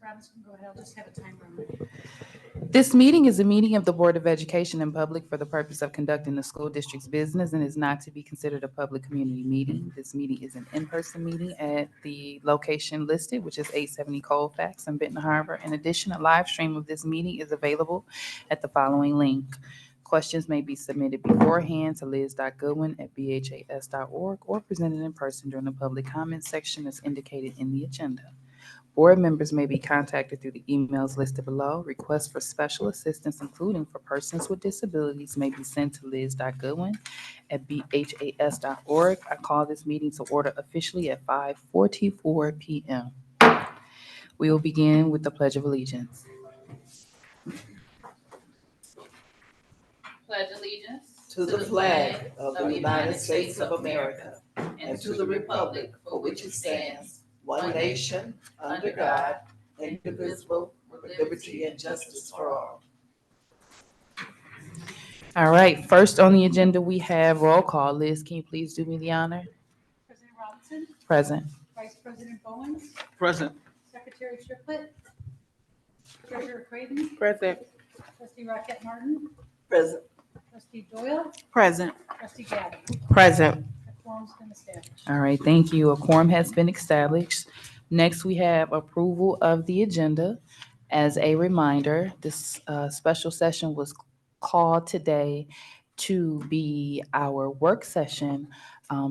Robinson, go ahead. I'll just have a timer on it. This meeting is a meeting of the Board of Education in public for the purpose of conducting the school district's business and is not to be considered a public community meeting. This meeting is an in-person meeting at the location listed, which is 870 Colfax in Benton Harbor. In addition, a live stream of this meeting is available at the following link. Questions may be submitted beforehand to liz.goodwin@bhas.org or presented in person during the public comment section as indicated in the agenda. Board members may be contacted through the emails listed below. Requests for special assistance, including for persons with disabilities, may be sent to liz.goodwin@bhas.org. I call this meeting to order officially at 5:44 p.m. We will begin with the Pledge of Allegiance. Pledge allegiance to the flag of the United States of America and to the republic for which it stands, one nation, under God, indivisible, with liberty and justice for all. All right, first on the agenda, we have roll call. Liz, can you please do me the honor? President Robinson, Present. Vice President Bowens, Present. Secretary Triplett, Treasurer Creighton, Present. Trustee Rocket Martin, Present. Trustee Doyle, Present. Trustee Gavin. Present. The quorum's been established. All right, thank you. A quorum has been established. Next, we have approval of the agenda. As a reminder, this special session was called today to be our work session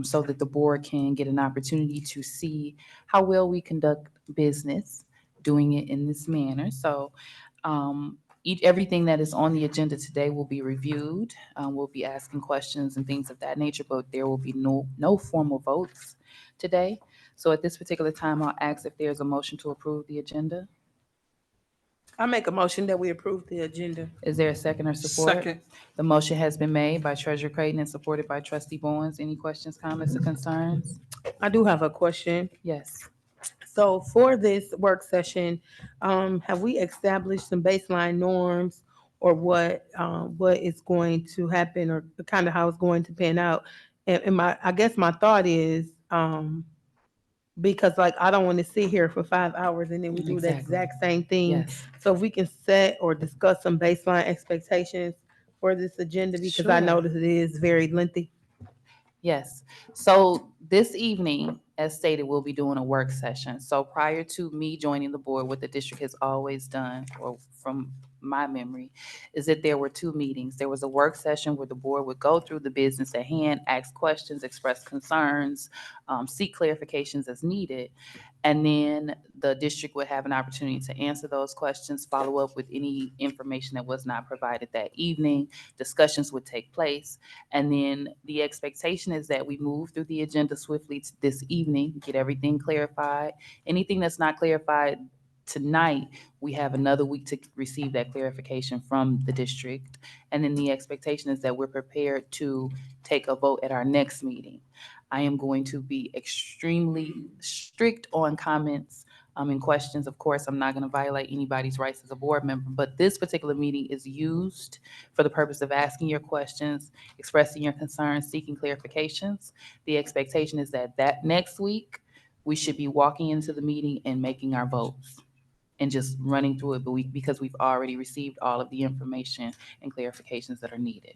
so that the board can get an opportunity to see how well we conduct business doing it in this manner. So everything that is on the agenda today will be reviewed. We'll be asking questions and things of that nature, but there will be no formal votes today. So at this particular time, I'll ask if there's a motion to approve the agenda. I make a motion that we approve the agenda. Is there a second or support? Second. The motion has been made by Treasurer Creighton and supported by Trustee Bowens. Any questions, comments, or concerns? I do have a question. Yes. So for this work session, have we established some baseline norms or what is going to happen or kind of how it's going to pan out? And I guess my thought is, because like I don't want to sit here for 5 hours and then we do the Exactly. exact same thing. Yes. So if we can set or discuss some baseline expectations for this agenda, because I Sure. know that it is very lengthy. Yes. So this evening, as stated, we'll be doing a work session. So prior to me joining the board, what the district has always done, or from my memory, is that there were two meetings. There was a work session where the board would go through the business at hand, ask questions, express concerns, seek clarifications as needed. And then the district would have an opportunity to answer those questions, follow up with any information that was not provided that evening. Discussions would take place. And then the expectation is that we move through the agenda swiftly this evening, get everything clarified. Anything that's not clarified tonight, we have another week to receive that clarification from the district. And then the expectation is that we're prepared to take a vote at our next meeting. I am going to be extremely strict on comments and questions. Of course, I'm not going to violate anybody's rights as a board member, but this particular meeting is used for the purpose of asking your questions, expressing your concerns, seeking clarifications. The expectation is that next week, we should be walking into the meeting and making our votes and just running through it, because we've already received all of the information and clarifications that are needed.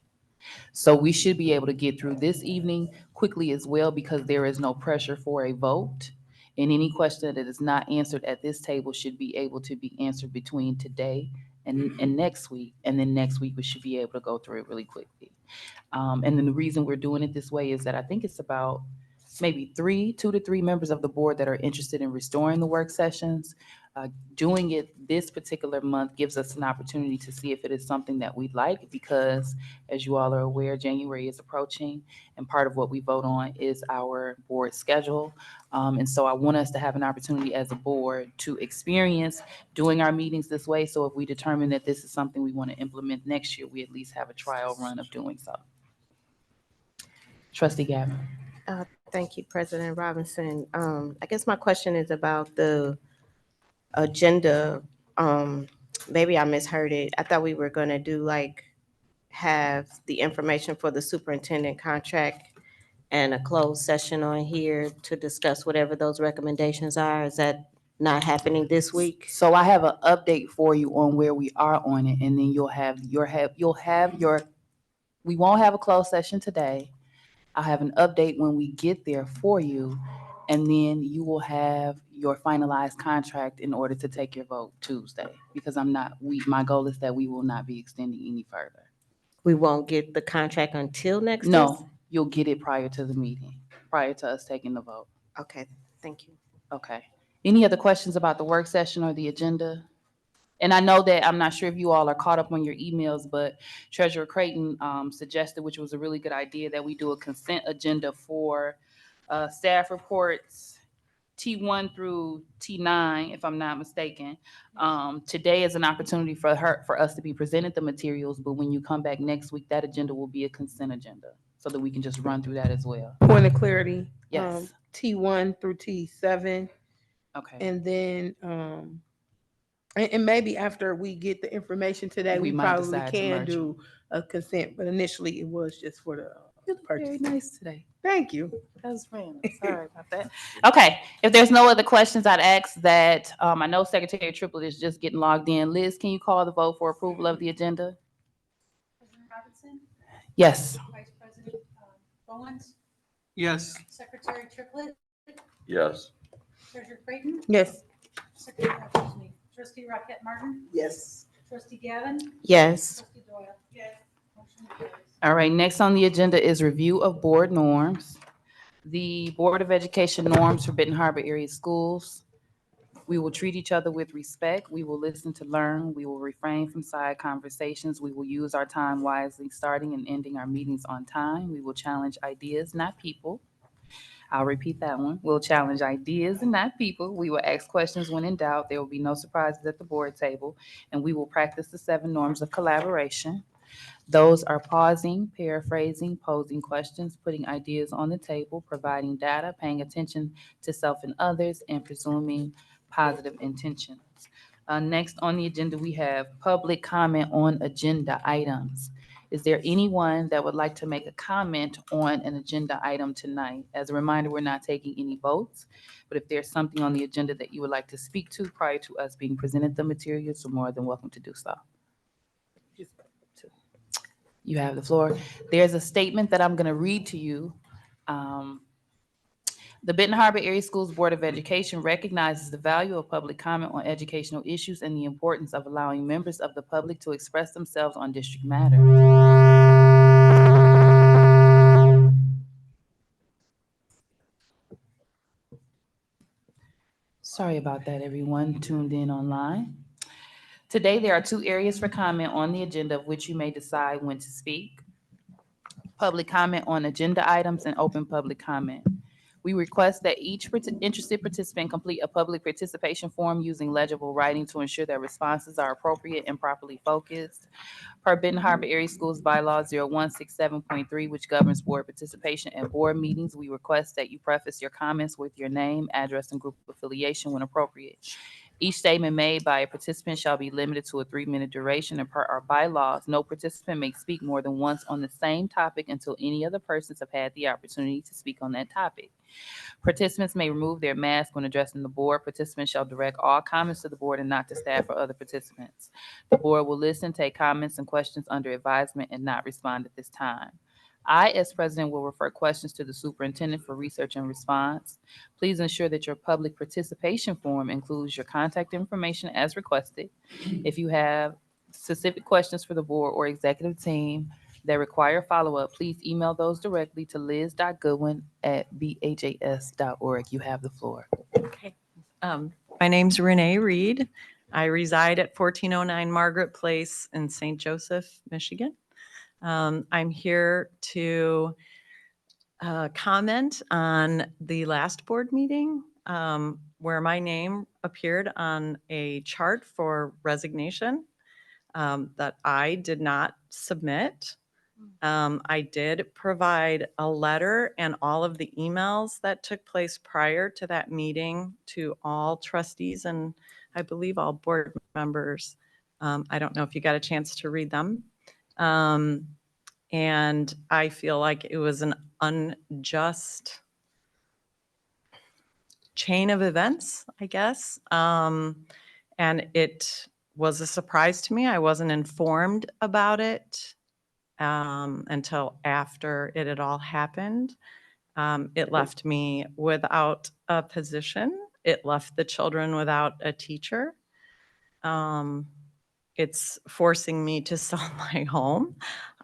So we should be able to get through this evening quickly as well, because there is no pressure for a vote. And any question that is not answered at this table should be able to be answered between today and next week. And then next week, we should be able to go through it really quickly. And then the reason we're doing it this way is that I think it's about maybe 2 to 3 members of the board that are interested in restoring the work sessions. Doing it this particular month gives us an opportunity to see if it is something that we'd like, because as you all are aware, January is approaching, and part of what we vote on is our board schedule. And so I want us to have an opportunity as a board to experience doing our meetings this way. So if we determine that this is something we want to implement next year, we at least have a trial run of doing so. Trustee Gavin. Thank you, President Robinson. I guess my question is about the agenda. Maybe I misheard it. I thought we were going to do have the information for the superintendent contract and a closed session on here to discuss whatever those recommendations are. Is that not happening this week? So I have an update for you on where we are on it, and then you'll have your, we won't have a closed session today. I'll have an update when we get there for you, and then you will have your finalized contract in order to take your vote Tuesday. Because my goal is that we will not be extending any further. We won't get the contract until next No, Tuesday? you'll get it prior to the meeting, prior to us taking the vote. Okay, thank you. Okay. Any other questions about the work session or the agenda? And I know that, I'm not sure if you all are caught up on your emails, but Treasurer Creighton suggested, which was a really good idea, that we do a consent agenda for staff reports T1 through T9, if I'm not mistaken. Today is an opportunity for us to be presented the materials, but when you come back next week, that agenda will be a consent agenda, so that we can just run through that as well. Point of clarity. Yes. T1 through T7, Okay. and then, and maybe after we get the information today, We we might probably decide to can merge do a consent, but initially it was just for the You look very purchase. nice today. Thank you. That was random. Sorry about that. Okay, if there's no other questions, I'd ask that, I know Secretary Triplett is just getting logged in. Liz, can you call the vote for approval of the agenda? President Robinson, Yes. Vice President Bowens, Yes. Secretary Triplett, Yes. Treasurer Creighton, Yes. Trustee Rocket Martin, Yes. Trustee Gavin, Yes. Trustee Doyle. Yes. Motion carries. All right, next on the agenda is review of board norms. The Board of Education norms for Benton Harbor area schools. We will treat each other with respect. We will listen to learn. We will refrain from side conversations. We will use our time wisely, starting and ending our meetings on time. We will challenge ideas, not people. I'll repeat that one. We'll challenge ideas and not people. We will ask questions when in doubt. There will be no surprises at the board table, and we will practice the 7 norms of collaboration. Those are pausing, paraphrasing, posing questions, putting ideas on the table, providing data, paying attention to self and others, and presuming positive intentions. Next on the agenda, we have public comment on agenda items. Is there anyone that would like to make a comment on an agenda item tonight? As a reminder, we're not taking any votes, but if there's something on the agenda that you would like to speak to prior to us being presented the materials, you're more than welcome to do so. You have the floor. There's a statement that I'm going to read to you. The Benton Harbor Area Schools Board of Education recognizes the value of public comment on educational issues and the importance of allowing members of the public to express themselves on district matters. Sorry about that, everyone tuned in online. Today, there are 2 areas for comment on the agenda of which you may decide when to speak. Public comment on agenda items and open public comment. We request that each interested participant complete a public participation form using legible writing to ensure that responses are appropriate and properly focused. Per Benton Harbor Area Schools Bylaw 0167.3, which governs board participation at board meetings, we request that you preface your comments with your name, address, and group affiliation when appropriate. Each statement made by a participant shall be limited to a 3-minute duration, and per our bylaws, no participant may speak more than once on the same topic until any other persons have had the opportunity to speak on that topic. Participants may remove their mask when addressing the board. Participants shall direct all comments to the board and not to staff or other participants. The board will listen, take comments and questions under advisement, and not respond at this time. I, as president, will refer questions to the superintendent for research and response. Please ensure that your public participation form includes your contact information as requested. If you have specific questions for the board or executive team that require follow-up, please email those directly to liz.goodwin@bhas.org. You have the floor. Okay. My name's Renee Reed. I reside at 1409 Margaret Place in St. Joseph, Michigan. I'm here to comment on the last board meeting where my name appeared on a chart for resignation that I did not submit. I did provide a letter and all of the emails that took place prior to that meeting to all trustees and I believe all board members. I don't know if you got a chance to read them. And I feel like it was an unjust chain of events, I guess. And it was a surprise to me. I wasn't informed about it until after it had all happened. It left me without a position. It left the children without a teacher. It's forcing me to sell my home.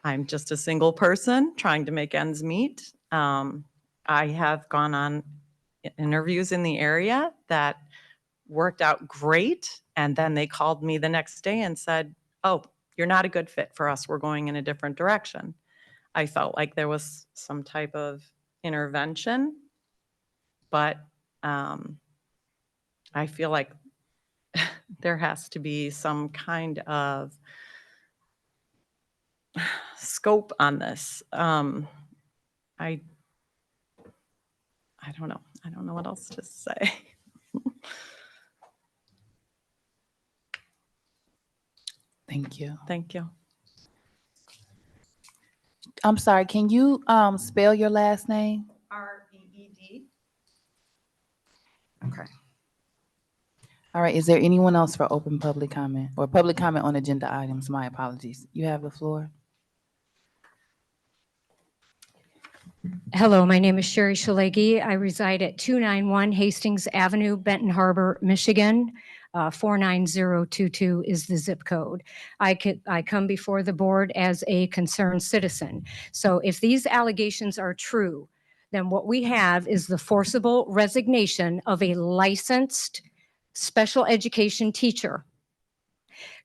I'm just a single person trying to make ends meet. I have gone on interviews in the area that worked out great. And then they called me the next day and said, "Oh, you're not a good fit for us. We're going in a different direction." I felt like there was some type of intervention, but I feel like there has to be some kind of scope on this. I don't know. I don't know what else to say. Thank you. Thank you. I'm sorry, can you spell your last name? R-E-E-D. Okay. All right, is there anyone else for open public comment or public comment on agenda items? My apologies. You have the floor. Hello, my name is Sherry Shalegi. I reside at 291 Hastings Avenue, Benton Harbor, Michigan. 49022 is the zip code. I come before the board as a concerned citizen. So if these allegations are true, then what we have is the forcible resignation of a licensed special education teacher.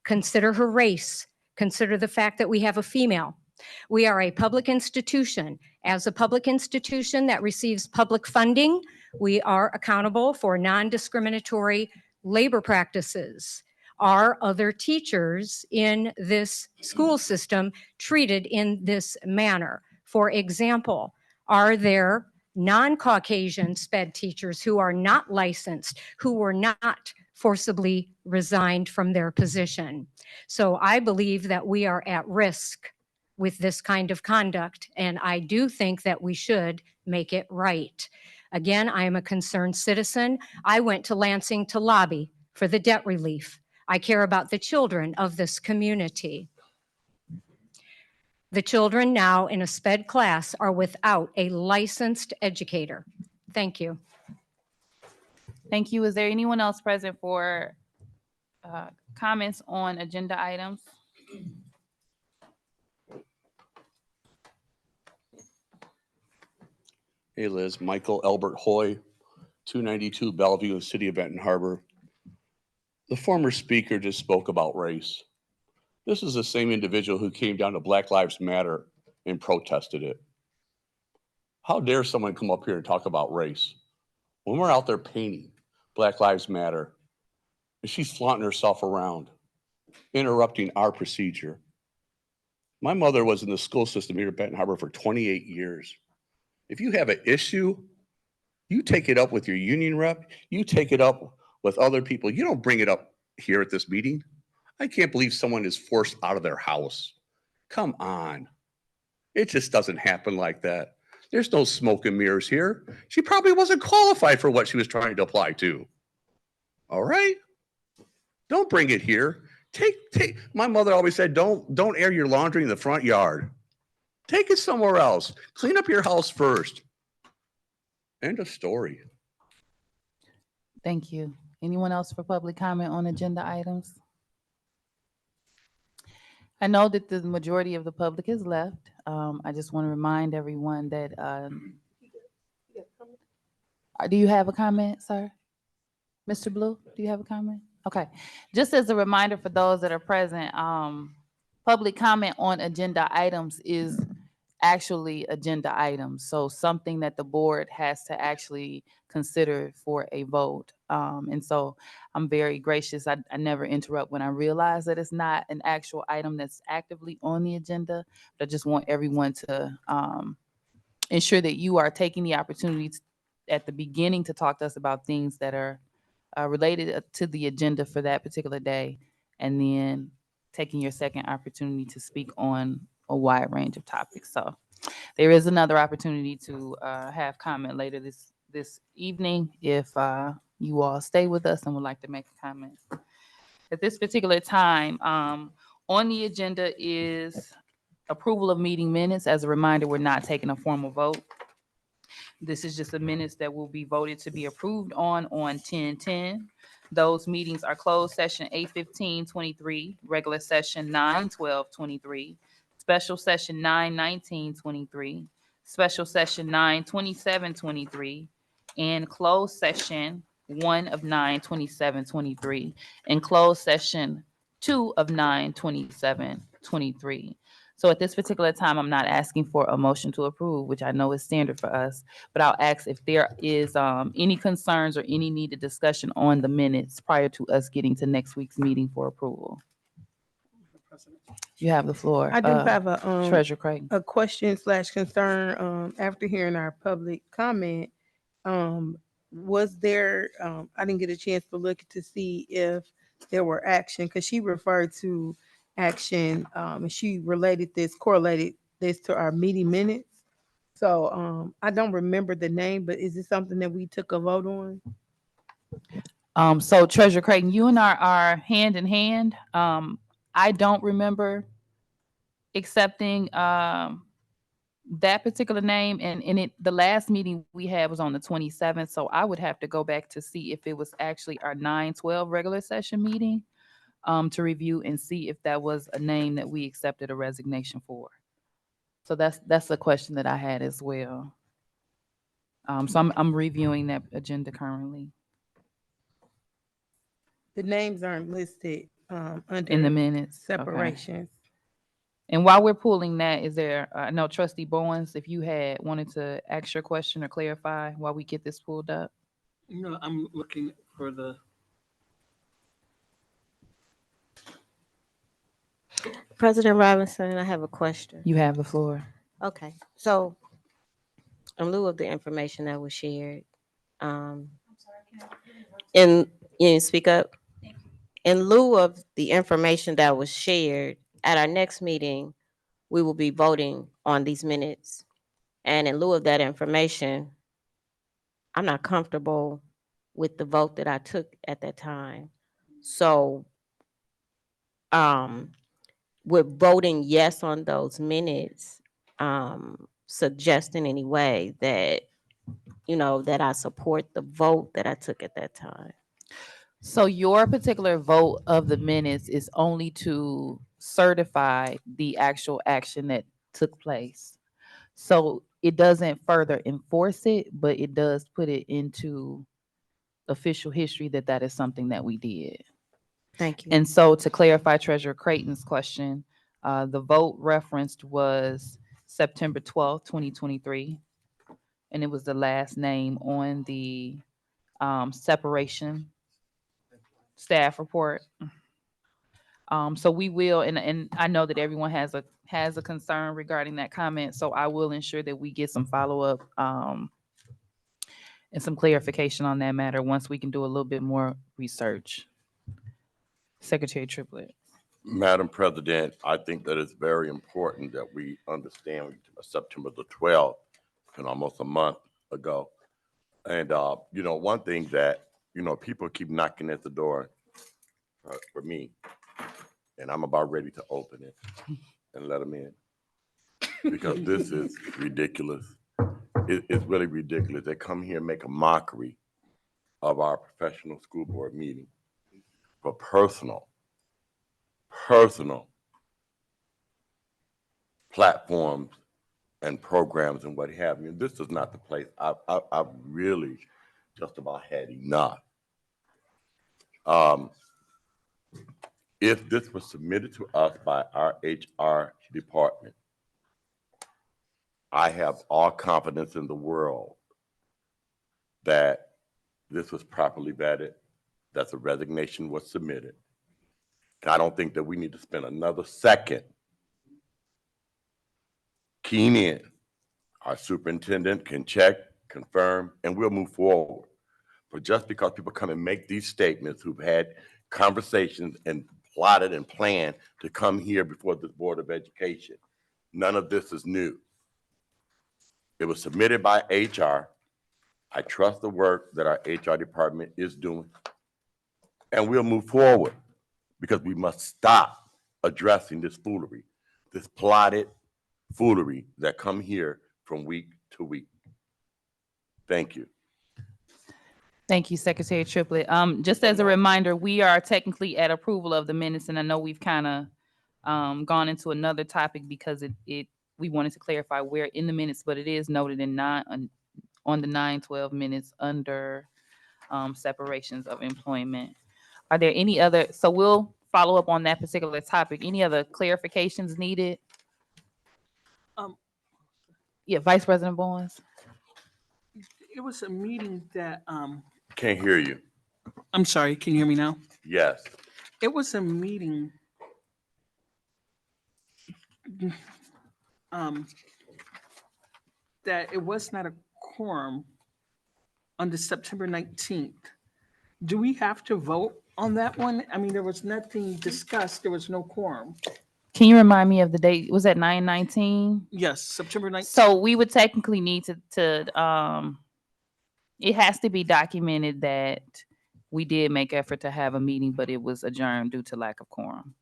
Consider her race. Consider the fact that we have a female. We are a public institution. As a public institution that receives public funding, we are accountable for non-discriminatory labor practices. Are other teachers in this school system treated in this manner? For example, are there non-Caucasian SPED teachers who are not licensed, who were not forcibly resigned from their position? So I believe that we are at risk with this kind of conduct, and I do think that we should make it right. Again, I am a concerned citizen. I went to Lansing to lobby for the debt relief. I care about the children of this community. The children now in a SPED class are without a licensed educator. Thank you. Thank you. Is there anyone else present for comments on agenda items? Hey Liz, Michael Albert Hoy, 292 Bellevue in the city of Benton Harbor. The former speaker just spoke about race. This is the same individual who came down to Black Lives Matter and protested it. How dare someone come up here and talk about race when we're out there painting Black Lives Matter and she's flaunting herself around, interrupting our procedure. My mother was in the school system here at Benton Harbor for 28 years. If you have an issue, you take it up with your union rep, you take it up with other people. You don't bring it up here at this meeting. I can't believe someone is forced out of their house. Come on. It just doesn't happen like that. There's no smoke and mirrors here. She probably wasn't qualified for what she was trying to apply to. All right? Don't bring it here. My mother always said, don't air your laundry in the front yard. Take it somewhere else. Clean up your house first. End of story. Thank you. Anyone else for public comment on agenda items? I know that the majority of the public has left. I just want to remind everyone that, do you have a comment, sir? Mr. Blue, do you have a comment? Okay. Just as a reminder for those that are present, public comment on agenda items is actually agenda items. So something that the board has to actually consider for a vote. And so I'm very gracious. I never interrupt when I realize that it's not an actual item that's actively on the agenda. But I just want everyone to ensure that you are taking the opportunity at the beginning to talk to us about things that are related to the agenda for that particular day, and then taking your second opportunity to speak on a wide range of topics. So there is another opportunity to have comment later this this evening if you all stay with us and would like to make a comment. At this particular time, on the agenda is approval of meeting minutes. As a reminder, we're not taking a formal vote. This is just the minutes that will be voted to be approved on 10/10. Those meetings are closed session 8/15/23, regular session 9/12/23, special session 9/19/23, special session 9/27/23, and closed session 1 of 9/27/23, and closed session 2 of 9/27/23. So at this particular time, I'm not asking for a motion to approve, which I know is standard for us, but I'll ask if there is any concerns or any needed discussion on the minutes prior to us getting to next week's meeting for approval. You have the floor. I do have a, Treasurer Creighton. a question / concern, after hearing our public comment. Was there, I didn't get a chance to look to see if there were action, because she referred to action, and she correlated this to our meeting minutes. So, I don't remember the name, but is it something that we took a vote on? So Treasurer Creighton, you and I are hand in hand. I don't remember accepting that particular name, and the last meeting we had was on the 27th, so I would have to go back to see if it was actually our 9/12 regular session meeting to review and see if that was a name that we accepted a resignation for. So that's a question that I had as well. So I'm reviewing that agenda currently The names aren't listed, in the under minutes. Okay. separations. And while we're pulling that, is there, I know Trustee Bowens, if you had wanted to ask your question or clarify while we get this pulled up? No, I'm looking for the, President Robinson, I have a question. You have the floor. Okay, so in lieu of the information that was shared, I'm sorry, can I hear you? in, you speak up. In lieu of the information that was shared, at our next meeting, we will be voting on these minutes. And in lieu of that information, I'm not comfortable with the vote that I took at that time. So, with voting yes on those minutes, suggest in any way that, that I support the vote that I took at that time. So your particular vote of the minutes is only to certify the actual action that took place. So it doesn't further enforce it, but it does put it into official history that that is something that we did. Thank you. And so to clarify Treasurer Creighton's question, the vote referenced was September 12th, 2023. And it was the last name on the separation staff report. So we will, and I know that everyone has a concern regarding that comment. So I will ensure that we get some follow-up and some clarification on that matter once we can do a little bit more research. Secretary Triplett. Madam President, I think that it's very important that we understand September the 12th, and almost a month ago. And, one thing that, people keep knocking at the door for me, and I'm about ready to open it and let them in. Because this is ridiculous. It's really ridiculous. They come here and make a mockery of our professional school board meeting for personal platforms and programs and what have you. This is not the place. I've really just about had enough. If this was submitted to us by our HR department, I have all confidence in the world that this was properly vetted, that the resignation was submitted. I don't think that we need to spend another second keying in. Our superintendent can check, confirm, and we'll move forward. But just because people come and make these statements who've had conversations and plotted and planned to come here before the Board of Education, none of this is new. It was submitted by HR. I trust the work that our HR department is doing. And we'll move forward because we must stop addressing this foolery, this plotted foolery that come here from week to week. Thank you. Thank you, Secretary Triplett. Just as a reminder, we are technically at approval of the minutes, and I know we've kind of gone into another topic because we wanted to clarify where in the minutes, but it is noted in on the 9/12 minutes under separations of employment. Are there any other? So we'll follow up on that particular topic. Any other clarifications needed? Um, Yeah, Vice President Bowens. It was a meeting that, Can't hear you. I'm sorry, can you hear me now? Yes. It was a meeting um, that it was not a quorum on the September 19th. Do we have to vote on that one? I mean, there was nothing discussed. There was no quorum. Can you remind me of the date? Was that 9/19? Yes, September 19th. So we would technically need to it has to be documented that we did make effort to have a meeting, but it was adjourned due to lack of quorum.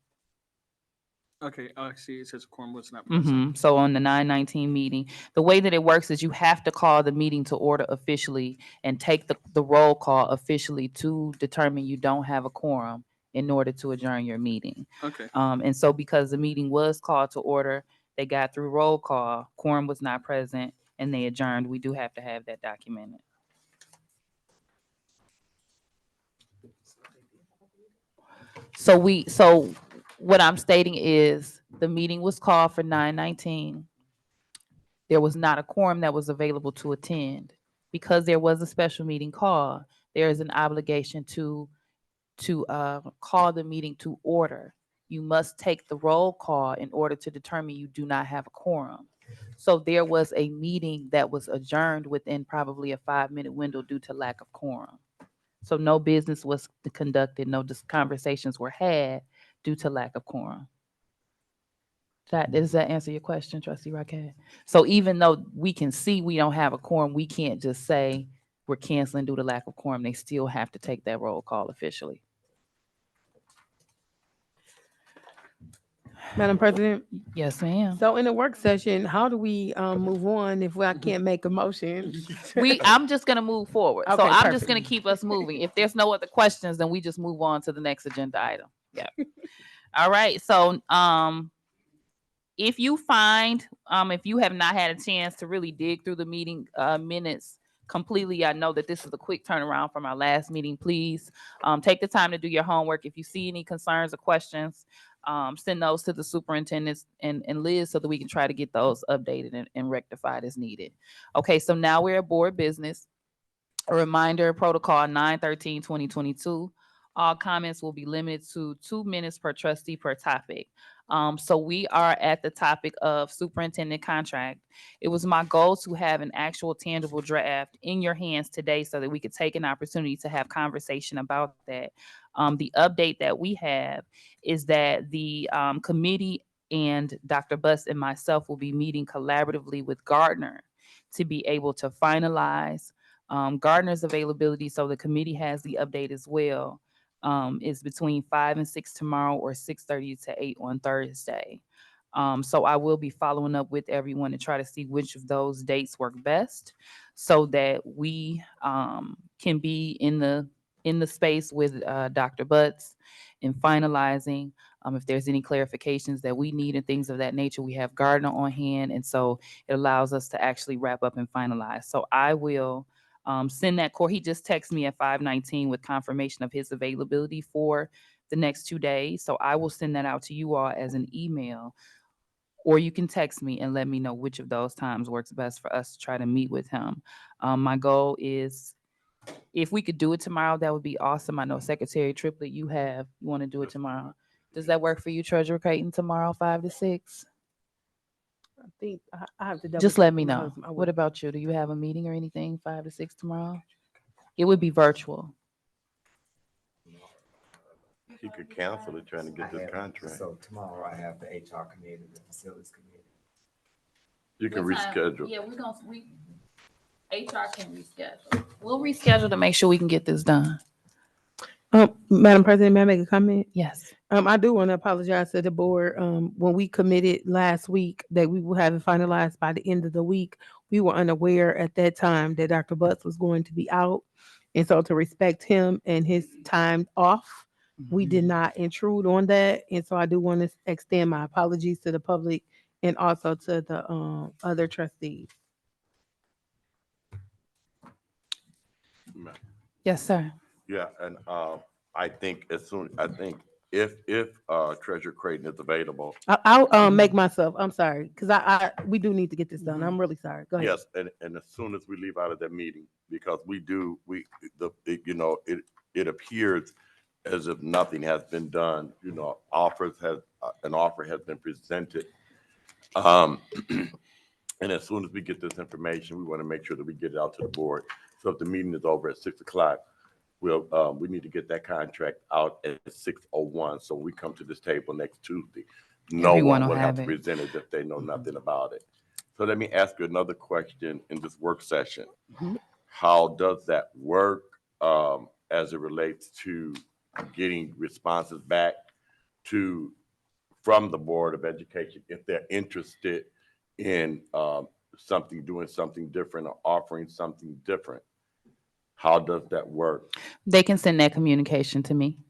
Okay, oh, I see. It says quorum was not present. So on the 9/19 meeting, the way that it works is you have to call the meeting to order officially and take the roll call officially to determine you don't have a quorum in order to adjourn your meeting. Okay, And so because the meeting was called to order, they got through roll call, quorum was not present, and they adjourned. We do have to have that documented. So what I'm stating is the meeting was called for 9/19. There was not a quorum that was available to attend. Because there was a special meeting called, there is an obligation to call the meeting to order. You must take the roll call in order to determine you do not have a quorum. So there was a meeting that was adjourned within probably a 5-minute window due to lack of quorum. So no business was conducted, no conversations were had due to lack of quorum. Does that answer your question, Trustee Raquel? So even though we can see we don't have a quorum, we can't just say we're canceling due to lack of quorum. They still have to take that roll call officially. Madam President, Yes, ma'am. so in the work session, how do we move on if I can't make a motion? I'm just gonna move forward. So Okay, I'm just perfect. gonna keep us moving. If there's no other questions, then we just move on to the next agenda item. Yeah. All right. So if you find if you have not had a chance to really dig through the meeting minutes completely, I know that this is a quick turnaround from our last meeting. Please take the time to do your homework. If you see any concerns or questions, send those to the superintendents and Liz so that we can try to get those updated and rectified as needed. Okay, so now we're at board business. A reminder, protocol 9/13/2022. All comments will be limited to 2 minutes per trustee per topic. So we are at the topic of superintendent contract. It was my goal to have an actual tangible draft in your hands today so that we could take an opportunity to have conversation about that. The update that we have is that the committee and Dr. Buss and myself will be meeting collaboratively with Gardner to be able to finalize Gardner's availability. So the committee has the update as well. Is between 5 and 6 tomorrow or 6:30 to 8 on Thursday. So I will be following up with everyone to try to see which of those dates work best so that we can be in the space with Dr. Butts in finalizing. If there's any clarifications that we need and things of that nature, we have Gardner on hand. And so it allows us to actually wrap up and finalize. So I will send that core. He just texted me at 5:19 with confirmation of his availability for the next 2 days. So I will send that out to you all as an email, or you can text me and let me know which of those times works best for us to try to meet with him. My goal is, if we could do it tomorrow, that would be awesome. I know Secretary Triplett, you want to do it tomorrow. Does that work for you, Treasurer Creighton, tomorrow, 5 to 6? I think I have to double Just let check me with my know. husband. I will. What about you? Do you have a meeting or anything 5 to 6 tomorrow? It would be virtual. He could cancel it trying to get this contract. So tomorrow I have the HR committee, the facilities committee. You can reschedule. Yeah, HR can reschedule. We'll reschedule to make sure we can get this done. Madam President, may I make a comment? Yes. I do want to apologize to the board. When we committed last week that we will have it finalized by the end of the week, we were unaware at that time that Dr. Butts was going to be out. And so to respect him and his time off, we did not intrude on that. And so I do want to extend my apologies to the public and also to the other trustees. Yes, sir. Yeah, and I think if Treasurer Creighton is available, I'll make myself. I'm sorry, because we do need to get this done. I'm really sorry. Go ahead. yes, and as soon as we leave out of that meeting, because it appears as if nothing has been done, an offer has been presented. And as soon as we get this information, we want to make sure that we get it out to the board. So if the meeting is over at 6:00, we need to get that contract out at 6:01. So when we come to this table next Tuesday, no Everyone one will will have have to it. present it if they know nothing about it. So let me ask you another question in this work session. Mhm. How does that work as it relates to getting responses back from the Board of Education if they're interested in doing something different or offering something different? How does that work? They can send that communication to me.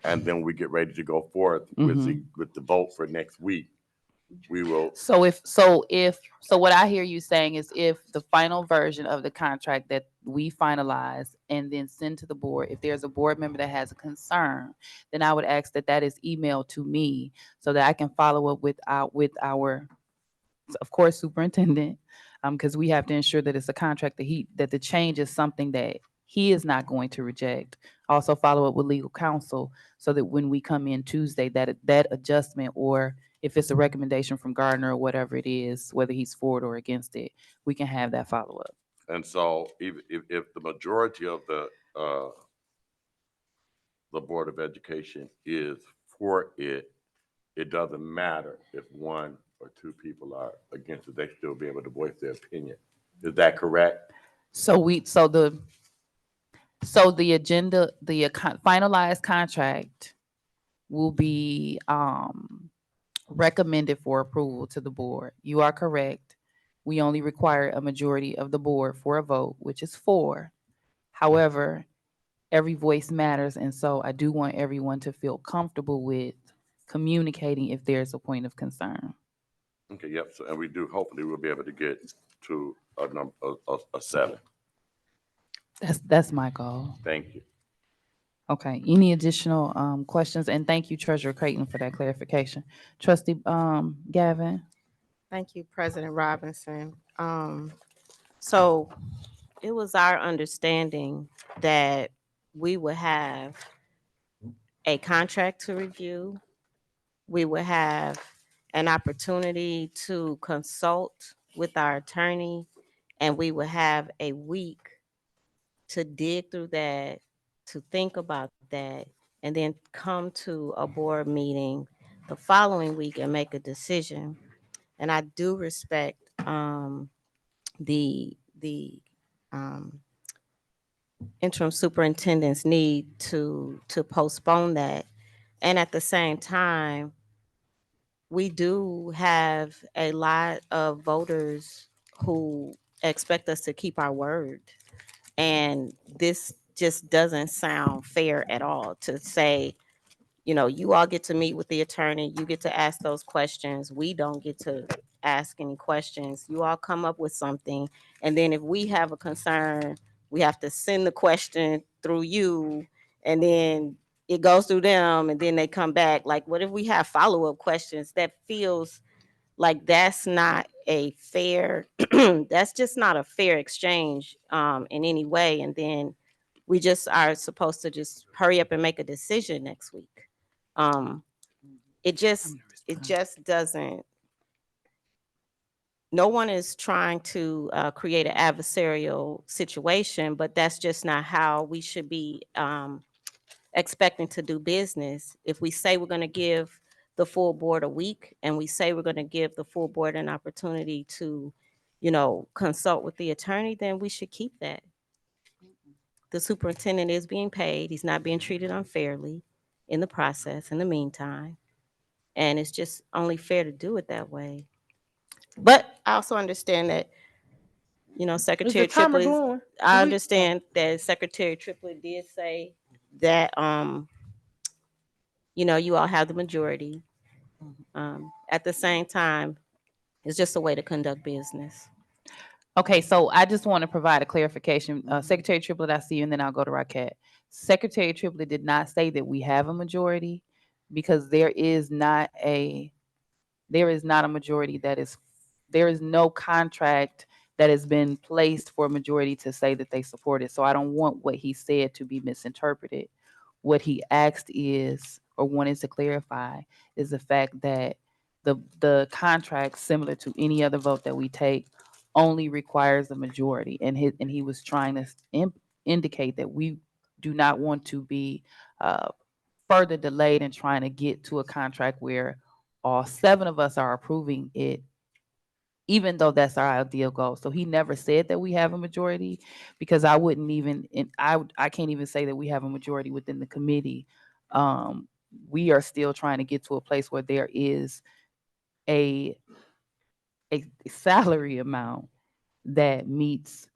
And then we get ready to go forth with the vote for next week. We will. So what I hear you saying is if the final version of the contract that we finalize and then send to the board, if there's a board member that has a concern, then I would ask that is emailed to me so that I can follow up with our of course superintendent, because we have to ensure that it's a contract that the change is something that he is not going to reject. Also follow up with legal counsel so that when we come in Tuesday, that adjustment, or if it's a recommendation from Gardner or whatever it is, whether he's for it or against it, we can have that follow up. And so if the majority of the Board of Education is for it, it doesn't matter if one or two people are against it, they still be able to voice their opinion. Is that correct? So the agenda, the finalized contract will be recommended for approval to the board. You are correct. We only require a majority of the board for a vote, which is 4. However, every voice matters, and so I do want everyone to feel comfortable with communicating if there's a point of concern. Okay, yep. So, and hopefully we'll be able to get to a 7. That's my goal. Thank you. Okay. Any additional questions? And thank you, Treasurer Creighton, for that clarification. Trustee Gavin. Thank you, President Robinson. So it was our understanding that we would have a contract to review. We would have an opportunity to consult with our attorney, and we would have a week to dig through that, to think about that, and then come to a board meeting the following week and make a decision. And I do respect the interim superintendent's need to postpone that. And at the same time, we do have a lot of voters who expect us to keep our word. And this just doesn't sound fair at all to say, you all get to meet with the attorney, you get to ask those questions. We don't get to ask any questions. You all come up with something. And then if we have a concern, we have to send the question through you, and then it goes through them, and then they come back. Like, what if we have follow-up questions? That feels like that's not a fair, that's just not a fair exchange in any way. And then we just are supposed to just hurry up and make a decision next week. It just doesn't, no one is trying to create an adversarial situation, but that's just not how we should be expecting to do business. If we say we're going to give the full board a week, and we say we're going to give the full board an opportunity to, consult with the attorney, then we should keep that. The superintendent is being paid. He's not being treated unfairly in the process in the meantime. And it's just only fair to do it that way. But I also understand that, Is the Secretary timer Triplett, glowing? I Do we- understand that Secretary Triplett did say that, you all have the majority. At the same time, it's just a way to conduct business. Okay, so I just want to provide a clarification. Secretary Triplett, I see you, and then I'll go to Raquette. Secretary Triplett did not say that we have a majority because there is not a majority there is no contract that has been placed for a majority to say that they support it. So I don't want what he said to be misinterpreted. What he asked is, or wanted to clarify, is the fact that the contract, similar to any other vote that we take, only requires a majority. And he was trying to indicate that we do not want to be further delayed in trying to get to a contract where all 7 of us are approving it, even though that's our ideal goal. So he never said that we have a majority, because I wouldn't even, and I can't even say that we have a majority within the committee. We are still trying to get to a place where there is a salary amount that meets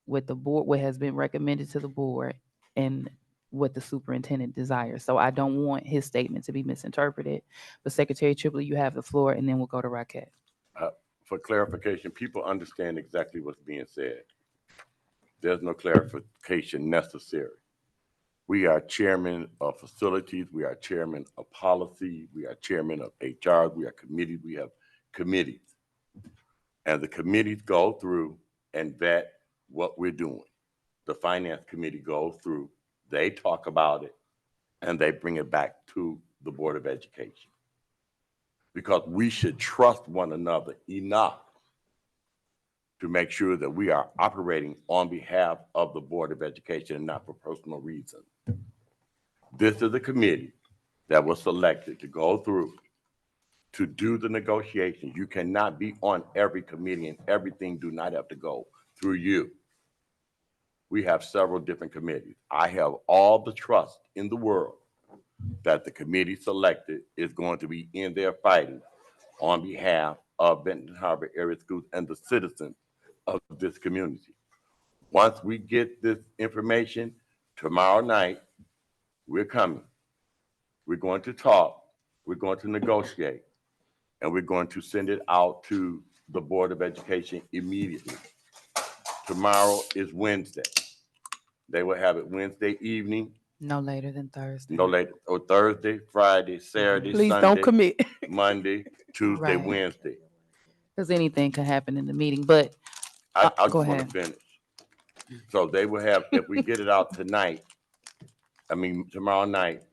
what the board, what has been recommended to the board, and what the superintendent desires. So I don't want his statement to be misinterpreted. But Secretary Triplett, you have the floor, and then we'll go to Raquette. For clarification, people understand exactly what's being said. There's no clarification necessary. We are chairman of facilities, we are chairman of policy, we are chairman of HR, we are committees, we have committees. And the committees go through and vet what we're doing. The finance committee goes through, they talk about it, and they bring it back to the Board of Education. Because we should trust one another enough to make sure that we are operating on behalf of the Board of Education and not for personal reasons. This is a committee that was selected to go through to do the negotiations. You cannot be on every committee, and everything do not have to go through you. We have several different committees. I have all the trust in the world that the committee selected is going to be in there fighting on behalf of Benton Harbor area schools and the citizens of this community. Once we get this information tomorrow night, we're coming. We're going to talk, we're going to negotiate, and we're going to send it out to the Board of Education immediately. Tomorrow is Wednesday. They will have it Wednesday evening, No later than Thursday. no later, or Thursday, Friday, Saturday, Please Sunday, don't commit. Monday, Tuesday, Right. Wednesday. Because anything can happen in the meeting, but I go just want ahead. to finish. So they will have, if we get it out tonight, tomorrow night,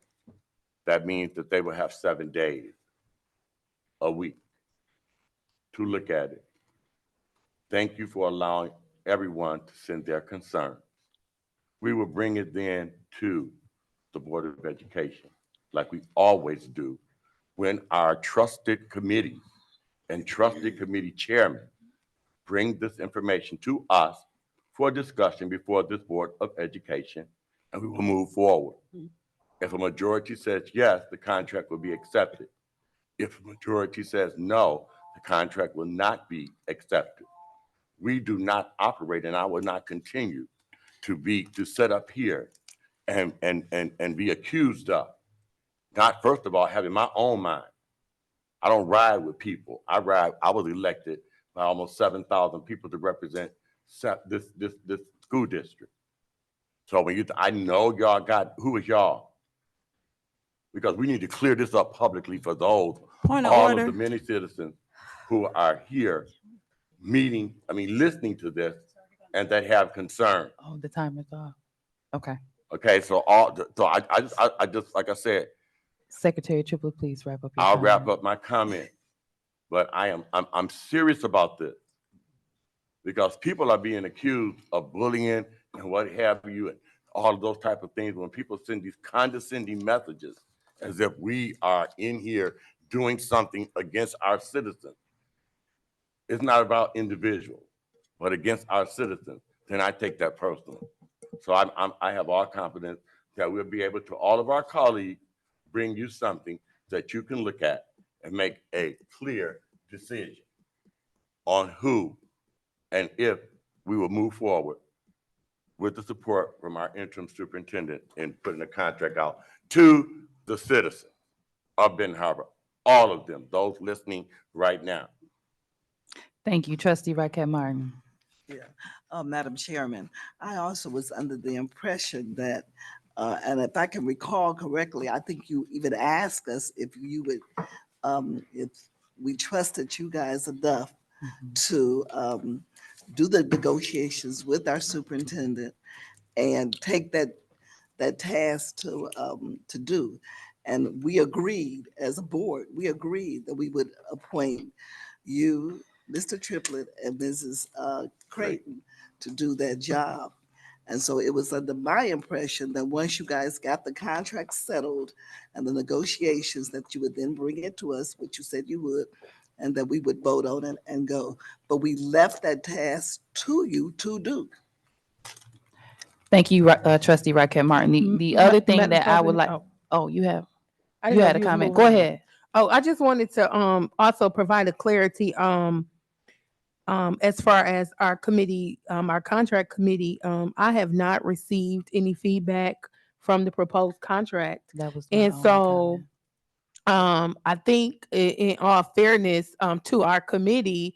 that means that they will have 7 days, a week, to look at it. Thank you for allowing everyone to send their concerns. We will bring it then to the Board of Education, like we always do, when our trusted committees and trusted committee chairmen bring this information to us for discussion before this Board of Education, and we will move forward. If a majority says yes, the contract will be accepted. If a majority says no, the contract will not be accepted. We do not operate, and I will not continue to set up here and be accused of not, first of all, having my own mind. I don't ride with people. I was elected by almost 7,000 people to represent this school district. So when I know y'all got, who is y'all? Because we need to clear this up publicly for those, Point of all order. of the many citizens who are here listening to this and that have concern. Oh, the timer's off. Okay. Okay, so I just, like I said, Secretary Triplett, please wrap up your I'll comment. wrap up my comment, but I'm serious about this because people are being accused of bullying and what have you, and all of those type of things. When people send these condescending messages as if we are in here doing something against our citizens, it's not about individuals. but against our citizens, then I take that personally. So I have all confidence that we'll be able to, all of our colleagues, bring you something that you can look at and make a clear decision on who and if we will move forward with the support from our interim superintendent in putting a contract out to the citizens of Benton Harbor, all of them, those listening right now. Thank you, trustee Raquel Martin. Yeah, Madam Chairman, I also was under the impression that, and if I can recall correctly, I think you even asked us if you would, if we trusted you guys enough to do the negotiations with our superintendent and take that task to do. And we agreed as a board, we agreed that we would appoint you, Mr. Triplett, and Mrs. Creighton to do that job. And so it was under my impression that once you guys got the contract settled and the negotiations, that you would then bring it to us, which you said you would, and that we would vote on it and go. But we left that task to you to do. Thank you, trustee Raquel Martin. The other thing Madam that I would President, like, oh, you have, I you didn't know had a if was comment. moving Go on. ahead. Oh, I just wanted to also provide a clarity as far as our committee, our contract committee. I have not received any feedback from the proposed contract. That was my And only so comment. I think in all fairness to our committee,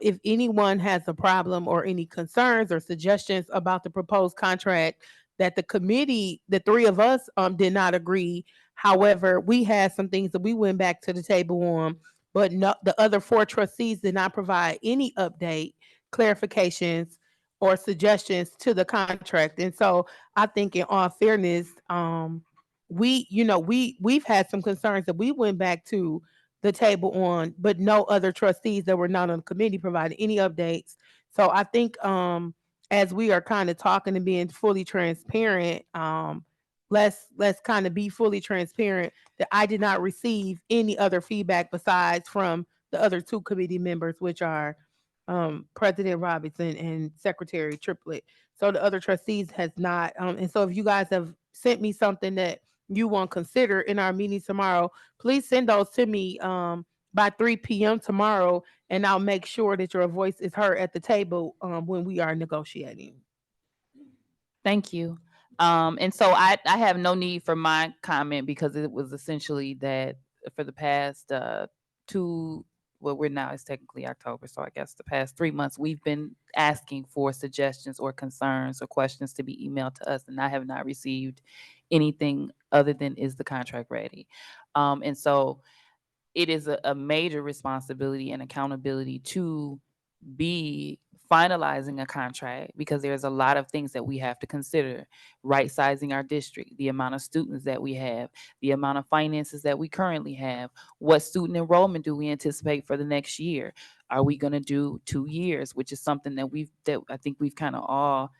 if anyone has a problem or any concerns or suggestions about the proposed contract, that the committee, the three of us did not agree. However, we had some things that we went back to the table on, but no, the other four trustees did not provide any update, clarifications, or suggestions to the contract. And so I think in all fairness, we've had some concerns that we went back to the table on, but no other trustees that were not on the committee provided any updates. So I think as we are kind of talking and being fully transparent, let's kind of be fully transparent that I did not receive any other feedback besides from the other two committee members, which are President Robinson and Secretary Triplett. So the other trustees has not. And so if you guys have sent me something that you want to consider in our meeting tomorrow, please send those to me by 3 p.m. tomorrow, and I'll make sure that your voice is heard at the table when we are negotiating. Thank you. And so I have no need for my comment because it was essentially that for the past well, we're now, it's technically October, so I guess the past 3 months we've been asking for suggestions or concerns or questions to be emailed to us, and I have not received anything other than is the contract ready. And so it is a major responsibility and accountability to be finalizing a contract because there's a lot of things that we have to consider. Right sizing our district, the amount of students that we have, the amount of finances that we currently have, what student enrollment do we anticipate for the next year? Are we going to do 2 years, which is something that I think we've kind of all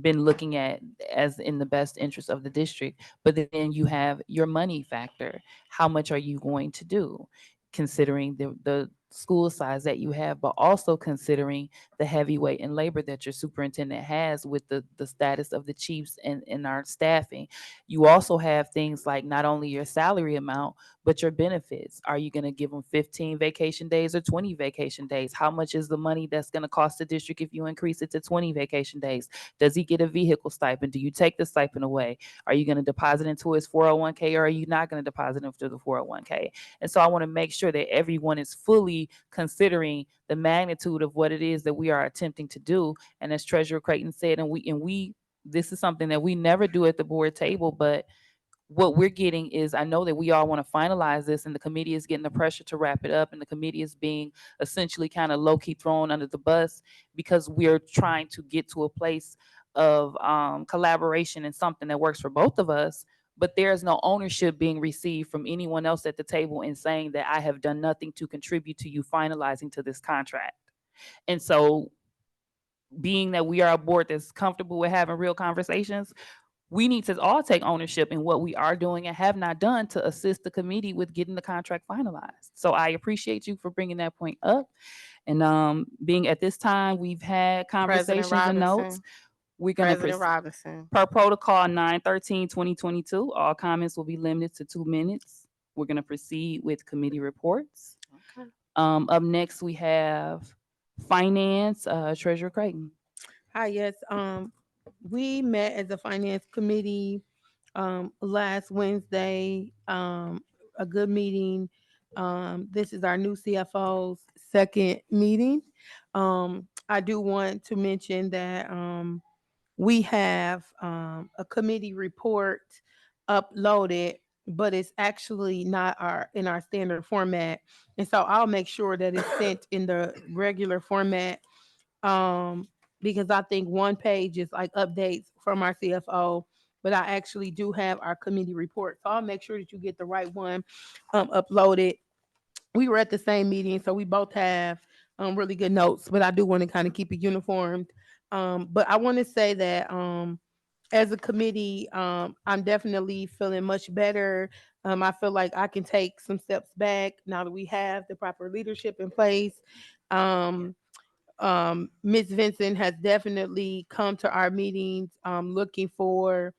been looking at as in the best interest of the district. But then you have your money factor. How much are you going to do? Considering the school size that you have, but also considering the heavyweight and labor that your superintendent has with the status of the chiefs and our staffing. You also have things like not only your salary amount, but your benefits. Are you going to give them 15 vacation days or 20 vacation days? How much is the money that's going to cost the district if you increase it to 20 vacation days? Does he get a vehicle stipend? Do you take the stipend away? Are you going to deposit into his 401k or are you not going to deposit into the 401k? And so I want to make sure that everyone is fully considering the magnitude of what it is that we are attempting to do. And as Treasurer Creighton said, and we this is something that we never do at the board table, but what we're getting is, I know that we all want to finalize this and the committee is getting the pressure to wrap it up, and the committee is being essentially kind of low-key thrown under the bus because we're trying to get to a place of collaboration and something that works for both of us. But there's no ownership being received from anyone else at the table in saying that I have done nothing to contribute to you finalizing to this contract. And so being that we are a board that's comfortable with having real conversations, we need to all take ownership in what we are doing and have not done to assist the committee with getting the contract finalized. So I appreciate you for bringing that point up. And being at this time, we've had President conversations and notes. Robinson, We're gonna President Robinson. per protocol 9/13/2022. All comments will be limited to 2 minutes. We're gonna proceed with committee reports. Okay. Up next, we have finance, Treasurer Creighton. Hi, yes. We met as a finance committee last Wednesday. A good meeting. This is our new CFO's second meeting. I do want to mention that we have a committee report uploaded, but it's actually not our in our standard format, and so I'll make sure that it's sent in the regular format, um, because I think one page is like updates from our CFO, but I actually do have our committee report. So I'll make sure that you get the right one uploaded. We were at the same meeting, so we both have really good notes, but I do want to kind of keep it uniformed. But I want to say that as a committee, I'm definitely feeling much better. I feel like I can take some steps back now that we have the proper leadership in place. Um, Ms. Vincent has definitely come to our meetings looking for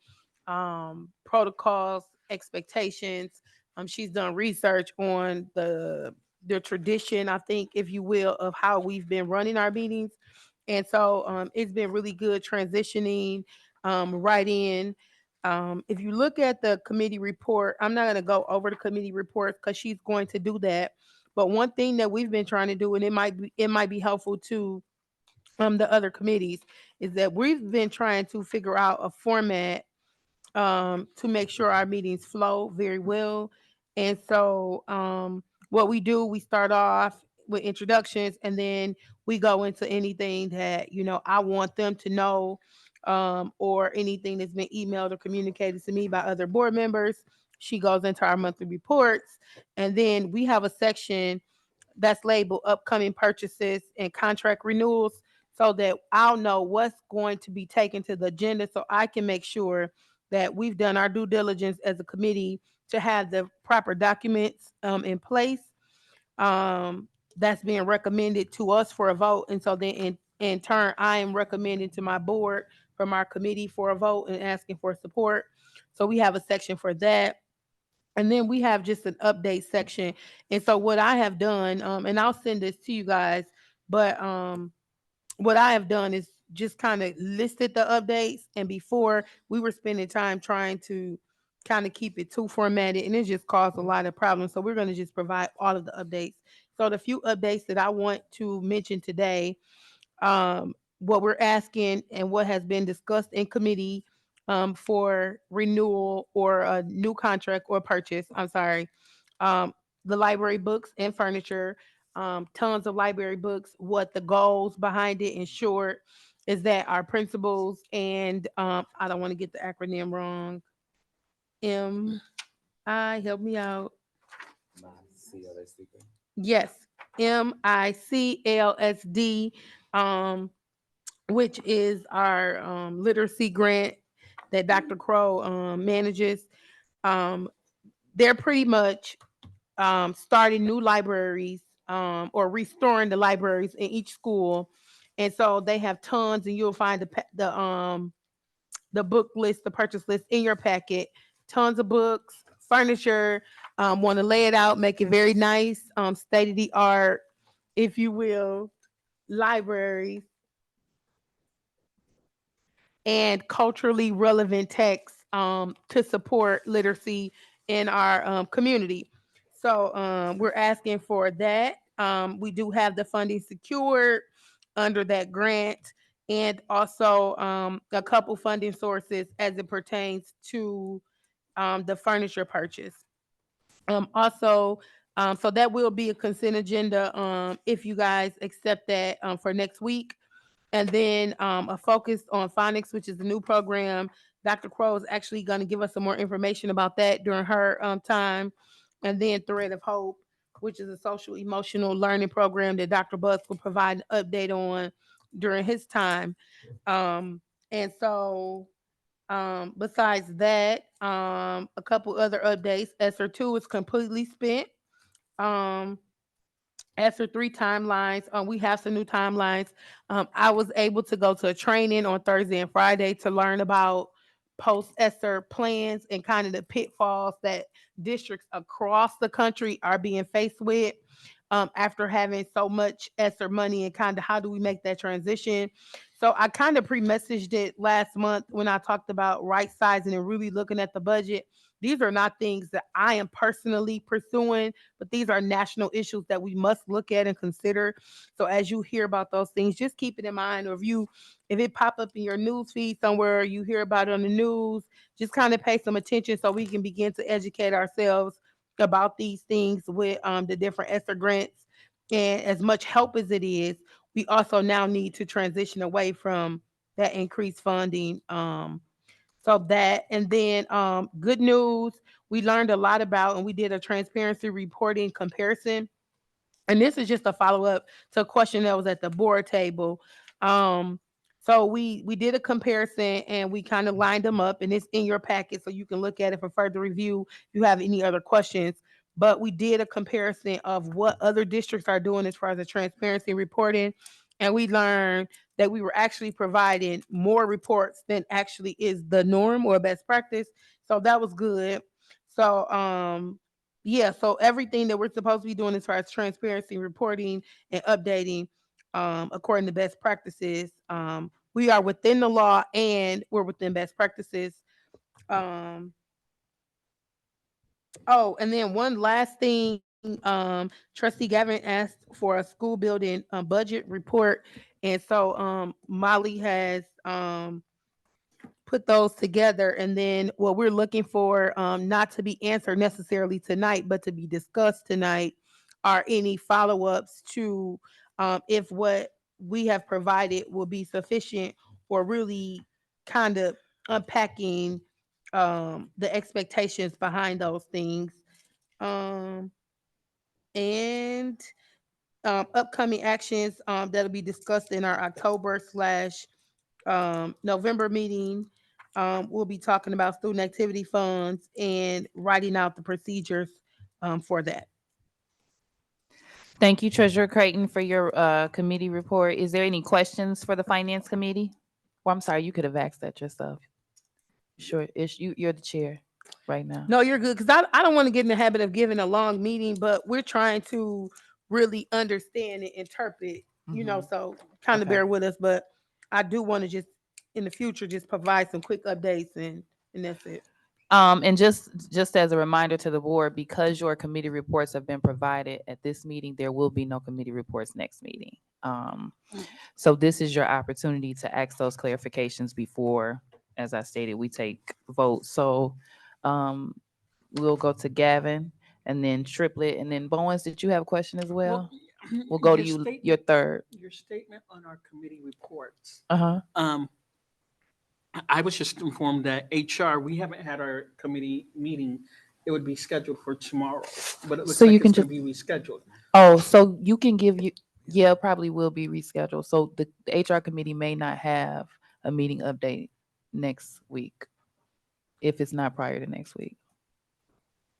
protocols, expectations. She's done research on the tradition, I think, if you will, of how we've been running our meetings. And so it's been really good transitioning right in. If you look at the committee report, I'm not going to go over the committee reports because she's going to do that. But one thing that we've been trying to do, and it might be helpful to the other committees, is that we've been trying to figure out a format to make sure our meetings flow very well. And so, what we do, we start off with introductions, and then we go into anything that I want them to know, or anything that's been emailed or communicated to me by other board members. She goes into our monthly reports, and then we have a section that's labeled upcoming purchases and contract renewals, so that I'll know what's going to be taken to the agenda, so I can make sure that we've done our due diligence as a committee to have the proper documents in place, that's being recommended to us for a vote. And so then in turn, I am recommending to my board from our committee for a vote and asking for support. So we have a section for that. And then we have just an update section. And so what I have done, and I'll send this to you guys, but what I have done is just kind of listed the updates. And before, we were spending time trying to kind of keep it too formatted, and it just caused a lot of problems. So we're going to just provide all of the updates. So the few updates that I want to mention today, what we're asking and what has been discussed in committee for renewal or a new contract or purchase. I'm sorry. Um, the library books and furniture, tons of library books. What the goals behind it, in short, is that our principals and I don't want to get the acronym wrong. Help me out. Yes, MICLSD, um, which is our literacy grant that Dr. Crow manages. Um, they're pretty much starting new libraries, or restoring the libraries in each school, and so they have tons. And you'll find the book list, the purchase list in your packet. Tons of books, furniture. Want to lay it out, make it very nice, state of the art, if you will, libraries, and culturally relevant texts to support literacy in our community. So we're asking for that. We do have the funding secured under that grant, and also a couple funding sources as it pertains to the furniture purchase. Also, so that will be a consent agenda if you guys accept that for next week. And then a focus on phonics, which is a new program. Dr. Crow is actually going to give us some more information about that during her time. And then Thread of Hope, which is a social emotional learning program that Dr. Bus will provide an update on during his time. And so besides that, a couple other updates. ESSER 2 is completely spent. Um, ESSER 3 timelines. We have some new timelines. I was able to go to a training on Thursday and Friday to learn about post ESSER plans and kind of the pitfalls that districts across the country are being faced with after having so much ESSER money, and kind of how do we make that transition. So I kind of pre-messaged it last month when I talked about right sizing and really looking at the budget. These are not things that I am personally pursuing, but these are national issues that we must look at and consider. So as you hear about those things, just keep it in mind. Or if it pop up in your news feed somewhere, you hear about it on the news, just kind of pay some attention so we can begin to educate ourselves about these things with the different ESSER grants. And as much help as it is, we also now need to transition away from that increased funding. So that, and then good news, we learned a lot about, and we did a transparency reporting comparison, and this is just a follow-up to a question that was at the board table. So we did a comparison and we kind of lined them up, and it's in your packet so you can look at it for further review if you have any other questions. But we did a comparison of what other districts are doing as far as the transparency reporting, and we learned that we were actually providing more reports than actually is the norm or best practice. So that was good. So yeah, so everything that we're supposed to be doing as far as transparency reporting and updating according to best practices, we are within the law and we're within best practices. um oh, and then one last thing, Trustee Gavin asked for a school building budget report, and so Molly has put those together. And then what we're looking for, not to be answered necessarily tonight, but to be discussed tonight, are any follow-ups to if what we have provided will be sufficient, or really kind of unpacking the expectations behind those things. Um, and upcoming actions that'll be discussed in our October slash November meeting. We'll be talking about student activity funds and writing out the procedures for that. Thank you, Treasurer Creighton, for your committee report. Is there any questions for the Finance Committee? Well, I'm sorry, you could have asked that yourself. Sure, you're the chair right now. No, you're good, because I don't want to get in the habit of giving a long meeting, but we're trying to really understand and interpret, so kind of Okay. bear with us. But I do want to just in the future just provide some quick updates, and that's it. And just as a reminder to the board, because your committee reports have been provided at this meeting, there will be no committee reports next meeting. So this is your opportunity to ask those clarifications before, as I stated, we take votes. So we'll go to Gavin and then Triplet, and then Bowens. Did you have a question as well? We'll go to you, your third. Your statement on our committee reports. Uh-huh. I was just informed that HR, we haven't had our committee meeting. It would be scheduled for tomorrow, but it looks So like you it's can going to be rescheduled. Oh, so you can yeah, probably will be rescheduled. So the HR committee may not have a meeting update next week if it's not prior to next week.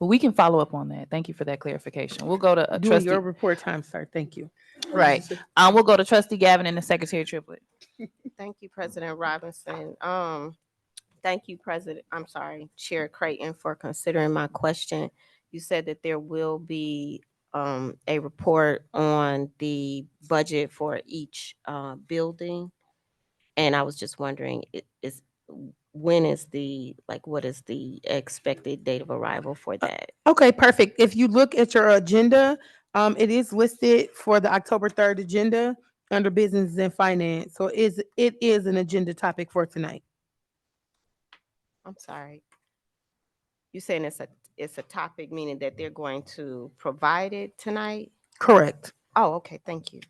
But we can follow up on that. Thank you for that clarification. We'll go to Doing trustee. your report time, sir. Thank you. Right. We'll go to trustee Gavin and the secretary Triplet. Thank you, President Robinson. Thank you, Chair Creighton, for considering my question. You said that there will be a report on the budget for each building. And I was just wondering, what is the expected date of arrival for that? Okay, perfect. If you look at your agenda, it is listed for the October 3rd agenda under business and finance. So it is an agenda topic for tonight. I'm sorry. You saying it's a topic, meaning that they're going to provide it tonight? Correct. Oh, okay, thank you.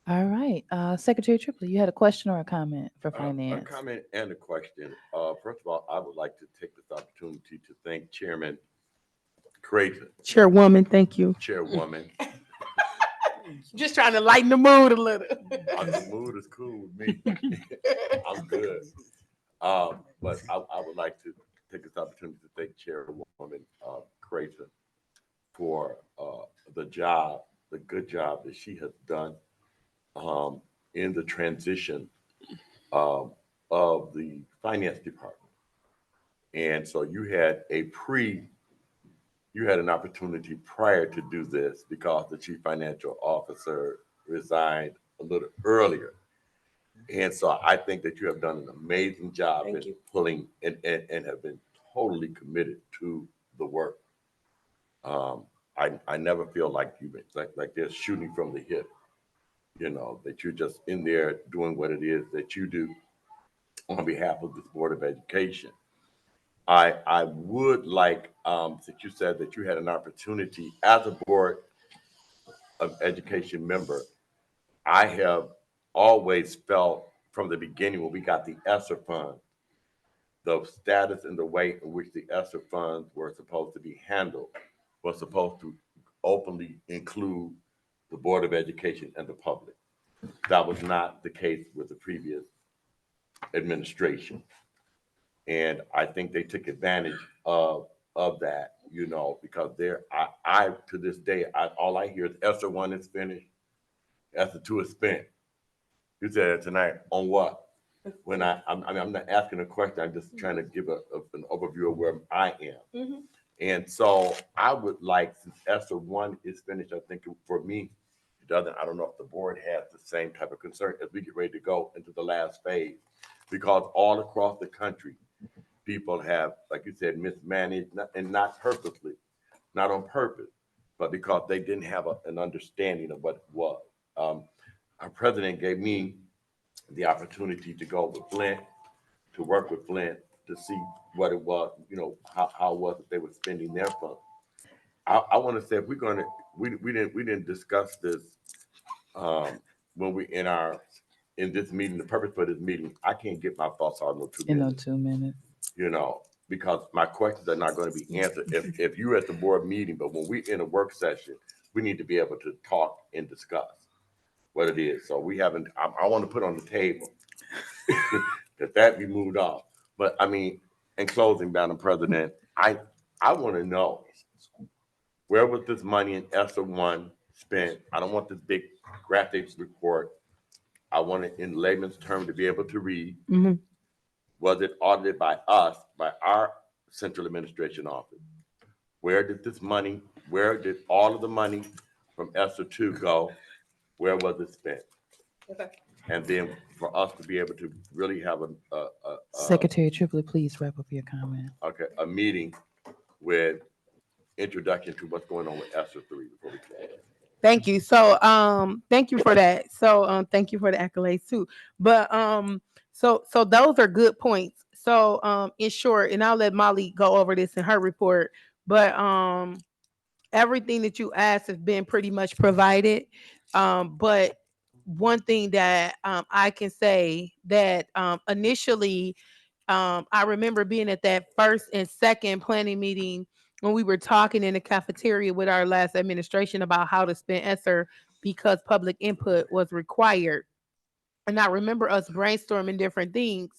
All right. Secretary Triplet, you had a question or a comment for A finance? comment and a question. First of all, I would like to take this opportunity to thank Chairman Creighton, Chairwoman, thank you. Chairwoman. Just trying to lighten the mood a little. The mood is cool with me. I'm good. But I would like to take this opportunity to thank Chairwoman Creighton for the job the good job that she has done in the transition um, of the finance department. And so you had an opportunity prior to do this because the chief financial officer resigned a little earlier. And so I think that you have done an amazing job Thank in you. pulling and have been totally committed to the work. I never feel like like they're shooting from the hip, that you're just in there doing what it is that you do on behalf of this Board of Education. I would like, since you said that you had an opportunity as a Board of Education member, I have always felt from the beginning when we got the ESSER fund, the status and the way in which the ESSER funds were supposed to be handled was supposed to openly include the Board of Education and the public. That was not the case with the previous administration. And I think they took advantage of that, because I to this day, all I hear is ESSER 1 is finished, ESSER 2 is spent. You said it tonight on what? When I'm not asking a question, I'm just trying to give an overview of where I am. Mhm. And so I would like, since ESSER 1 is finished, I think for me, it doesn't, I don't know if the board has the same type of concern as we get ready to go into the last phase. Because all across the country, people have, like you said, mismanaged, and not purposely, not on purpose, but because they didn't have an understanding of what it was. Our president gave me the opportunity to go with Flint, to work with Flint, to see what it was, how it was that they were spending their funds. I want to say if we're going to, we didn't discuss this when we in this meeting. The purpose for this meeting, I can't get my thoughts out in no 2 In minutes. 2 minutes. Because my questions are not going to be answered if you're at the board meeting, but when we're in a work session, we need to be able to talk and discuss what it is. So I want to put on the table that be moved off. But I mean, in closing, Madam President, I want to know, where was this money in ESSER 1 spent? I don't want this big graphics report. I want it in layman's terms to be able to read. Mhm. Was it audited by us, by our central administration office? Where did all of the money from ESSER 2 go? Where was it spent? Okay. And then for us to be able to really have Secretary Triplett, please wrap up your comment. a meeting with introduction to what's going on with ESSER 3 before we close. Thank you. So, thank you for that. So, thank you for the accolades too. But, so those are good points. So, in short, and I'll let Molly go over this in her report, but, everything that you asked has been pretty much provided. But one thing that, I can say that, initially, I remember being at that first and second planning meeting when we were talking in the cafeteria with our last administration about how to spend ESSER because public input was required. And I remember us brainstorming different things.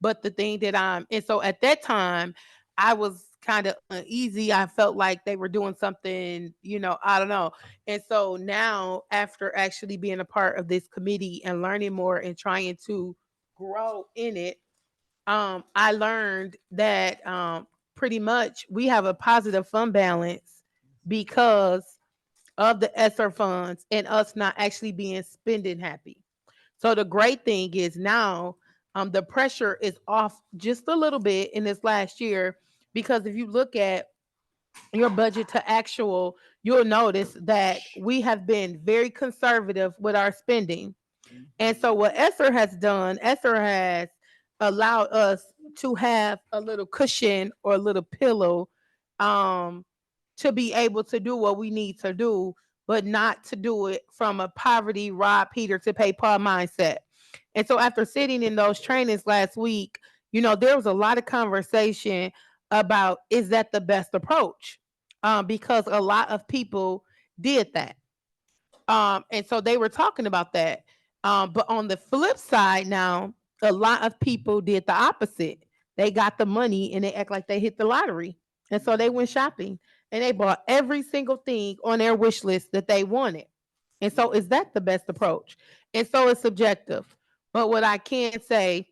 But the thing that and so at that time, I was kind of uneasy. I felt like they were doing something, I don't know. And so now, after actually being a part of this committee and learning more and trying to grow in it, I learned that pretty much we have a positive fund balance because of the ESSER funds and us not actually being spending happy. So the great thing is now the pressure is off just a little bit in this last year, because if you look at your budget to actual, you'll notice that we have been very conservative with our spending. And so what ESSER has done, ESSER has allowed us to have a little cushion or a little pillow, um, to be able to do what we need to do, but not to do it from a poverty, rob Peter to pay Paul mindset. And so after sitting in those trainings last week, there was a lot of conversation about, is that the best approach? Because a lot of people did that. And so they were talking about that. But on the flip side, now a lot of people did the opposite. They got the money and they act like they hit the lottery. And so they went shopping and they bought every single thing on their wish list that they wanted. And so is that the best approach? And so it's subjective. But what I can say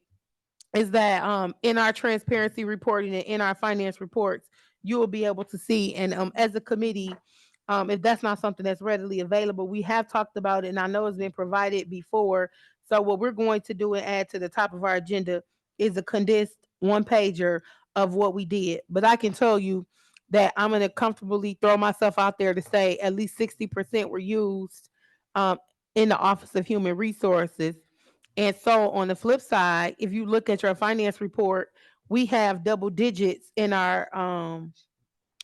is that in our transparency reporting and in our finance reports, you will be able to see. And as a committee, if that's not something that's readily available, we have talked about it, and I know it's been provided before. So what we're going to do and add to the top of our agenda is a condensed one pager of what we did. But I can tell you that I'm going to comfortably throw myself out there to say at least 60% were used um, in the Office of Human Resources. And so on the flip side, if you look at your finance report, we have double digits in our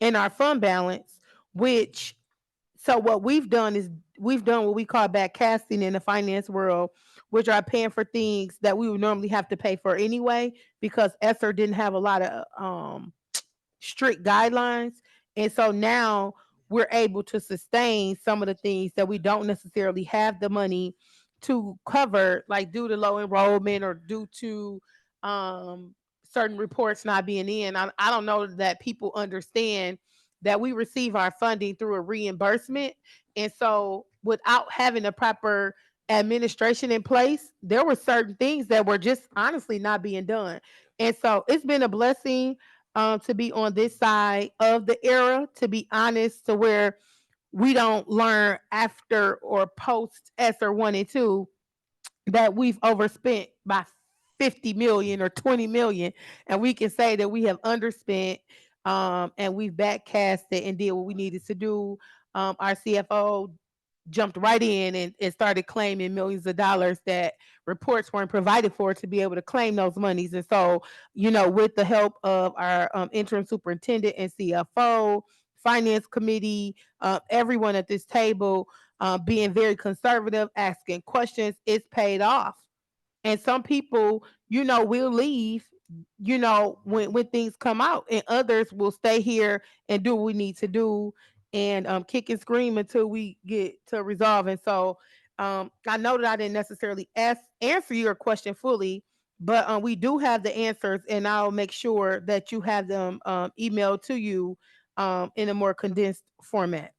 fund balance, which so what we've done is we've done what we call back casting in the finance world, which are paying for things that we would normally have to pay for anyway, because ESSER didn't have a lot of strict guidelines. And so now we're able to sustain some of the things that we don't necessarily have the money to cover, like due to low enrollment or due to certain reports not being in. I don't know that people understand that we receive our funding through a reimbursement. And so without having a proper administration in place, there were certain things that were just honestly not being done. And so it's been a blessing to be on this side of the era, to be honest, to where we don't learn after or post ESSER 1 and 2 that we've overspent by 50 million or 20 million. And we can say that we have underspent and we've backcasted and did what we needed to do. Our CFO jumped right in and started claiming millions of dollars that reports weren't provided for to be able to claim those monies. And so, with the help of our interim superintendent and CFO, finance committee, everyone at this table being very conservative, asking questions, it's paid off. And some people, will leave, when things come out, and others will stay here and do what we need to do and kick and scream until we get to resolve. And so I know that I didn't necessarily answer your question fully, but we do have the answers, and I'll make sure that you have them emailed to you in a more condensed format.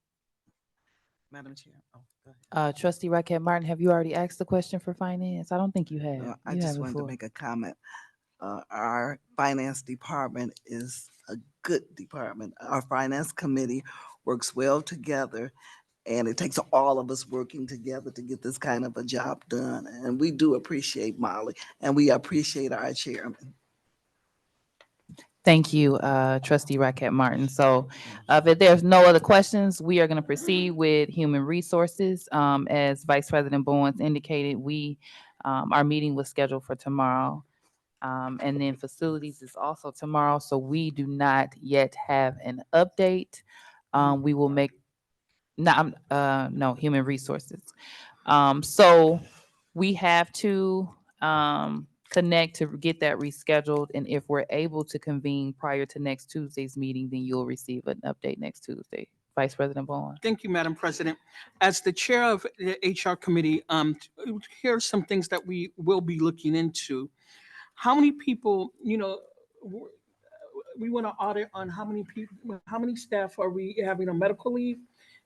Madam Chair. Oh, go ahead. Trustee Raquel Martin, have you already asked the question for finance? I don't think you have. No, I You just have wanted to before. make a comment. Our finance department is a good department. Our finance committee works well together, and it takes all of us working together to get this kind of a job done. And we do appreciate Molly, and we appreciate our chairman. Thank you, Trustee Raquel Martin. So if there's no other questions, we are going to proceed with human resources. As Vice President Bowens indicated, our meeting was scheduled for tomorrow. And then facilities is also tomorrow. So we do not yet have an update. We will make, no, human resources. So we have to connect to get that rescheduled. And if we're able to convene prior to next Tuesday's meeting, then you'll receive an update next Tuesday. Vice President Bowen. Thank you, Madam President. As the chair of the HR committee, here are some things that we will be looking into. How many people, we want to audit on how many people, how many staff are we having on medical leave?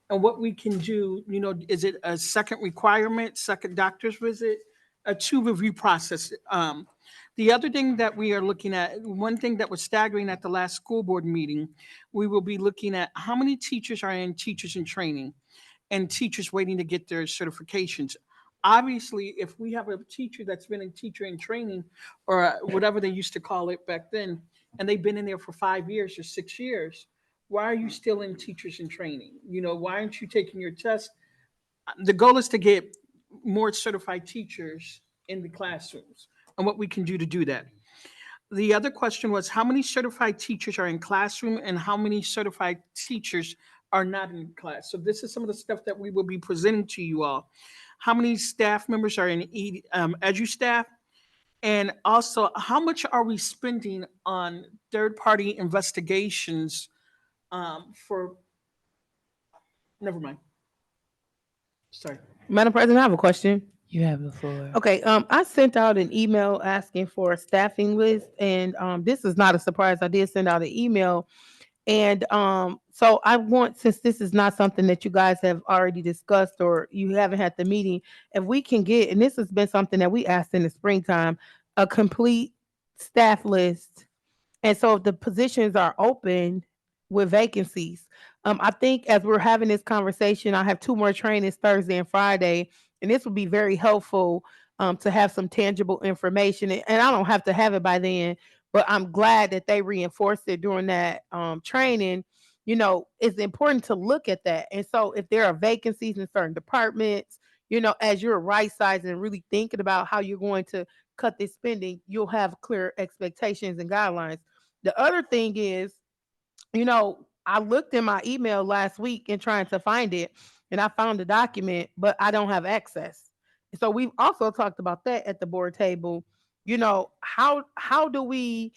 And what we can do, is it a second requirement, second doctor's visit, a two review process? The other thing that we are looking at, one thing that was staggering at the last school board meeting, we will be looking at how many teachers are in teachers in training and teachers waiting to get their certifications. Obviously, if we have a teacher that's been in teacher in training or whatever they used to call it back then, and they've been in there for 5 years or 6 years, why are you still in teachers in training? Why aren't you taking your test? The goal is to get more certified teachers in the classrooms and what we can do to do that. The other question was how many certified teachers are in classroom and how many certified teachers are not in class. So this is some of the stuff that we will be presenting to you all. How many staff members are in edu staff? And also, how much are we spending on third-party investigations for, never mind. Sorry. Madam President, I have a question. You have the floor. Okay, I sent out an email asking for a staffing list, and this is not a surprise. I did send out an email, And so I want, since this is not something that you guys have already discussed or you haven't had the meeting, if we can get, and this has been something that we asked in the springtime, a complete staff list. And so if the positions are open with vacancies, I think as we're having this conversation, I have two more trainings Thursday and Friday, and this would be very helpful to have some tangible information. And I don't have to have it by then, but I'm glad that they reinforced it during that training. You know, it's important to look at that. And so if there are vacancies in certain departments, you know, as you're right sizing and really thinking about how you're going to cut this spending, you'll have clear expectations and guidelines. The other thing is, you know, I looked in my email last week and trying to find it, and I found the document, but I don't have access. So we've also talked about that at the board table. You know, how do we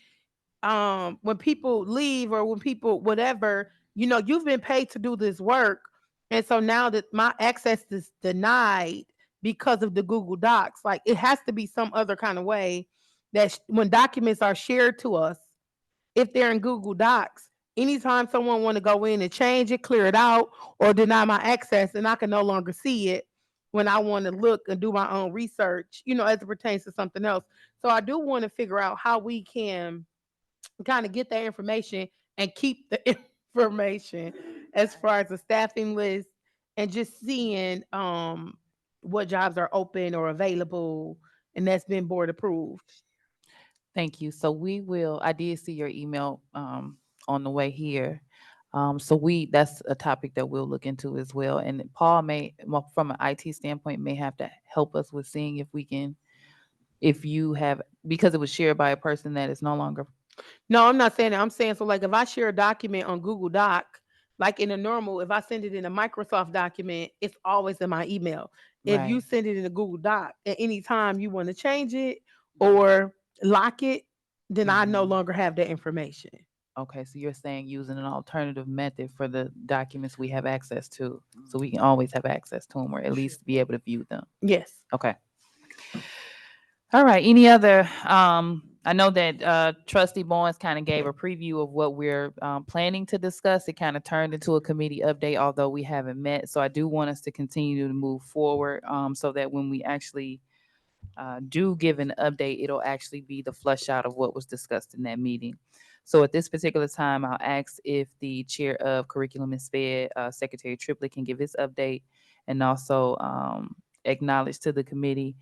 when people leave or when people whatever, you know, you've been paid to do this work. And so now that my access is denied because of the Google Docs, like it has to be some other kind of way that when documents are shared to us, if they're in Google Docs, anytime someone want to go in and change it, clear it out, or deny my access, and I can no longer see it when I want to look and do my own research, you know, as it pertains to something else. So I do want to figure out how we can kind of get that information and keep the information as far as the staffing list and just seeing what jobs are open or available and that's been board approved. Thank you. So we will, I did see your email on the way here. So that's a topic that we'll look into as well. And Paul may, well, from an IT standpoint, may have to help us with seeing if we can, if you have, because it was shared by a person that is no longer. No, I'm not saying that. I'm saying, so like if I share a document on Google Doc, like in a normal, if I send it in a Microsoft document, it's always in my email. If you Right. send it in a Google Doc at any time you want to change it or lock it, then I no longer have that information. Okay, so you're saying using an alternative method for the documents we have access to, so we can always have access to them or at least be able to view them. Yes. Okay. All right. Any other? I know that Trustee Bowens kind of gave a preview of what we're planning to discuss. It kind of turned into a committee update, although we haven't met. So I do want us to continue to move forward so that when we actually do give an update, it'll actually be the flush out of what was discussed in that meeting. So at this particular time, I'll ask if the chair of curriculum and SPED, Secretary Triplett, can give his update and also acknowledge to the committee.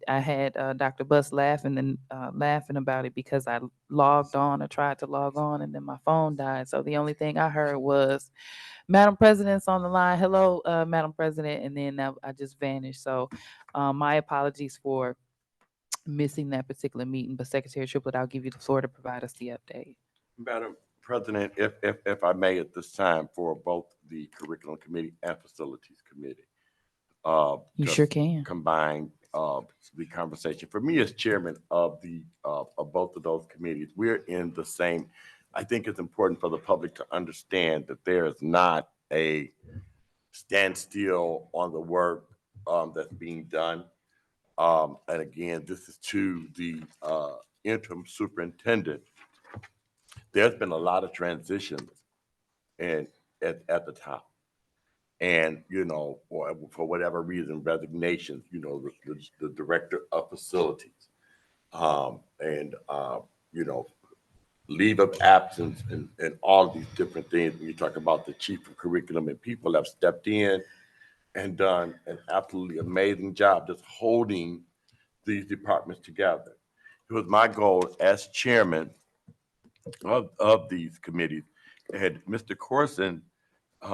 I had Dr. Buss laughing about it because I logged on or tried to log on and then my phone died. So the only thing I heard was, Madam President's on the line. Hello, Madam President. And then I just vanished. So my apologies for missing that particular meeting. But Secretary Triplett, I'll give you the floor to provide us the update. Madam President, if I may at this time for both the Curriculum Committee and Facilities Committee. You just sure can. Combine the conversation. For me as chairman of both of those committees, we're in the same. I think it's important for the public to understand that there is not a standstill on the work that's being done. And again, this is to the interim superintendent. There's been a lot of transitions and at the top. And, you know, for whatever reason, resignations, you know, the director of facilities, and, you know, leave of absence and all of these different things. When you talk about the chief of curriculum, and people have stepped in and done an absolutely amazing job just holding these departments together. It was my goal as chairman of these committees, and Mr. Corson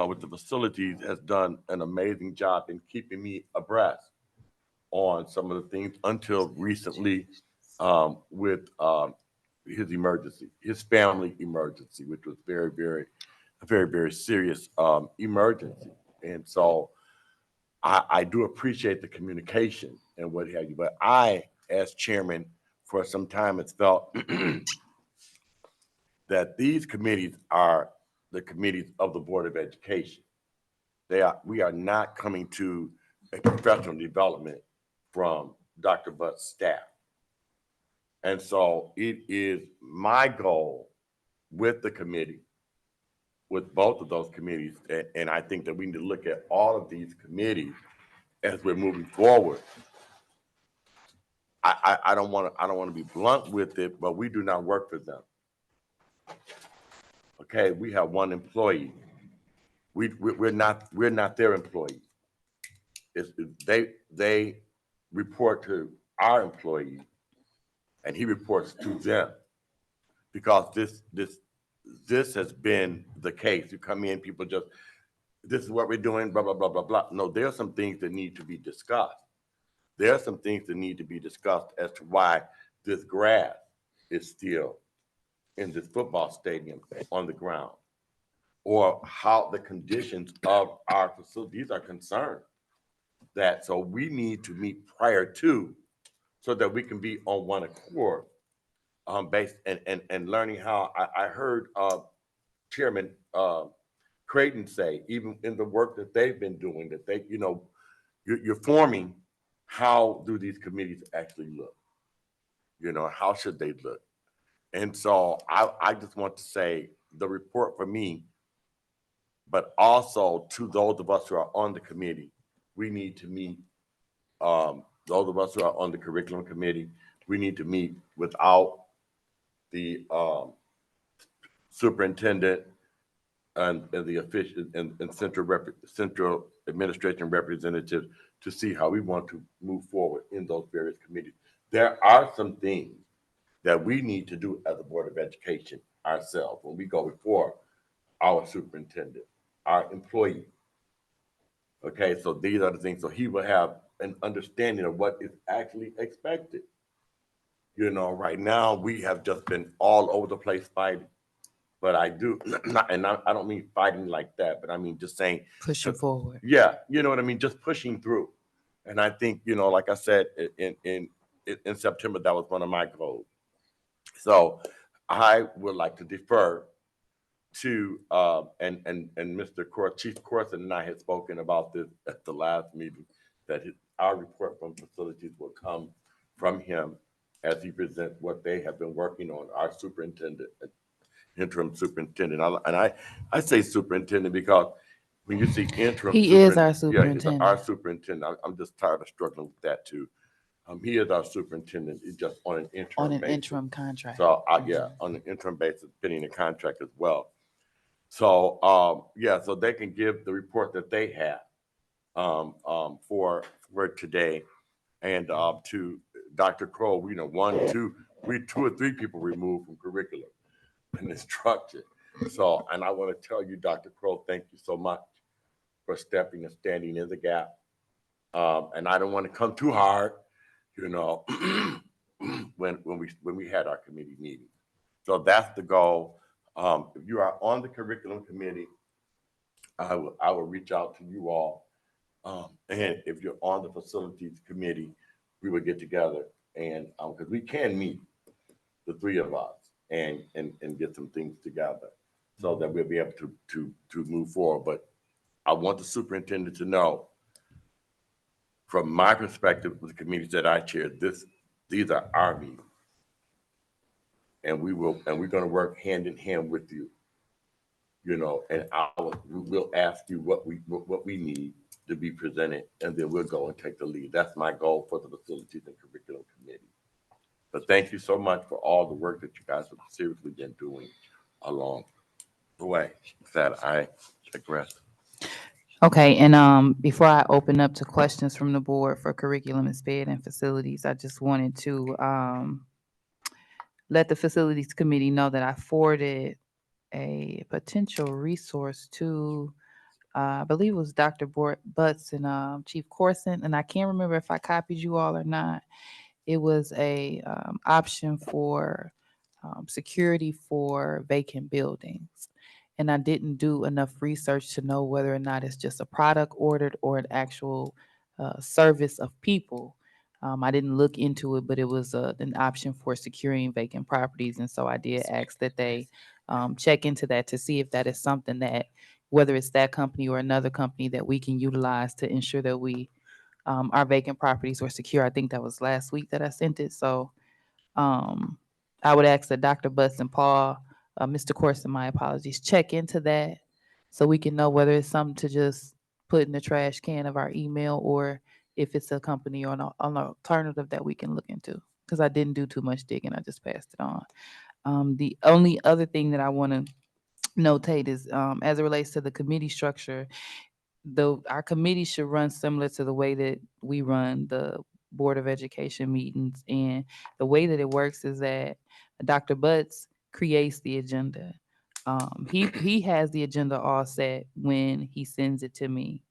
with the facilities has done an amazing job in keeping me abreast on some of the things until recently with his emergency, his family emergency, which was a very serious emergency. And so I do appreciate the communication and what have you, but I, as chairman, for some time, it's felt that these committees are the committees of the Board of Education. We are not coming to a professional development from Dr. Butt's staff. And so it is my goal with the committee with both of those committees. And I think that we need to look at all of these committees as we're moving forward. I don't want to be blunt with it, but we do not work for them. Okay, we have one employee. We're not their employee. They report to our employee, and he reports to them, because this has been the case. You come in, people just, this is what we're doing, blah blah blah blah blah. No, there are some things that need to be discussed. There are some things that need to be discussed as to why this grass is still in this football stadium on the ground, or how the conditions of our facilities are concerned. That, so we need to meet prior to, so that we can be on one accord, based and learning how I heard Chairman Creighton say, even in the work that they've been doing, that they, you're forming, how do these committees actually look? How should they look? And so I just want to say the report for me, but also to those of us who are on the committee, we need to meet, those of us who are on the curriculum committee, we need to meet without the superintendent and the official and central administration representatives, to see how we want to move forward in those various committees. There are some things that we need to do as a Board of Education ourselves when we go before our superintendent, our employee. Okay, so these are the things. So he will have an understanding of what is actually expected. Right now we have just been all over the place fighting. But I do, I don't mean fighting like that, but I mean just saying, Pushing forward. yeah, you know what I mean, just pushing through. And I think, like I said, in September, that was one of my goals. So I would like to defer to and Mr. Chief Corson and I had spoken about this at the last meeting, that our report from facilities will come from him as he presents what they have been working on, our superintendent, interim superintendent. I say superintendent because when you see interim, He is our yeah, he's superintendent. our superintendent. I'm just tired of struggling with that too. He is our superintendent. He's just on an interim On an basis. interim contract. So yeah, on an interim basis, pending a contract as well. So yeah, so they can give the report that they have for today, and to Dr. Crow, two or three people removed from curriculum and instruction. So, and I want to tell you, Dr. Crow, thank you so much for stepping and standing in the gap. And I don't want to come too hard, when we had our committee meeting. So that's the goal. If you are on the curriculum committee, I will reach out to you all. And if you're on the facilities committee, we would get together, and because we can meet, the three of us, and get some things together, so that we'll be able to move forward. But I want the superintendent to know, from my perspective, with the committees that I chair, these are our meetings, and we're going to work hand in hand with you. And we'll ask you what we need to be presented, and then we'll go and take the lead. That's my goal for the facilities and curriculum committee. But thank you so much for all the work that you guys have seriously been doing along the way. With that, I digress. Okay, and before I open up to questions from the board for curriculum and sped and facilities, I just wanted to let the facilities committee know that I forwarded a potential resource to I believe it was Dr. Butts and Chief Corson, and I can't remember if I copied you all or not. It was a option for security for vacant buildings. And I didn't do enough research to know whether or not it's just a product ordered or an actual service of people. I didn't look into it, but it was an option for securing vacant properties. And so I did ask that they check into that to see if that is something that, whether it's that company or another company, that we can utilize to ensure that our vacant properties were secure. I think that was last week that I sent it. So I would ask that Dr. Butts and Paul Mr. Corson, my apologies, check into that so we can know whether it's something to just put in the trash can of our email or if it's a company or an alternative that we can look into. Because I didn't do too much digging, I just passed it on. The only other thing that I want to notate is as it relates to the committee structure, though our committee should run similar to the way that we run the Board of Education meetings. And the way that it works is that Dr. Butts creates the agenda. He has the agenda all set when he sends it to me,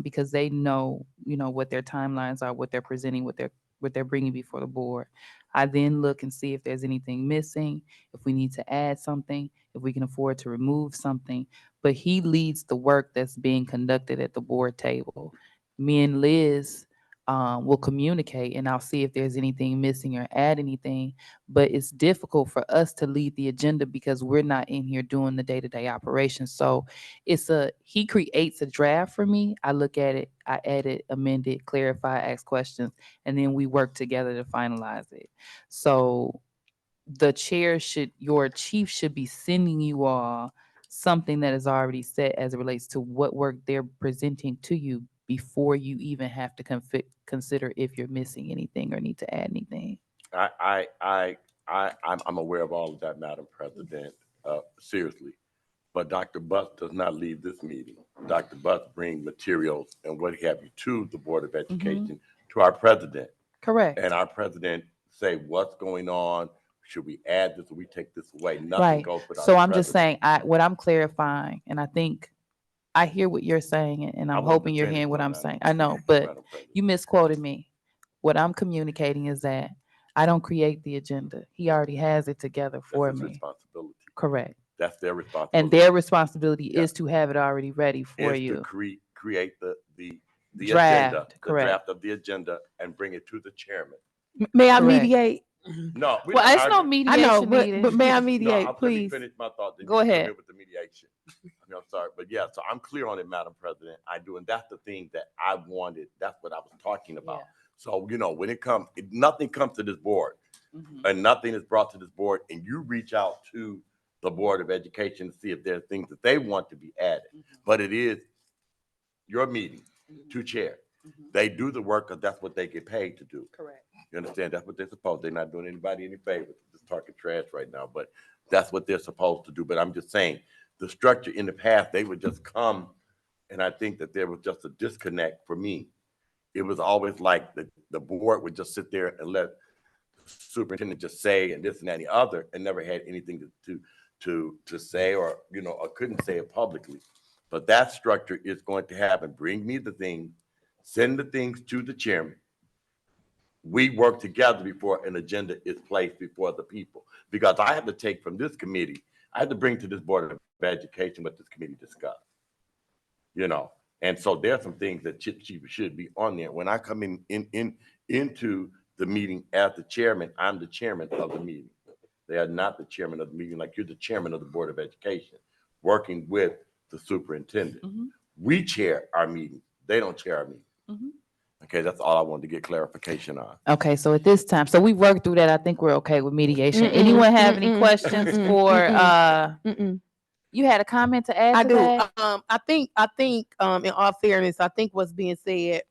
because they know, what their timelines are, what they're presenting, what they're bringing before the board. I then look and see if there's anything missing, if we need to add something, if we can afford to remove something. But he leads the work that's being conducted at the board table. Me and Liz will communicate, and I'll see if there's anything missing or add anything. But it's difficult for us to lead the agenda because we're not in here doing the day-to-day operations. So he creates a draft for me. I look at it, I edit, amend it, clarify, ask questions, and then we work together to finalize it. So your chief should be sending you all something that is already set as it relates to what work they're presenting to you before you even have to consider if you're missing anything or need to add anything. I'm aware of all of that, Madam President, seriously. But Dr. Butts does not leave this meeting. Dr. Butts brings materials and what have you to the Board of Education, to our president. Correct. And our president say, what's going on? Should we add this or we take this away? Nothing Right. goes without So the I'm just president. saying, what I'm clarifying, and I think I hear what you're saying, and I I'm want hoping to you're finish, hearing what though, I'm Madam saying. I know, but Madam President. you misquoted me. What I'm communicating is that I don't create the agenda. He already has it together for That's his me. responsibility. Correct. That's their responsibility. And their responsibility Yeah. is to have it already ready for is you. to create the Draft, agenda, the correct. draft of the agenda, and bring it to the chairman. May I Correct. mediate? No, we Well, don't it's no argue. I mediation know, but needed. may I No, mediate, let me please? finish my thought. Then Go you come ahead. in with the mediation. I'm sorry, but yeah. So I'm clear on it, Madam President. I do, and that's the thing that I wanted. That's what I was talking about. Yeah. So when it comes, nothing comes to this board, Mhm. and nothing is brought to this board, and you reach out to the Board of Education to see if there are things that they want to be added. But it is your meeting to chair. They do the work because that's what they get paid to do. Correct. You understand? That's what they're supposed. They're not doing anybody any favors. Just talking trash right now, but that's what they're supposed to do. But I'm just saying, the structure in the past, they would just come, and I think that there was just a disconnect for me. It was always like the board would just sit there and let the superintendent just say and this and that and the other, and never had anything to say or couldn't say it publicly. But that structure is going to happen. Bring me the thing, send the things to the chairman. We work together before an agenda is placed before the people. Because I have to take from this committee, I have to bring to this Board of Education what this committee discussed. And so there's some things that should be on there. When I come into the meeting as the chairman, I'm the chairman of the meeting. They are not the chairman of the meeting, like you're the chairman of the Board of Education, working with the superintendent. Mhm. We chair our meeting. They don't chair our meeting. Mhm. Okay, that's all I wanted to get clarification on. Okay, so at this time, so we worked through that. I think we're okay with mediation. Mm-mm, Anyone have any mm-mm, questions mm-mm, for Mm-mm. you had a comment to add I to do. that? I think, in all fairness, I think what's being said,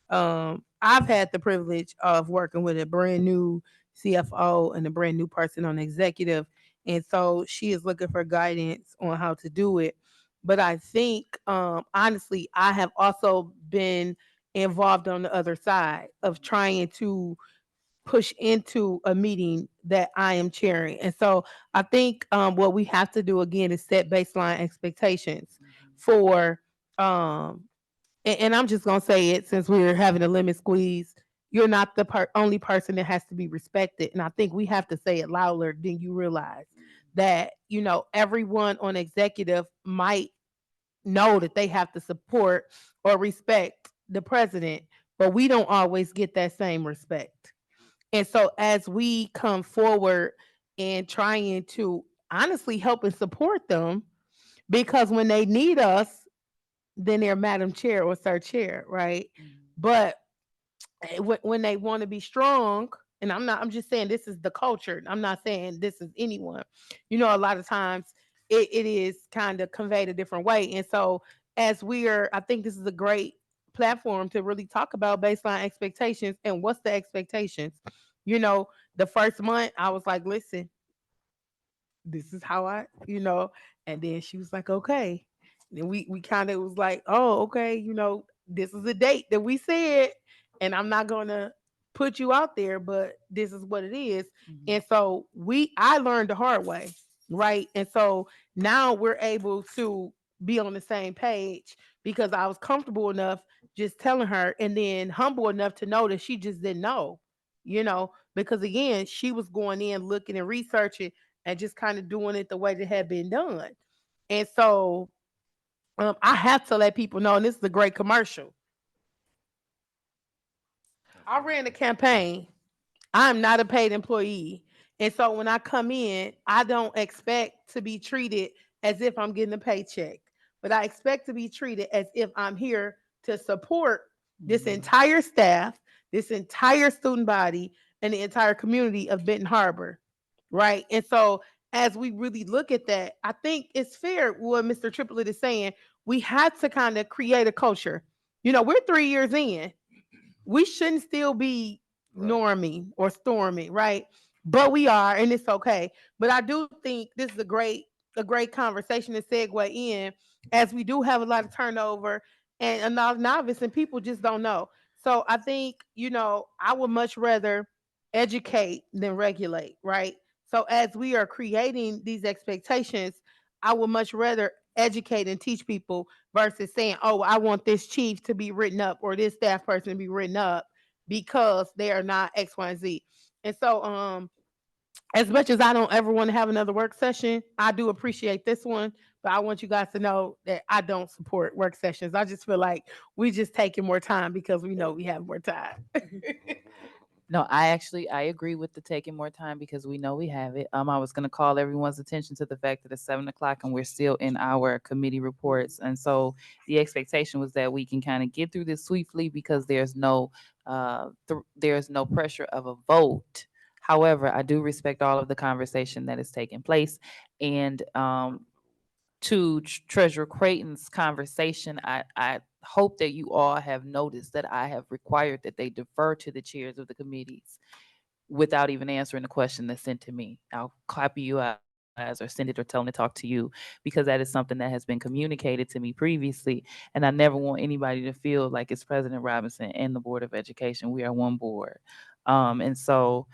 I've had the privilege of working with a brand new CFO and a brand new person on executive. And so she is looking for guidance on how to do it. But I think, honestly, I have also been involved on the other side of trying to push into a meeting that I am chairing. And so I think what we have to do again is set baseline expectations for and I'm just gonna say it since we're having a limit squeeze. You're not the only person that has to be respected. And I think we have to say it louder than you realize that, everyone on executive might know that they have to support or respect the president, but we don't always get that same respect. And so as we come forward and trying to honestly help and support them, because when they need us, then they're Madam Chair or Sir Chair, right? But when they want to be strong and I'm just saying this is the culture. I'm not saying this is anyone. You know, a lot of times it is kind of conveyed a different way. And so I think this is a great platform to really talk about baseline expectations and what's the expectations. You know, the first month I was like, listen, this is how and then she was like, okay. Then we kind of was like, oh, okay, this is a date that we said, and I'm not gonna put you out there, but this is what it is. Mhm. And so I learned the hard way, right? And so now we're able to be on the same page because I was comfortable enough just telling her, and then humble enough to know that she just didn't know, because again, she was going in looking and researching and just kind of doing it the way that had been done. And so I have to let people know, and this is a great commercial. I ran a campaign. I'm not a paid employee. And so when I come in, I don't expect to be treated as if I'm getting a paycheck, but I expect to be treated as if I'm here to support this entire staff, this entire student body, and the entire community of Benton Harbor. Right. And so as we really look at that, I think it's fair what Mr. Triplett is saying. We had to kind of create a culture. We're 3 years in, we shouldn't still be norming or storming, right? But we are, and it's okay. But I do think this is a great conversation to segue in, as we do have a lot of turnover and a lot of novice, and people just don't know. So I think, I would much rather educate than regulate, right? So as we are creating these expectations, I would much rather educate and teach people versus saying, oh, I want this chief to be written up or this staff person to be written up because they are not X, Y, and Z. And so, as much as I don't ever want to have another work session, I do appreciate this one. But I want you guys to know that I don't support work sessions. I just feel like we just taking more time because we know we have more time. No, I agree with the taking more time because we know we have it. I was going to call everyone's attention to the fact that it's 7 o'clock and we're still in our committee reports, and so the expectation was that we can kind of get through this swiftly because there's no pressure of a vote. However, I do respect all of the conversation that is taking place, and to Treasurer Creighton's conversation, I hope that you all have noticed that I have required that they defer to the chairs of the committees without even answering the question that's sent to me. I'll copy you out as or send it or tell them to talk to you because that is something that has been communicated to me previously. And I never want anybody to feel like it's President Robinson and the Board of Education. We are one board. And so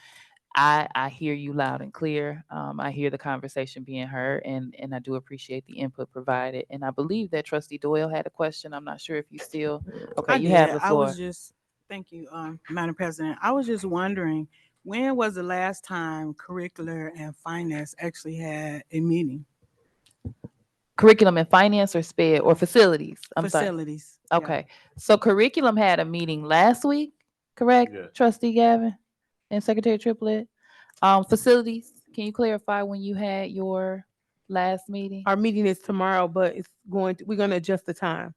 I hear you loud and clear. I hear the conversation being heard, and I do appreciate the input provided. And I believe that Trustee Doyle had a question. I'm not sure if you still. Okay, I you have did. the I was floor. just, thank you, Madam President. I was just wondering, when was the last time curricular and finance actually had a meeting? Curriculum and finance or SPED or facilities? I'm sorry. Facilities. Yeah. Okay, so curriculum had a meeting last week, correct, Yeah. Trustee Gavin and Secretary Triplett? Facilities, can you clarify when you had your last meeting? Our meeting is tomorrow, but we're going to adjust the time.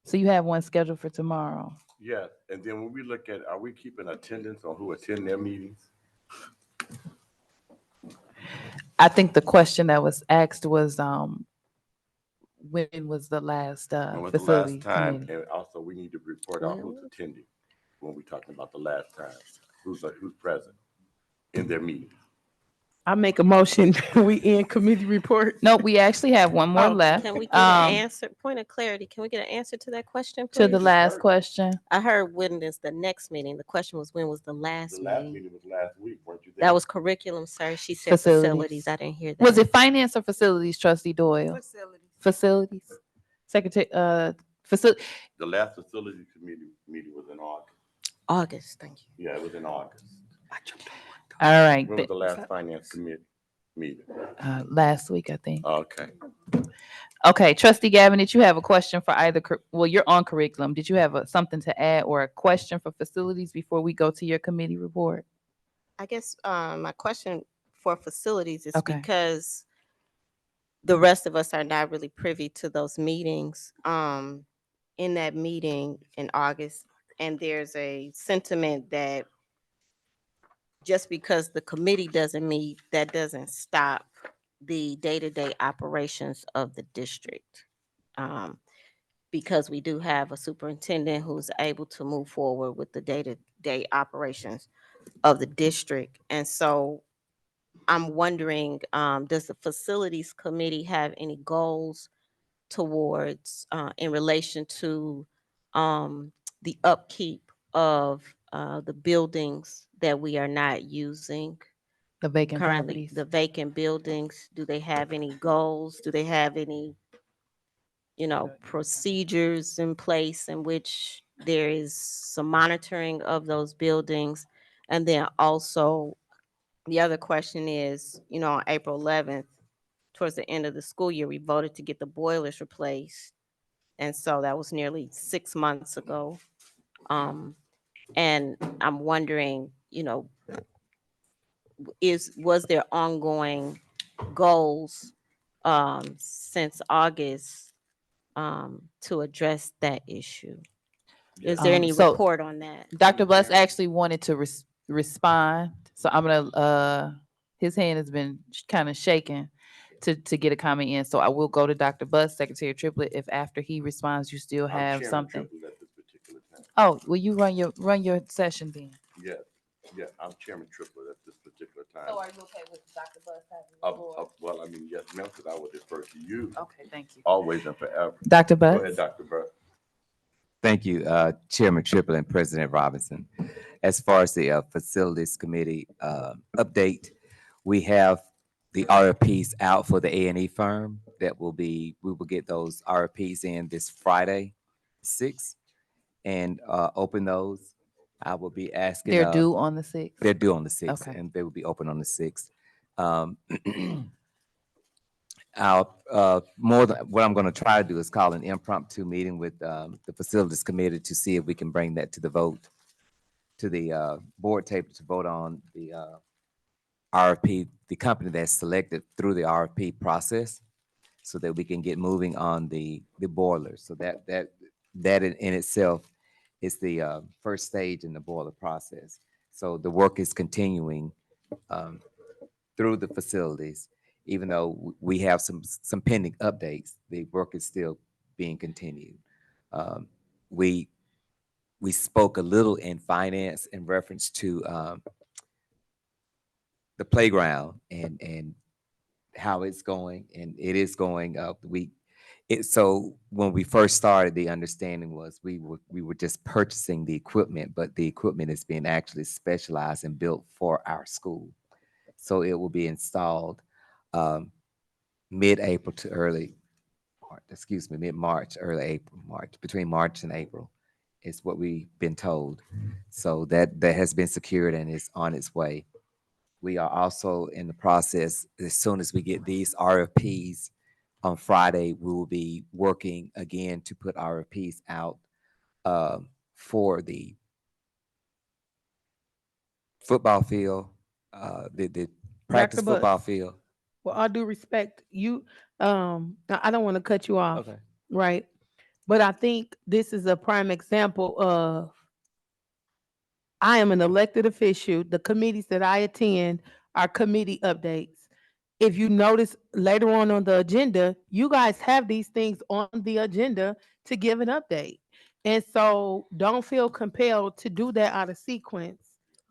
So you have one scheduled for tomorrow. Yeah, and then when we look at, are we keeping attendance on who attend their meetings? I think the question that was asked was, when was the last When was the last facility time? committee? And also, we need to report out who's attending when we're talking about the last time. Who's present in their meeting? I make a motion. We end committee report. No, we actually have one more Oh, left. Can we get an answer, point of clarity? Can we get an answer to that question, To the please? last question. I heard when is the next meeting. The question was when was the last The last meeting? meeting was last week, weren't you there? That was curriculum, sir. She said Facilities. facilities. I didn't hear that. Was it finance or facilities, Trustee Doyle? Facilities. Facilities. Secretary, facility. The last facility committee meeting was in August. August? Thank you. Yeah, it was in August. All right. When was the last finance committee meeting? Last week, I think. Okay. Okay, Trustee Gavin, did you have a question for either, well, you're on curriculum. Did you have something to add or a question for facilities before we go to your committee report? I guess my question for facilities is Okay. because the rest of us are not really privy to those meetings. In that meeting in August, and there's a sentiment that just because the committee doesn't meet, that doesn't stop the day-to-day operations of the district. Um, because we do have a superintendent who's able to move forward with the day-to-day operations of the district. And so I'm wondering, does the facilities committee have any goals towards, in relation to the upkeep of the buildings that we are not using The vacant currently, properties. the vacant buildings? Do they have any goals? Do they have any, procedures in place in which there is some monitoring of those buildings? And then also, the other question is, on April 11th, towards the end of the school year, we voted to get the boilers replaced. And so that was nearly 6 months ago. Um, and I'm wondering, was there ongoing goals since August to address that issue? Is there any So report on that? Dr. Bus actually wanted to respond, so I'm gonna, his hand has been kind of shaking to get a comment in, so I will go to Dr. Bus, Secretary Triplett, if after he responds, you still I'm have Chairman something. Triplett at this particular time. Oh, will you run your session then? Yes, yes, I'm Chairman Triplett at this particular time. So are you okay with Dr. Bus having the floor? Well, I mean, yes, ma'am, because I would defer to you Okay, thank you. always and forever. Dr. Go Bus? ahead, Dr. Burke. Thank you, Chairman Triplett and President Robinson. As far as the Facilities Committee update, we have the RFPs out for the A&E firm we will get those RFPs in this Friday, 6th, and open those. I will be asking. They're due on the 6th? They're due on the 6th, Okay. and they will be open on the 6th. More than what I'm going to try to do is call an impromptu meeting with the Facilities Committee to see if we can bring that to the vote, to the board table to vote on the RFP, the company that's selected through the RFP process, so that we can get moving on the boiler. So that in itself is the first stage in the boiler process. So the work is continuing through the facilities. Even though we have some pending updates, the work is still being continued. Um, we spoke a little in finance in reference to the playground and how it's going, and it is going up. So when we first started, the understanding was we were just purchasing the equipment, but the equipment is being actually specialized and built for our school. So it will be installed mid-April to mid-March, early April, March, between March and April is what we've been told. So that has been secured and is on its way. We are also in the process, as soon as we get these RFPs on Friday, we will be working again to put RFPs out for the football field, the practice Dr. Butts. football field. Well, all due respect, I don't want to cut you off, Okay. right? But I think this is a prime example of I am an elected official. The committees that I attend are committee updates. If you notice later on the agenda, you guys have these things on the agenda to give an update. And so don't feel compelled to do that out of sequence.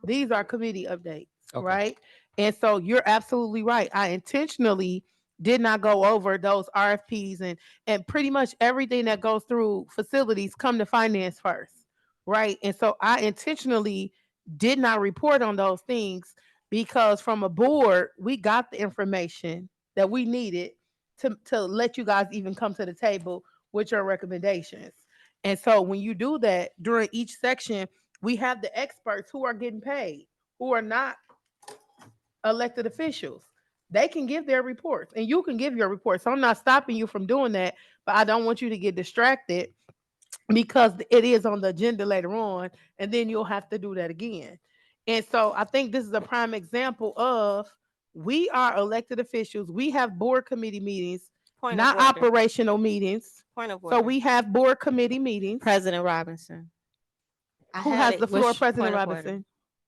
These are committee updates, Okay. right? And so you're absolutely right. I intentionally did not go over those RFPs and pretty much everything that goes through facilities come to finance first, right? And so I intentionally did not report on those things because from a board, we got the information that we needed to let you guys even come to the table with your recommendations. And so when you do that during each section, we have the experts who are getting paid, who are not elected officials. They can give their reports and you can give your reports. So I'm not stopping you from doing that, but I don't want you to get distracted because it is on the agenda later on, and then you'll have to do that again. And so I think this is a prime example of we are elected officials. We have board committee meetings, Point not of order. operational meetings. Point of So order. we have board committee meetings. President Robinson. Who has the floor, Which President point of order? Robinson?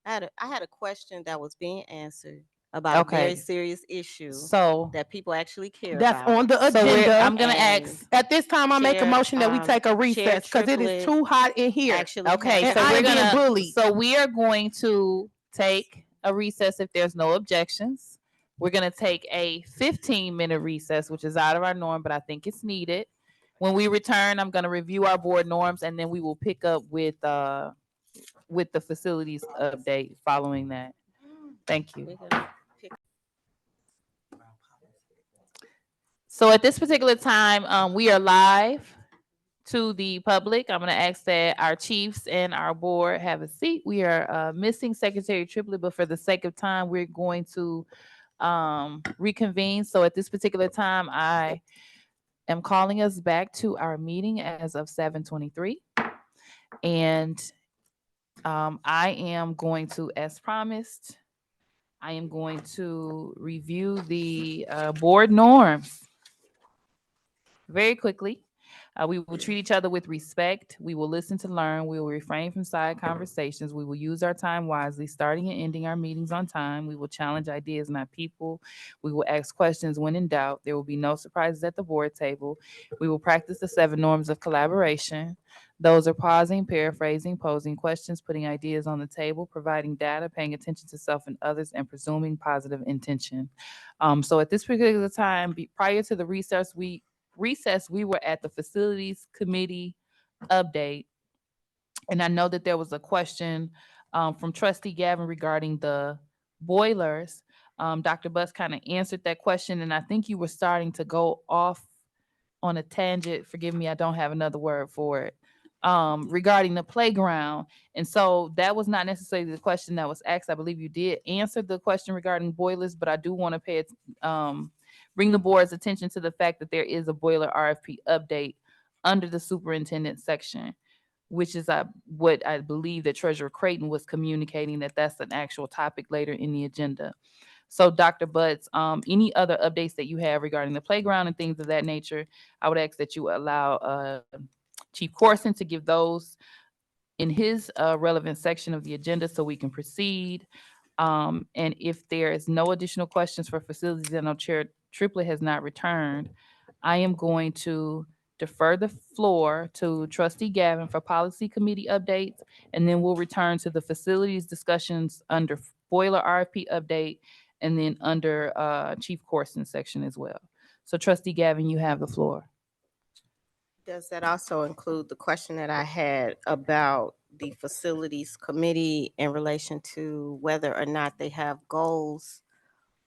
I had a question that was being answered about a very Okay. serious issue So, that people actually care That's about. on the so agenda. I'm gonna And ask. At this time, I make a Chair, motion that we take a Chair recess because it is Triplett too hot in here. actually Okay, has And so I we're am being gonna, bullied. so we are going to take a recess if there's no objections. We're gonna take a 15-minute recess, which is out of our norm, but I think it's needed. When we return, I'm gonna review our board norms, and then we will pick up with the facilities update following that. Thank you. we're gonna pick So at this particular time, we are live to the public. I'm going to ask that our chiefs and our board have a seat. We are missing Secretary Triplett, but for the sake of time, we're going to reconvene. So at this particular time, I am calling us back to our meeting as of 7:23. And I am going to, as promised, I am going to review the board norms very quickly. We will treat each other with respect. We will listen to learn. We will refrain from side conversations. We will use our time wisely, starting and ending our meetings on time. We will challenge ideas, not people. We will ask questions when in doubt. There will be no surprises at the board table. We will practice the 7 norms of collaboration. Those are pausing, paraphrasing, posing questions, putting ideas on the table, providing data, paying attention to self and others, and presuming positive intention. So at this particular time, prior to the recess, we were at the facilities committee update. And I know that there was a question from Trustee Gavin regarding the boilers. Dr. Buss kind of answered that question, and I think you were starting to go off on a tangent. Forgive me, I don't have another word for it. Regarding the playground. And so that was not necessarily the question that was asked. I believe you did answer the question regarding boilers, but I do want to bring the board's attention to the fact that there is a boiler RFP update under the superintendent section, which is what I believe that Treasurer Creighton was communicating, that that's an actual topic later in the agenda. So Dr. Butts, any other updates that you have regarding the playground and things of that nature, I would ask that you allow Chief Corson to give those in his relevant section of the agenda so we can proceed. And if there is no additional questions for facilities and no Chair Triplett has not returned, I am going to defer the floor to Trustee Gavin for policy committee updates, and then we'll return to the facilities discussions under boiler RFP update, and then under Chief Corson's section as well. So Trustee Gavin, you have the floor. Does that also include the question that I had about the facilities committee in relation to whether or not they have goals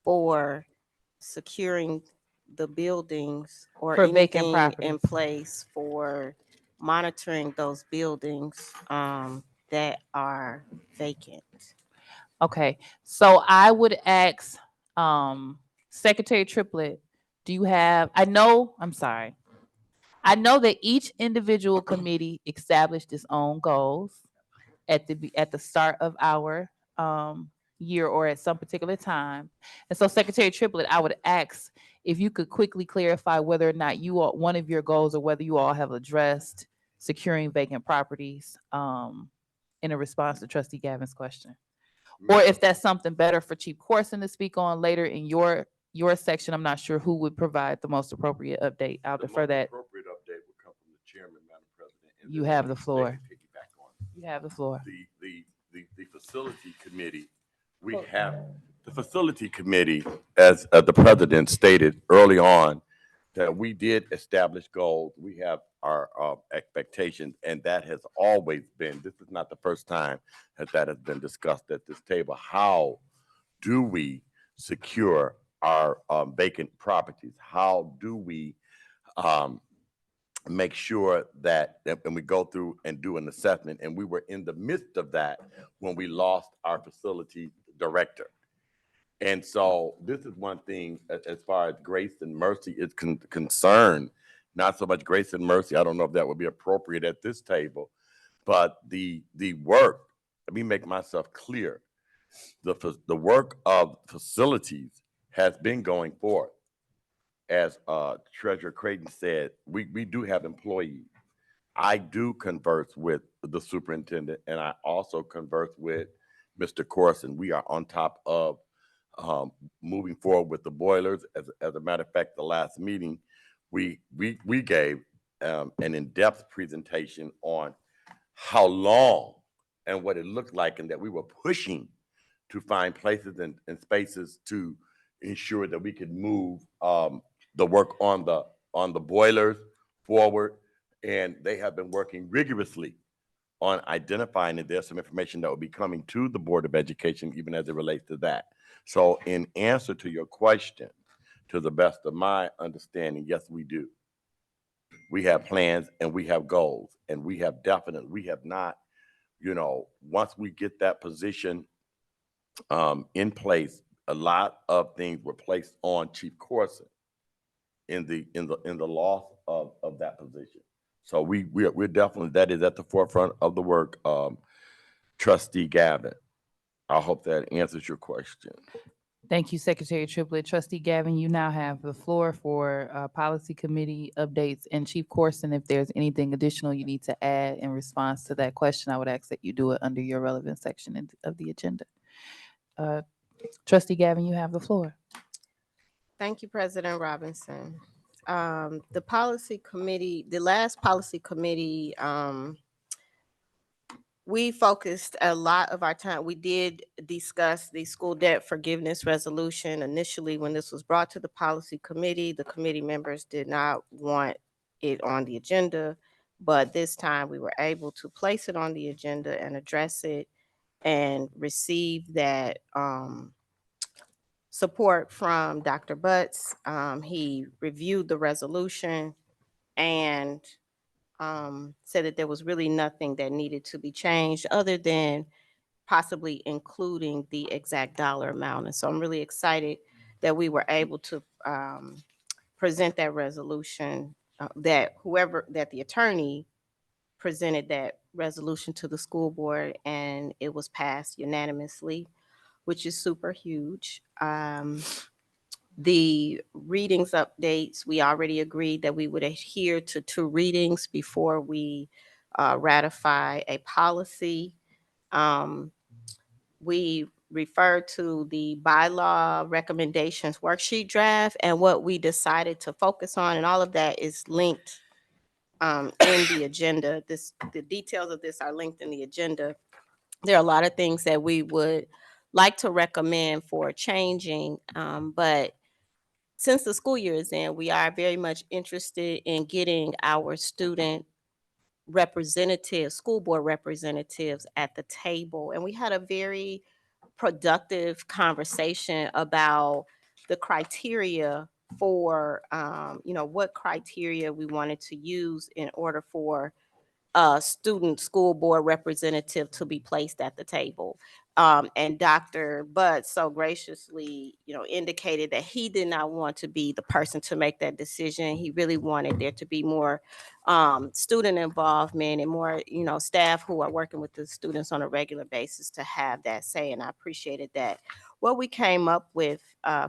for securing the buildings or For vacant anything in properties. place for monitoring those buildings that are vacant? Okay, so I would ask Secretary Triplett, do you have, I know that each individual committee established its own goals at the start of our year or at some particular time. And so Secretary Triplett, I would ask if you could quickly clarify whether or not one of your goals, or whether you all have addressed securing vacant properties in a response to Trustee Gavin's question. Or if that's something better for Chief Corson to speak on later in your section. I'm not sure who would provide the most appropriate update. I'll defer that. Appropriate update will come from the chairman, Madam President. and You then have let the me floor. maybe piggyback on You have the floor. the facility committee. We have the facility committee, as the president stated early on, that we did establish goals. We have our expectations, and that has always been, this is not the first time that has been discussed at this table. How do we secure our vacant properties? How do we make sure that when we go through and do an assessment? And we were in the midst of that when we lost our facility director. And so this is one thing as far as grace and mercy is concerned, not so much grace and mercy. I don't know if that would be appropriate at this table, but the work, let me make myself clear. The work of facilities has been going forward. As Treasurer Creighton said, we do have employees. I do converse with the superintendent, and I also converse with Mr. Corson. We are on top of moving forward with the boilers. As a matter of fact, the last meeting, we gave an in-depth presentation on how long and what it looked like, and that we were pushing to find places and spaces to ensure that we could move the work on the boilers forward. And they have been working rigorously on identifying, and there's some information that will be coming to the Board of Education even as it relates to that. So in answer to your question, to the best of my understanding, yes, we do. We have plans and we have goals, and we have not, once we get that position in place, a lot of things were placed on Chief Corson in the loss of that position. So we're definitely, that is at the forefront of the work. Trustee Gavin, I hope that answers your question. Thank you, Secretary Triplett. Trustee Gavin, you now have the floor for policy committee updates. And Chief Corson, if there's anything additional you need to add in response to that question, I would ask that you do it under your relevant section of the agenda. Trustee Gavin, you have the floor. Thank you, President Robinson. The policy committee, the last policy committee, we focused a lot of our time. We did discuss the school debt forgiveness resolution. Initially, when this was brought to the policy committee, the committee members did not want it on the agenda, but this time we were able to place it on the agenda and address it and receive that support from Dr. Butts. He reviewed the resolution and said that there was really nothing that needed to be changed other than possibly including the exact dollar amount. And so I'm really excited that we were able to present that resolution, that the attorney presented that resolution to the school board, and it was passed unanimously, which is super huge. The readings updates, we already agreed that we would adhere to 2 readings before we ratify a policy. We referred to the bylaw recommendations worksheet draft and what we decided to focus on, and all of that is linked in the agenda. The details of this are linked in the agenda. There are a lot of things that we would like to recommend for changing, but since the school year is in, we are very much interested in getting our student representatives, school board representatives at the table. And we had a very productive conversation about the criteria for, what criteria we wanted to use in order for student school board representative to be placed at the table. And Dr. Butts so graciously, indicated that he did not want to be the person to make that decision. He really wanted there to be more student involvement and more, staff who are working with the students on a regular basis to have that say. And I appreciated that. What we came up with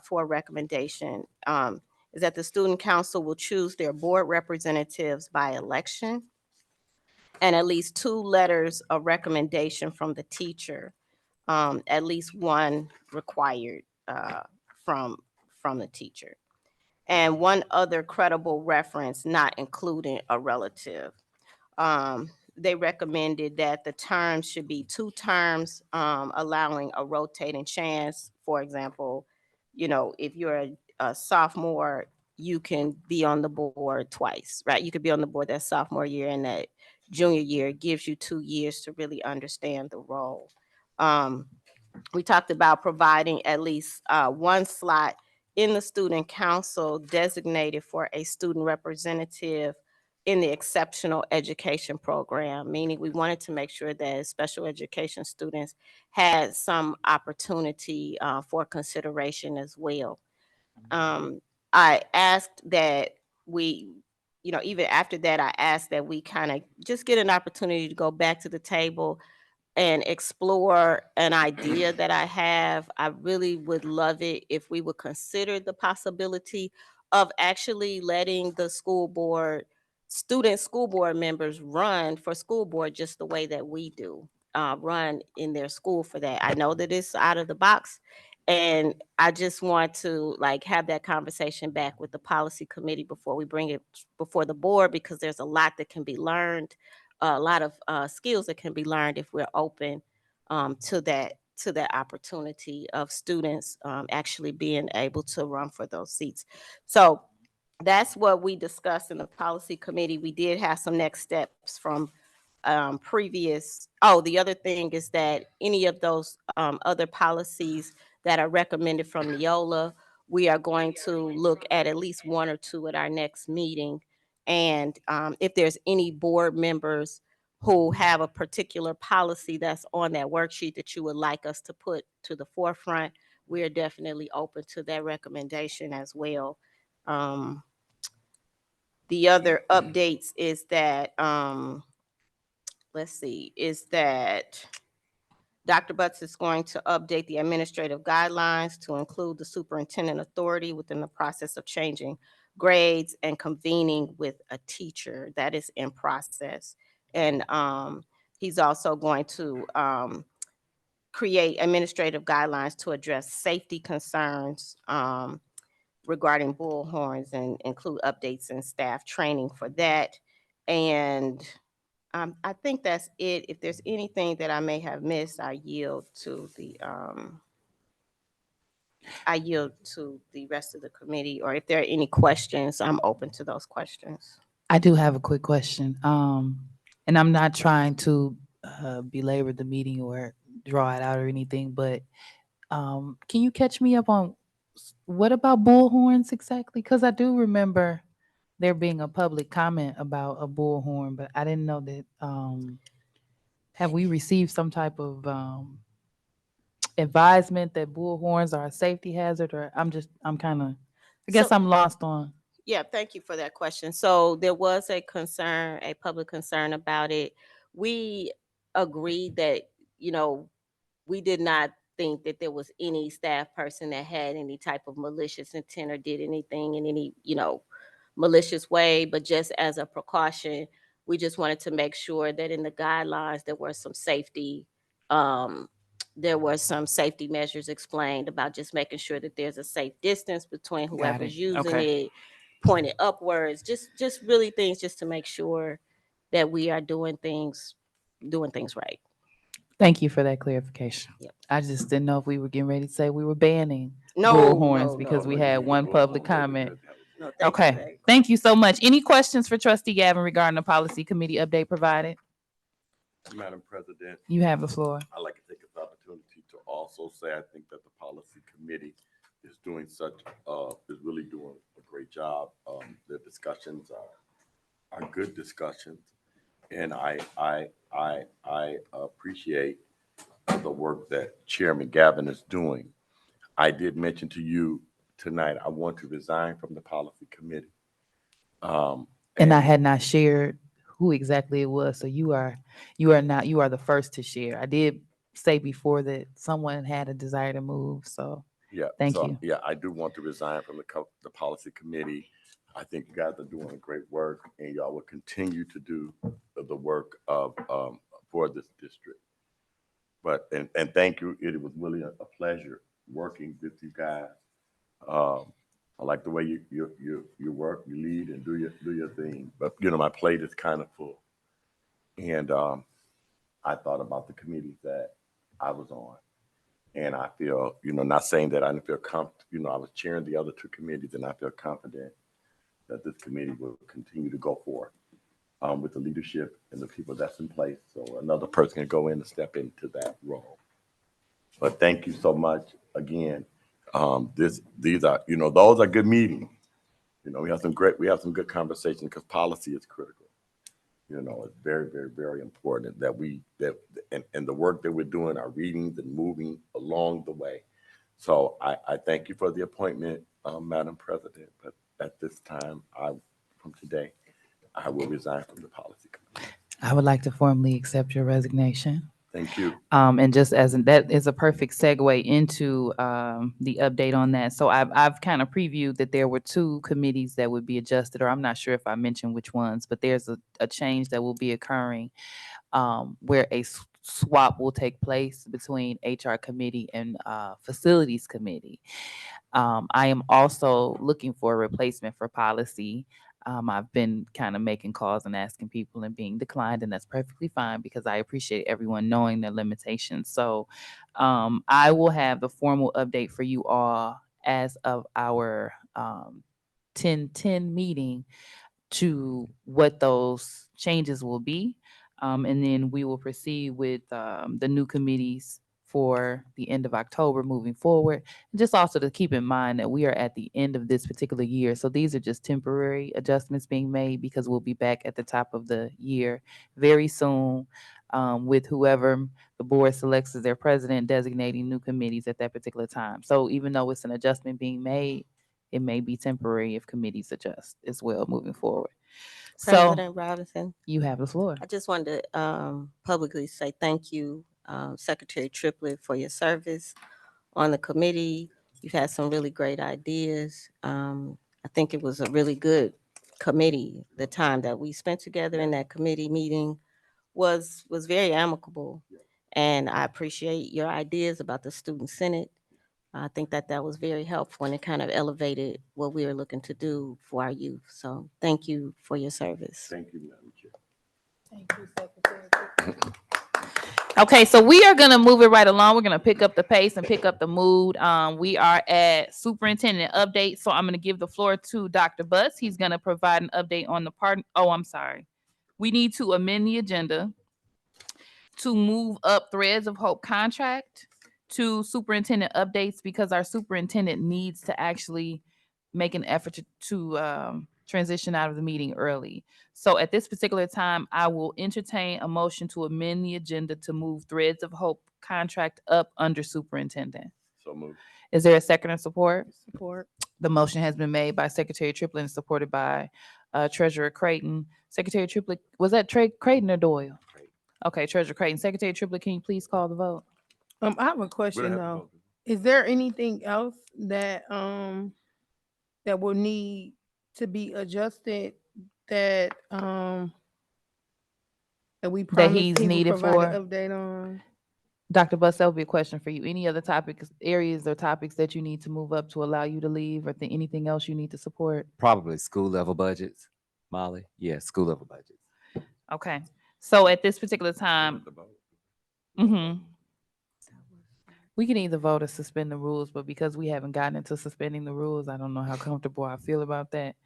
for a recommendation is that the student council will choose their board representatives by election, and at least 2 letters of recommendation from the teacher, at least 1 required from the teacher, and 1 other credible reference, not including a relative. They recommended that the terms should be 2 terms, allowing a rotating chance. For example, if you're a sophomore, you can be on the board twice, right? You could be on the board that sophomore year, and that junior year gives you 2 years to really understand the role. We talked about providing at least 1 slot in the student council designated for a student representative in the exceptional education program, meaning we wanted to make sure that special education students had some opportunity for consideration as well. I asked that we, even after that, I asked that we kind of just get an opportunity to go back to the table and explore an idea that I have. I really would love it if we would consider the possibility of actually letting the student school board members run for school board just the way that we do. run in their school for that. I know that it's out of the box, and I just want to like have that conversation back with the policy committee before we bring it before the board, because there's a lot that can be learned, a lot of skills that can be learned if we're open to that opportunity of students actually being able to run for those seats. So that's what we discussed in the policy committee. We did have some next steps from previous. Oh, the other thing is that any of those other policies that are recommended from Neola, we are going to look at least one or two at our next meeting. And if there's any board members who have a particular policy that's on that worksheet that you would like us to put to the forefront, we are definitely open to that recommendation as well. The other updates is that let's see, is that Dr. Butts is going to update the administrative guidelines to include the superintendent authority within the process of changing grades and convening with a teacher. That is in process. And he's also going to create administrative guidelines to address safety concerns regarding bullhorns and include updates and staff training for that. And I think that's it. If there's anything that I may have missed, I yield to the rest of the committee, or if there are any questions, I'm open to those questions. I do have a quick question. And I'm not trying to belabor the meeting or draw it out or anything, but can you catch me up on what about bullhorns exactly? Because I do remember there being a public comment about a bullhorn, but I didn't know that. Have we received some type of advisement that bullhorns are a safety hazard, or I'm kind of, I guess So- I'm lost on. Yeah, thank you for that question. So there was a concern, a public concern about it. We agreed that, we did not think that there was any staff person that had any type of malicious intent or did anything in any, malicious way, but just as a precaution, we just wanted to make sure that in the guidelines um, there were some safety measures explained about just making sure that there's a safe distance between whoever's it. using Okay. it, pointed upwards, just really things just to make sure that we are doing things right. Thank you for that clarification. Yep. I just didn't know if we were getting ready to say we were banning No, bullhorns no, because no, we no, had no, one no, public no, comment. no, thank you for Okay, that. thank you so much. Any questions for Trustee Gavin regarding the policy committee update provided? Madam President, You have the floor. I'd like to take this opportunity to also say I think that the policy committee is really doing a great job. The discussions are good discussions, and I appreciate the work that Chairman Gavin is doing. I did mention to you tonight I want to resign from the policy committee. And I had not shared who exactly it was, so you are the first to share. I did say before that someone had a desire to move, so Yeah. thank so, you. Yeah, I do want to resign from the policy committee. I think you guys are doing great work, and y'all will continue to do the work of for this district. And thank you. It was really a pleasure working with you guys. I like the way you work, you lead, and do your thing. But my plate is kind of full, and I thought about the committees that I was on. And I feel, not saying that I didn't feel comfortable, I was chairing the other two committees, and I feel confident that this committee will continue to go forward with the leadership and the people that's in place. So another person can go in and step into that role. But thank you so much again. These are, those are good meetings. We have some good conversations because policy is critical. It's very, very, very important that and the work that we're doing, our readings and moving along the way. So I thank you for the appointment, Madam President. But at this time, from today, I will resign from the policy committee. I would like to formally accept your resignation. Thank you. And just that is a perfect segue into the update on that. So I've kind of previewed that there were two committees that would be adjusted, or I'm not sure if I mentioned which ones, but there's a change that will be occurring where a swap will take place between HR committee and facilities committee. I am also looking for a replacement for policy. I've been kind of making calls and asking people and being declined, and that's perfectly fine because I appreciate everyone knowing their limitations. So I will have the formal update for you all as of our 10/10 meeting to what those changes will be. And then we will proceed with the new committees for the end of October moving forward. And just also to keep in mind that we are at the end of this particular year. So these are just temporary adjustments being made because we'll be back at the top of the year very soon with whoever the board selects as their president designating new committees at that particular time. So even though it's an adjustment being made, it may be temporary if committees adjust as well moving forward. So President Robinson, you have the floor. I just wanted to publicly say thank you, Secretary Triplett, for your service on the committee. You've had some really great ideas. I think it was a really good committee. The time that we spent together in that committee meeting was very amicable, and I appreciate your ideas about the student senate. I think that that was very helpful, and it kind of elevated what we were looking to do for our youth. So thank you for your service. Thank you, Madam Chair. Okay, so we are gonna move it right along. We're gonna pick up the pace and pick up the mood. We are at superintendent update, so I'm gonna give the floor to Dr. Butts. He's gonna provide an update on the part. Oh, I'm sorry. We need to amend the agenda to move up Threads of Hope contract to superintendent updates because our superintendent needs to actually make an effort to transition out of the meeting early. So at this particular time, I will entertain a motion to amend the agenda to move Threads of Hope contract up under superintendent. So moved. Is there a second or support? Support. The motion has been made by Secretary Triplett and supported by Treasurer Creighton. Secretary Triplett, was that Creighton or Doyle? Creighton. Okay, Treasurer Creighton. Secretary Triplett, can you please call the vote? I have a We don't question have to though. vote. Is there anything else that that will need to be adjusted that that we promised he's he would needed provide for? an update on? Dr. Buss, that will be a question for you. Any other topics, areas or topics that you need to move up to allow you to leave or anything else you need to support? Probably school level budgets, Molly. Yeah, school level budgets. Okay. So at this particular time, The vote. mhm, we can either vote or suspend the rules, but because we haven't gotten into suspending the rules, I don't know how comfortable I feel about that.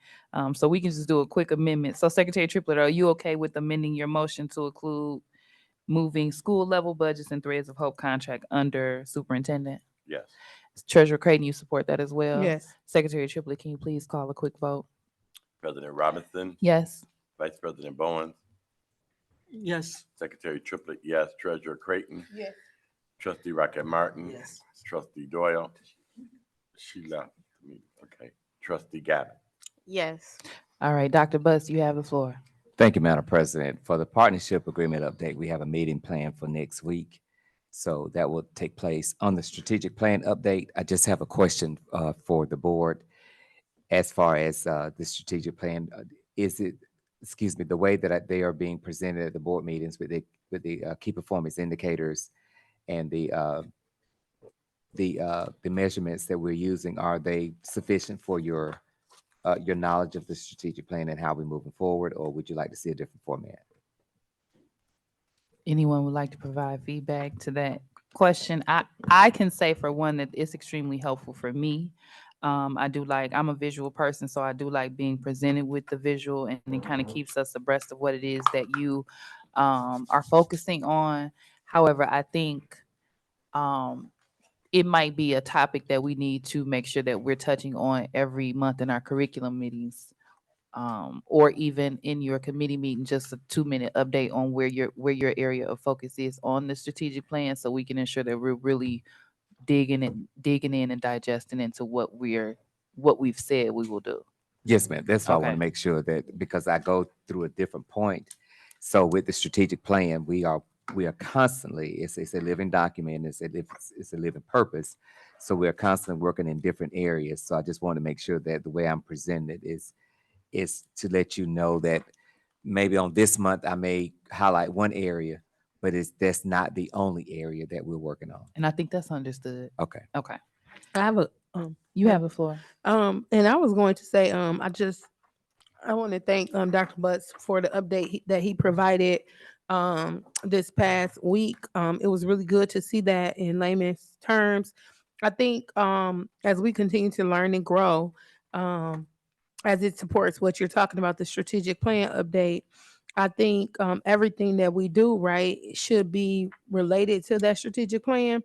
So we can just do a quick amendment. So Secretary Triplett, are you okay with amending your motion to include moving school level budgets and Threads of Hope contract under superintendent? Yes. Treasurer Creighton, you support that as well? Yes. Secretary Triplett, can you please call a quick vote? President Robinson, Yes. Vice President Bowens, Yes. Secretary Triplett, yes. Treasurer Creighton, Yes. Trustee Rocket Martin. Yes. Trustee Doyle. She left me. Okay. Trustee Gavin. Yes. All right, Dr. Buss, you have the floor. Thank you, Madam President. For the partnership agreement update, we have a meeting planned for next week. So that will take place on the strategic plan update. I just have a question for the board. As far as the strategic plan, is it, excuse me, the way that they are being presented at the board meetings with the key performance indicators and the measurements that we're using, are they sufficient for your knowledge of the strategic plan and how we're moving forward, or would you like to see a different format? Anyone would like to provide feedback to that question? I can say for one that it's extremely helpful for me. I'm a visual person, so I do like being presented with the visual, and it kind of keeps us abreast of what it is that you are focusing on. However, I think it might be a topic that we need to make sure that we're touching on every month in our curriculum meetings, or even in your committee meeting, just a 2-minute update on where your area of focus is on the strategic plan, so we can ensure that we're really digging in and digesting into what we've said we will do. Yes, ma'am. That's why I want Okay. to make sure that, because I go through a different point. So with the strategic plan, we are constantly, it's a living document, it's a living purpose. So we're constantly working in different areas. So I just want to make sure that the way I'm presenting it is to let you know that maybe on this month I may highlight one area, but that's not the only area that we're working on. And I think that's understood. Okay. Okay. I have a, You have the floor. and I was going to say, I want to thank Dr. Butts for the update that he provided this past week. It was really good to see that in layman's terms. I think as we continue to learn and grow, as it supports what you're talking about, the strategic plan update, I think everything that we do, right, should be related to that strategic plan.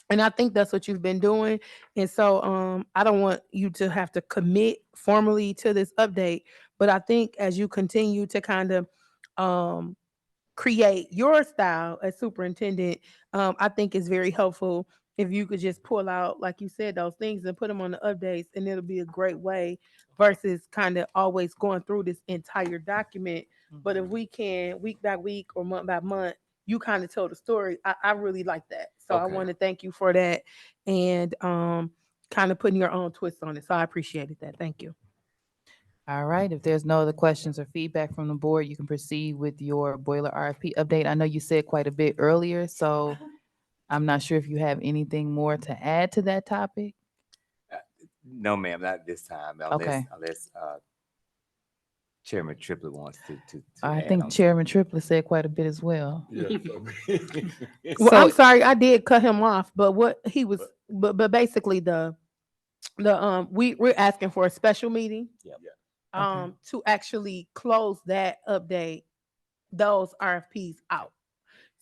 And I think that's what you've been doing. And so I don't want you to have to commit formally to this update, but I think as you continue to kind of um, create your style as superintendent, I think it's very helpful if you could just pull out, like you said, those things and put them on the updates, and it'll be a great way versus kind of always going through this entire document. But if we can, week by week or month by month, you kind of tell the story. I really like that. So I Okay. want to thank you for that and kind of putting your own twist on it. So I appreciated that. Thank you. All right. If there's no other questions or feedback from the board, you can proceed with your boiler RFP update. I know you said quite a bit earlier, so I'm not sure if you have anything more to add to that topic. No, ma'am, not this time. Okay. Unless Chairman Triplett wants to I add think on. Chairman Triplett said quite a bit as well. Yeah. Well, So- I'm sorry, I did cut him off, but what he was, but basically we're asking for a special meeting Yep. to actually close that update, those RFPs out.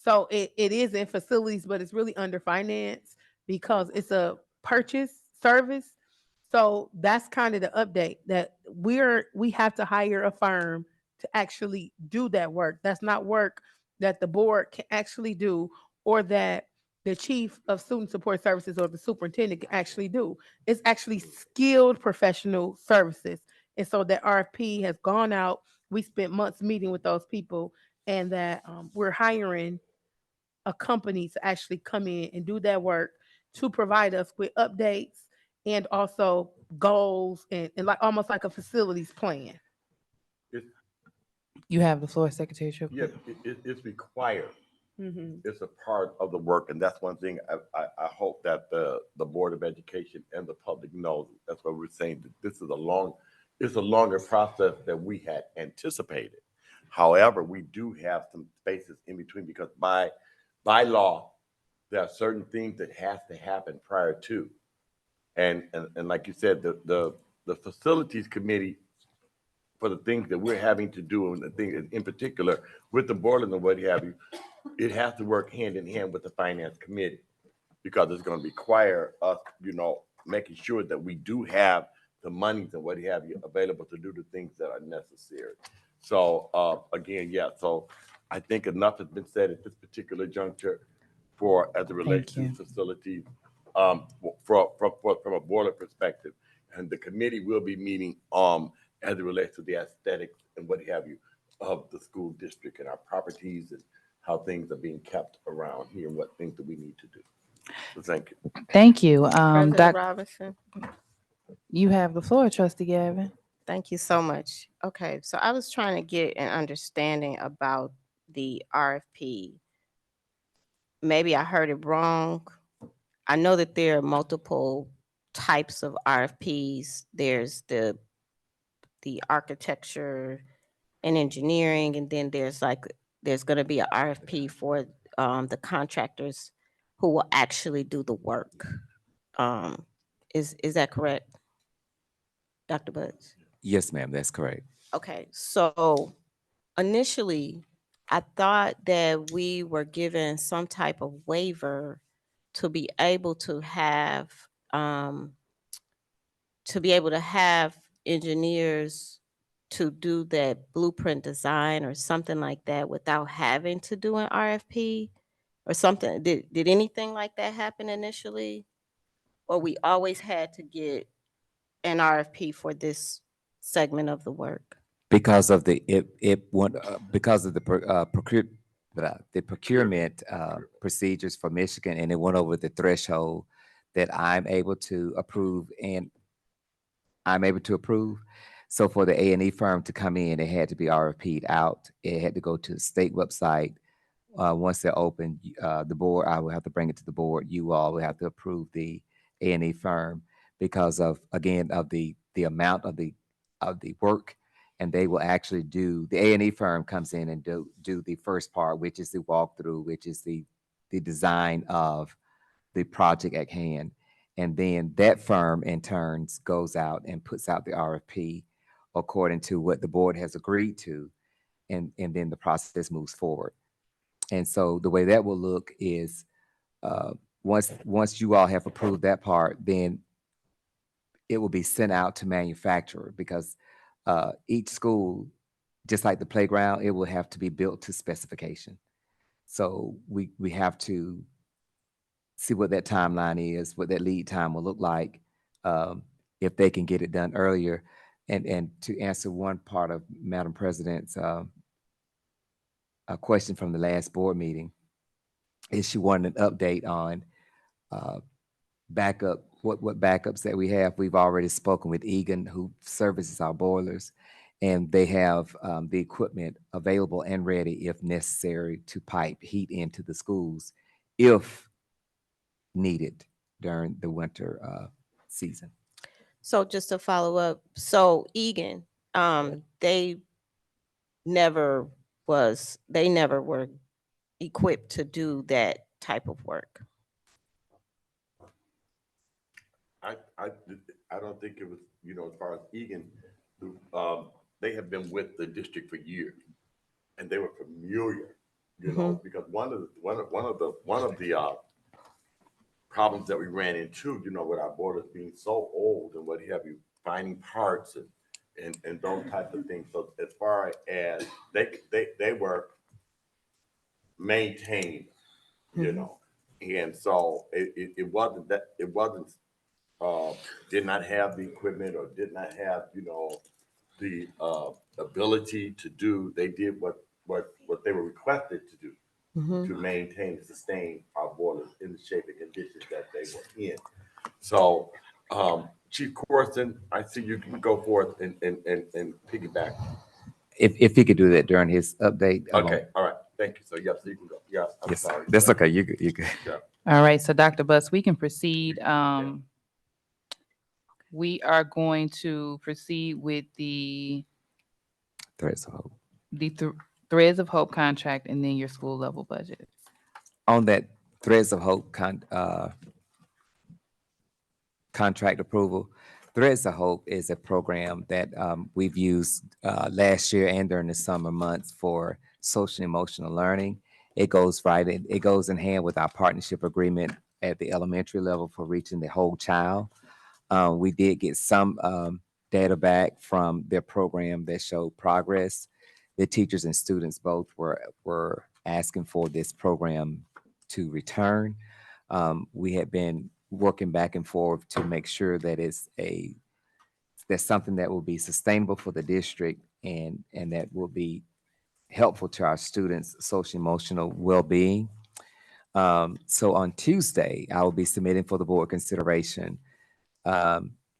So it is in facilities, but it's really under finance because it's a purchase service. So that's kind of the update that we have to hire a firm to actually do that work. That's not work that the board can actually do or that the chief of student support services or the superintendent can actually do. It's actually skilled professional services. And so that RFP has gone out. We spent months meeting with those people, and that we're hiring a company to actually come in and do that work to provide us with updates and also goals and like almost like a facilities plan. You have the floor, Secretary Triplett. Yeah, it's required. Mhm. It's a part of the work, and that's one thing I hope that the Board of Education and the public knows. That's why we're saying that this is it's a longer process than we had anticipated. However, we do have some spaces in between because by law, there are certain things that has to happen prior to. And like you said, the facilities committee for the things that we're having to do, and the thing in particular with the board and what have you, it has to work hand in hand with the finance committee because it's going to require us, making sure that we do have the monies and what have you available to do the things that are necessary. So again, yeah. So I think enough has been said at this particular juncture for as it relates Thank to you. facilities from a boiler perspective, and the committee will be meeting as it relates to the aesthetics and what have you of the school district and our properties and how things are being kept around here and what things that we need to do. So thank you. Thank you. President Robinson, You have the floor, Trustee Gavin. thank you so much. Okay, so I was trying to get an understanding about the RFP. Maybe I heard it wrong. I know that there are multiple types of RFPs. There's the architecture and engineering, and then there's going to be an RFP for the contractors who will actually do the work. Is that correct, Dr. Buds? Yes, ma'am, that's correct. Okay, so initially, I thought that we were given some type of waiver to be able to have engineers to do that blueprint design or something like that without having to do an RFP or something. Did anything like that happen initially? Or we always had to get an RFP for this segment of the work? Because of because of the procurement procedures for Michigan, and it went over the threshold that I'm able to approve. So for the A&E firm to come in, it had to be RFP'd out. It had to go to the state website. once they're open, the board, I will have to bring it to the board. You all will have to approve the A&E firm because of, again, of the amount of the work. And they will actually do, the A&E firm comes in and do the first part, which is the walkthrough, which is the design of the project at hand. And then that firm in turns goes out and puts out the RFP according to what the board has agreed to. And then the process moves forward. And so the way that will look is once you all have approved that part, then it will be sent out to manufacturer because each school, just like the playground, it will have to be built to specification. So we have to see what that timeline is, what that lead time will look like, if they can get it done earlier. And to answer one part of Madam President's a question from the last board meeting, is she wanted an update on backup, what backups that we have. We've already spoken with Egan, who services our boilers, and they have the equipment available and ready if necessary to pipe heat into the schools if needed during the winter season. So just to follow up, so Egan, they never were equipped to do that type of work. I, I, I don't think it was, as far as Egan, they have been with the district for years, and they were familiar, because one of the problems that we ran into, with our borders being so old and what have you, finding parts and those types of things. So as far as they were maintained, and so it wasn't that it wasn't did not have the equipment or did not have the ability to do. They did what they were requested to do to maintain and sustain our borders in the shape and conditions that they were in. So, Chief Corson, I see you can go forth and piggyback. If he could do that during his update. Okay, all right, thank you. So, yes, so you can go. Yeah, I'm Yes, sorry. that's okay. You could. Yeah. All right, so Dr. Bus, we can proceed. We are going to proceed with the Threads of Hope. Threads of Hope contract and then your school level budget. On that Threads of Hope contract approval, Threads of Hope is a program that we've used last year and during the summer months for social and emotional learning. It goes in hand with our partnership agreement at the elementary level for reaching the whole child. We did get some data back from their program that showed progress. The teachers and students both were asking for this program to return. We had been working back and forth to make sure that that's something that will be sustainable for the district and that will be helpful to our students' social emotional well-being. So on Tuesday, I will be submitting for the board consideration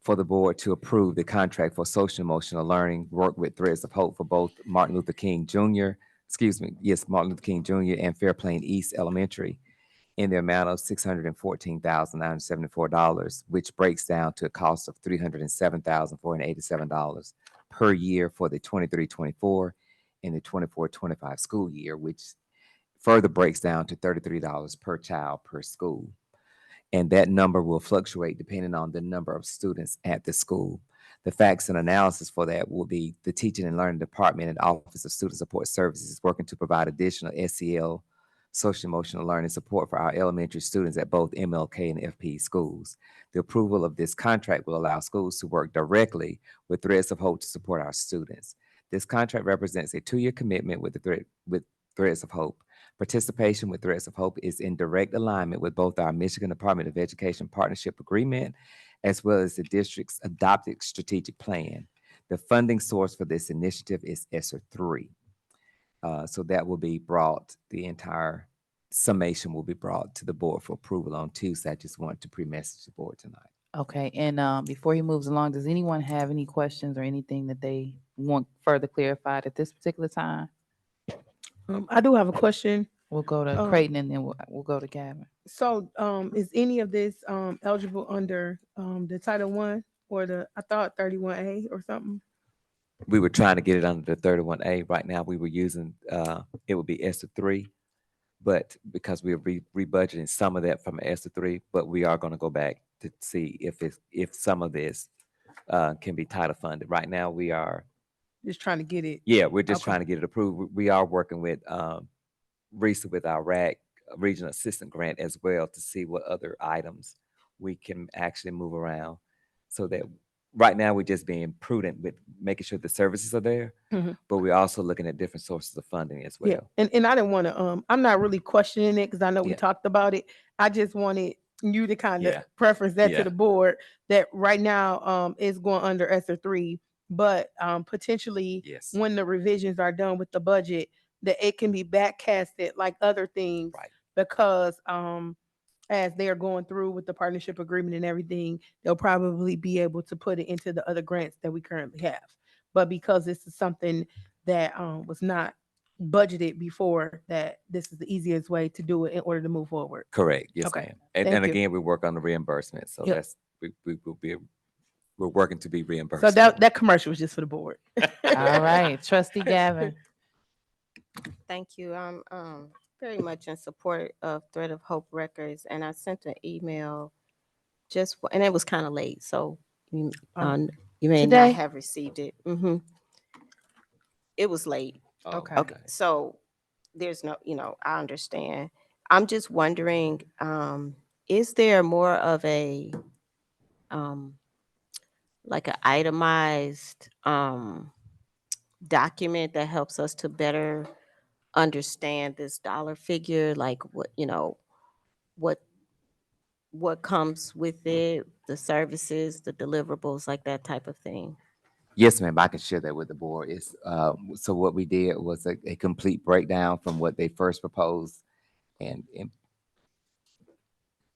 for the board to approve the contract for social emotional learning, work with Threads of Hope for both Martin Luther King Jr., Martin Luther King Jr. and Fairplain East Elementary in the amount of $614,974, which breaks down to a cost of $307,487 per year for the 23-24 and the 24-25 school year, which further breaks down to $33 per child per school. And that number will fluctuate depending on the number of students at the school. The facts and analysis for that will be the Teaching and Learning Department and Office of Student Support Services working to provide additional SEL, social emotional learning support for our elementary students at both MLK and FP schools. The approval of this contract will allow schools to work directly with Threads of Hope to support our students. This contract represents a 2-year commitment with Threads of Hope. Participation with Threads of Hope is in direct alignment with both our Michigan Department of Education partnership agreement, as well as the district's adopted strategic plan. The funding source for this initiative is ESSER 3. So that will be brought, the entire summation will be brought to the board for approval on Tuesday. I just want to pre-message the board tonight. Okay, and before he moves along, does anyone have any questions or anything that they want further clarified at this particular time? I do have a question. We'll go to Oh. Creighton and then we'll go to Gavin. So, is any of this eligible under the Title One or I thought 31A or something? We were trying to get it under the 31A. Right now, we were using, it would be ESER 3, but because we are rebudgeting some of that from ESER 3, but we are going to go back to see if some of this can be title funded. Right now, we are, Just trying to get it. yeah, we're just Okay. trying to get it approved. We are working with Risa with our RAC regional assistant grant as well to see what other items we can actually move around, so that right now we're just being prudent with making sure the services are there, Mhm. but we're also looking at different sources of funding as Yeah, well. and I didn't want to. I'm not really questioning it because I know we Yeah. talked about it. I just wanted you to kind of Yeah. preference that Yeah. to the board that right now is going under ESER 3, but potentially Yes. when the revisions are done with the budget, that it can be backcasted like other things, Right. because as they're going through with the partnership agreement and everything, they'll probably be able to put it into the other grants that we currently have. But because this is something that was not budgeted before, that this is the easiest way to do it in order to move forward. Correct. Yes, Okay. ma'am. And Thank you. again, we work on the reimbursement, so Yep. that's we will be we're working to be reimbursed. So that commercial was just for the board. All right, Trustee Gavin. Thank you. I'm very much in support of Thread of Hope Records, and I sent an email and it was kind of late, so you, you may Today? not have received it. It was late. Oh, Okay. So there's no, I understand. I'm just wondering, is there more of a like an itemized document that helps us to better understand this dollar figure, like what what comes with it, the services, the deliverables, like that type of thing? yes, ma'am. I can share that with the board. It's so what we did was a complete breakdown from what they first proposed and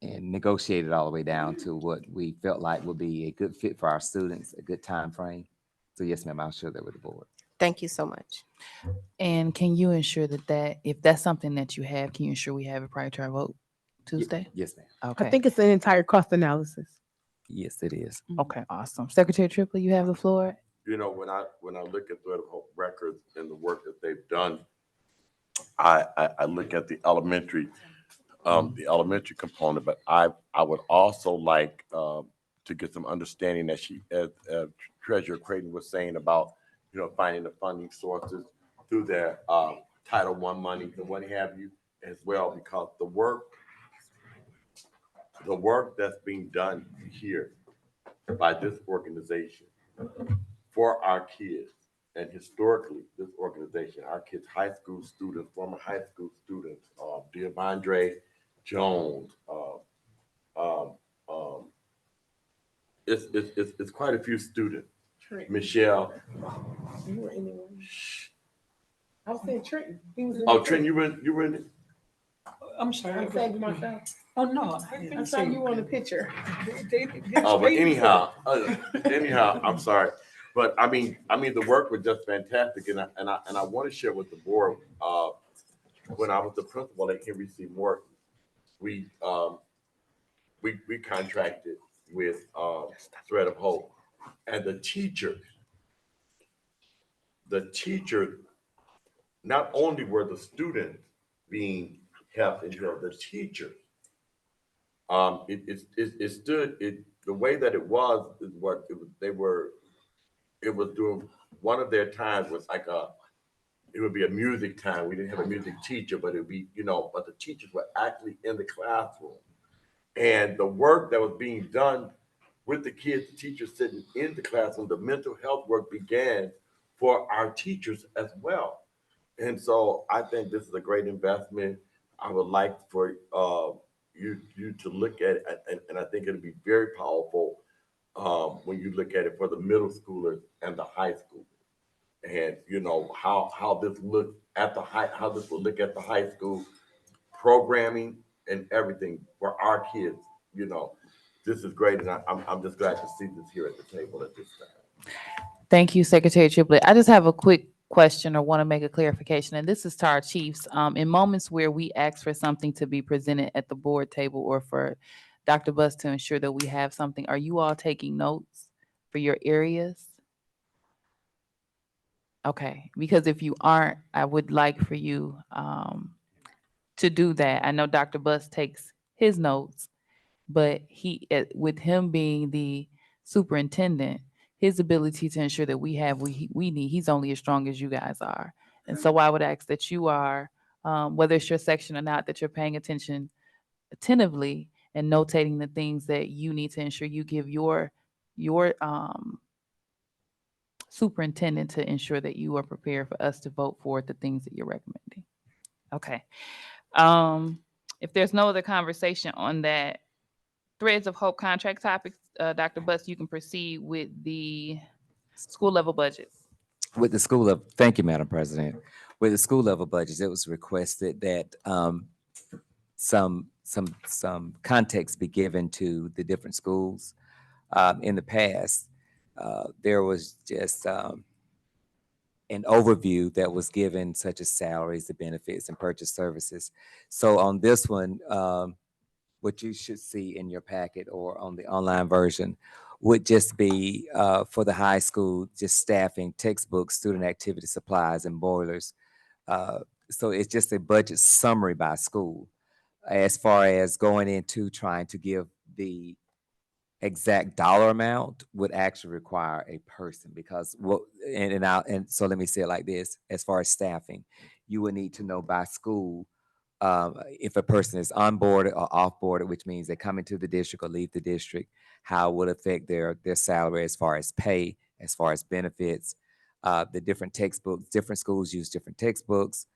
negotiated all the way down to what we felt like would be a good fit for our students, a good time frame. So yes, ma'am, I'll share that with the board. Thank you so much. And can you ensure that if that's something that you have, can you ensure we have it prior to our vote Tuesday? Yes, ma'am. Okay. I think it's an entire cost analysis. Yes, it is. Okay, awesome. Secretary Triplett, you have the floor. You know, when I look at Thread of Hope Records and the work that they've done, I look at the elementary component, but I would also like to get some understanding that as Treasurer Creighton was saying about, finding the funding sources through their Title I money and what have you as well, because the work that's being done here by this organization for our kids, and historically, this organization, our kids, high school students, former high school students, Devondre Jones, it's quite a few students. Michelle. You were in there. I was saying Trenton. He was in Oh, the Trent, you were in it? I'm sorry. I'm saving myself. Oh, no. I saw you on the picture. Oh, but anyhow, I'm sorry. But I mean, the work was just fantastic, and I want to share with the board. When I was the principal at Henry C. Morton, we contracted with Thread of Hope, and the teachers. Not only were the students being helped and held, the teachers. The way that it was is what it was. It was doing, one of their times was like it would be a music time. We didn't have a music teacher, but it would be, but the teachers were actually in the classroom. And the work that was being done with the kids, the teachers sitting in the classroom, the mental health work began for our teachers as well. And so I think this is a great investment. I would like for you to look at it, and I think it'll be very powerful when you look at it for the middle schoolers and the high schoolers. And how this look at how this will look at the high school programming and everything for our kids. This is great, and I'm just glad to see this here at the table at this time. Thank you, Secretary Triplett. I just have a quick question or want to make a clarification, and this is to our chiefs. In moments where we ask for something to be presented at the board table or for Dr. Buss to ensure that we have something, are you all taking notes for your areas? Okay, because if you aren't, I would like for you to do that. I know Dr. Buss takes his notes, but with him being the superintendent, his ability to ensure that we have we need, he's only as strong as you guys are. And so I would ask that you are, whether it's your section or not, that you're paying attention attentively and notating the things that you need to ensure you give your superintendent to ensure that you are prepared for us to vote for the things that you're recommending. Okay. If there's no other conversation on that Threads of Hope contract topics, Dr. Buss, you can proceed with the school level budgets. With the school level, thank you, Madam President. With the school level budgets, it was requested that some context be given to the different schools. In the past, there was just an overview that was given, such as salaries, the benefits, and purchase services. So on this one, what you should see in your packet or on the online version would just be for the high school, just staffing, textbooks, student activity supplies, and boilers. So it's just a budget summary by school. As far as going into trying to give the exact dollar amount would actually require a person, because and so let me say it like this: as far as staffing, you would need to know by school if a person is on board or off board, which means they come into the district or leave the district, how it would affect their salary as far as pay, as far as benefits, the different textbooks. Different schools use different textbooks.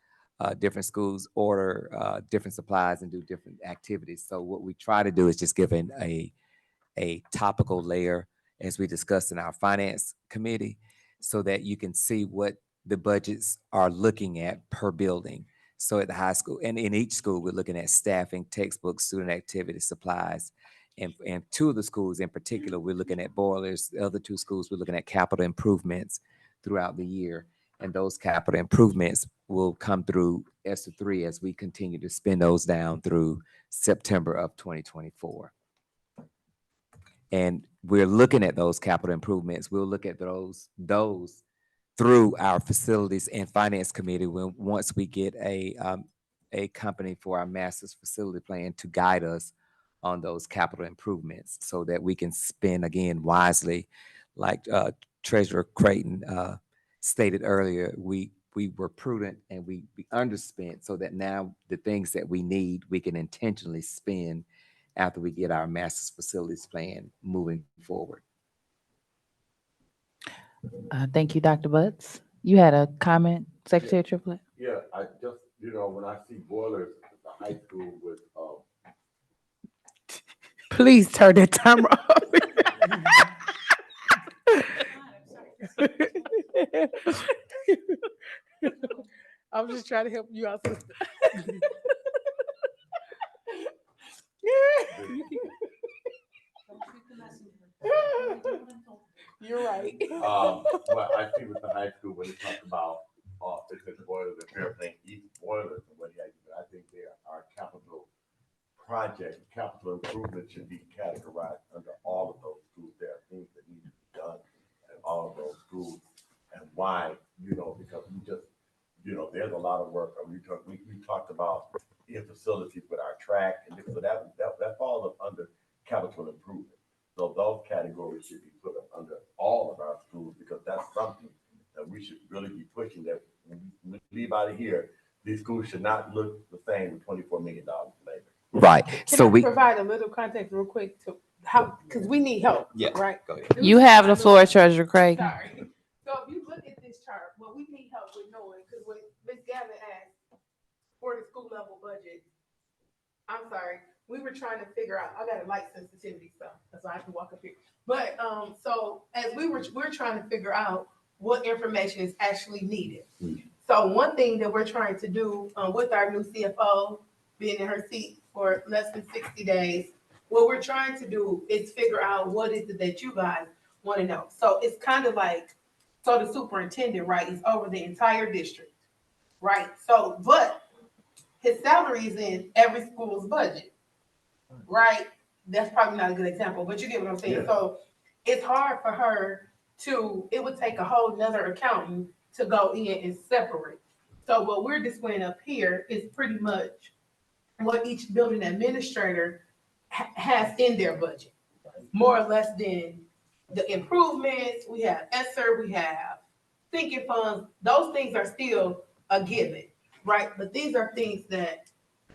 Different schools order different supplies and do different activities. So what we try to do is just give a topical layer, as we discussed in our finance committee, so that you can see what the budgets are looking at per building. So at the high school and in each school, we're looking at staffing, textbooks, student activity supplies. And two of the schools in particular, we're looking at boilers. The other two schools, we're looking at capital improvements throughout the year. And those capital improvements will come through ESSER 3 as we continue to spend those down through September of 2024. And we're looking at those capital improvements. We'll look at those through our facilities and finance committee once we get a company for our master's facility plan to guide us on those capital improvements, so that we can spend again wisely. Like Treasurer Creighton stated earlier, we were prudent and we underspent, so that now the things that we need, we can intentionally spend after we get our master's facilities plan moving forward. Thank you, Dr. Butts. You had a comment, Secretary Triplett? Yeah, I just, when I see boilers at the high school with, Please turn that timer off. I'm just trying to help you out, sister. You're right. what I see with the high school when they talk about, because boilers and airplane each boilers and what have you, I think there are capital projects, capital improvements should be categorized under all of those schools. There are things that need to be done in all of those schools, and why, because we just, there's a lot of work. We talked about in facilities with our track, and so that falls up under capital improvement. So those categories should be put up under all of our schools, because that's something that we should really be pushing. That when we leave out of here, these schools should not look the same with $24 million labor. Right. Can So I we provide a little context real quick to how, because we need help, right? go ahead. You have the floor, Treasurer Craig. Sorry. So if you look at this chart, what we need help with knowing, because when Ms. Gavin asked for the school level budget, I'm sorry, we were trying to figure out, I got a light sensitivity stuff, that's why I can walk up here. But so as we're trying to figure out what information is actually needed. So one thing that we're trying to do with our new CFO being in her seat for less than 60 days, what we're trying to do is figure out what is it that you guys want to know. So it's kind of like So the superintendent, right, is over the entire district, right? So, but his salary is in every school's budget, right? That's probably not a good example, but you get what I'm saying. Yeah. So it's hard for her it would take a whole nother accountant to go in and separate. So what we're displaying up here is pretty much what each building administrator has in their budget, more or less than the improvements. We have ESSER, we have thinking funds. Those things are still a given, right? But these are things that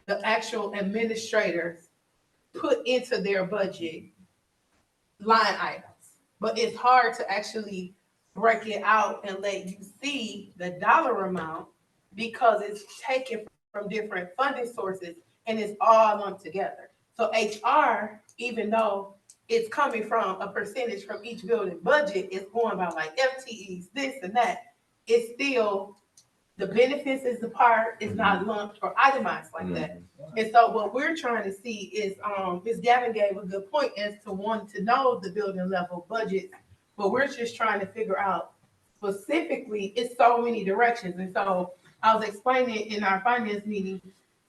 the actual administrators put into their budget line items. But it's hard to actually break it out and let you see the dollar amount because it's taken from different funding sources and it's all lumped together. So HR, even though it's coming from a percentage from each building budget, it's going by like FTEs, this and that. It's still the benefits is the part is not lumped or itemized like that. And so what we're trying to see is, Ms. Gavin gave a good point as to wanting to know the building level budget, but we're just trying to figure out specifically, it's so many directions. And so I was explaining in our finance meeting,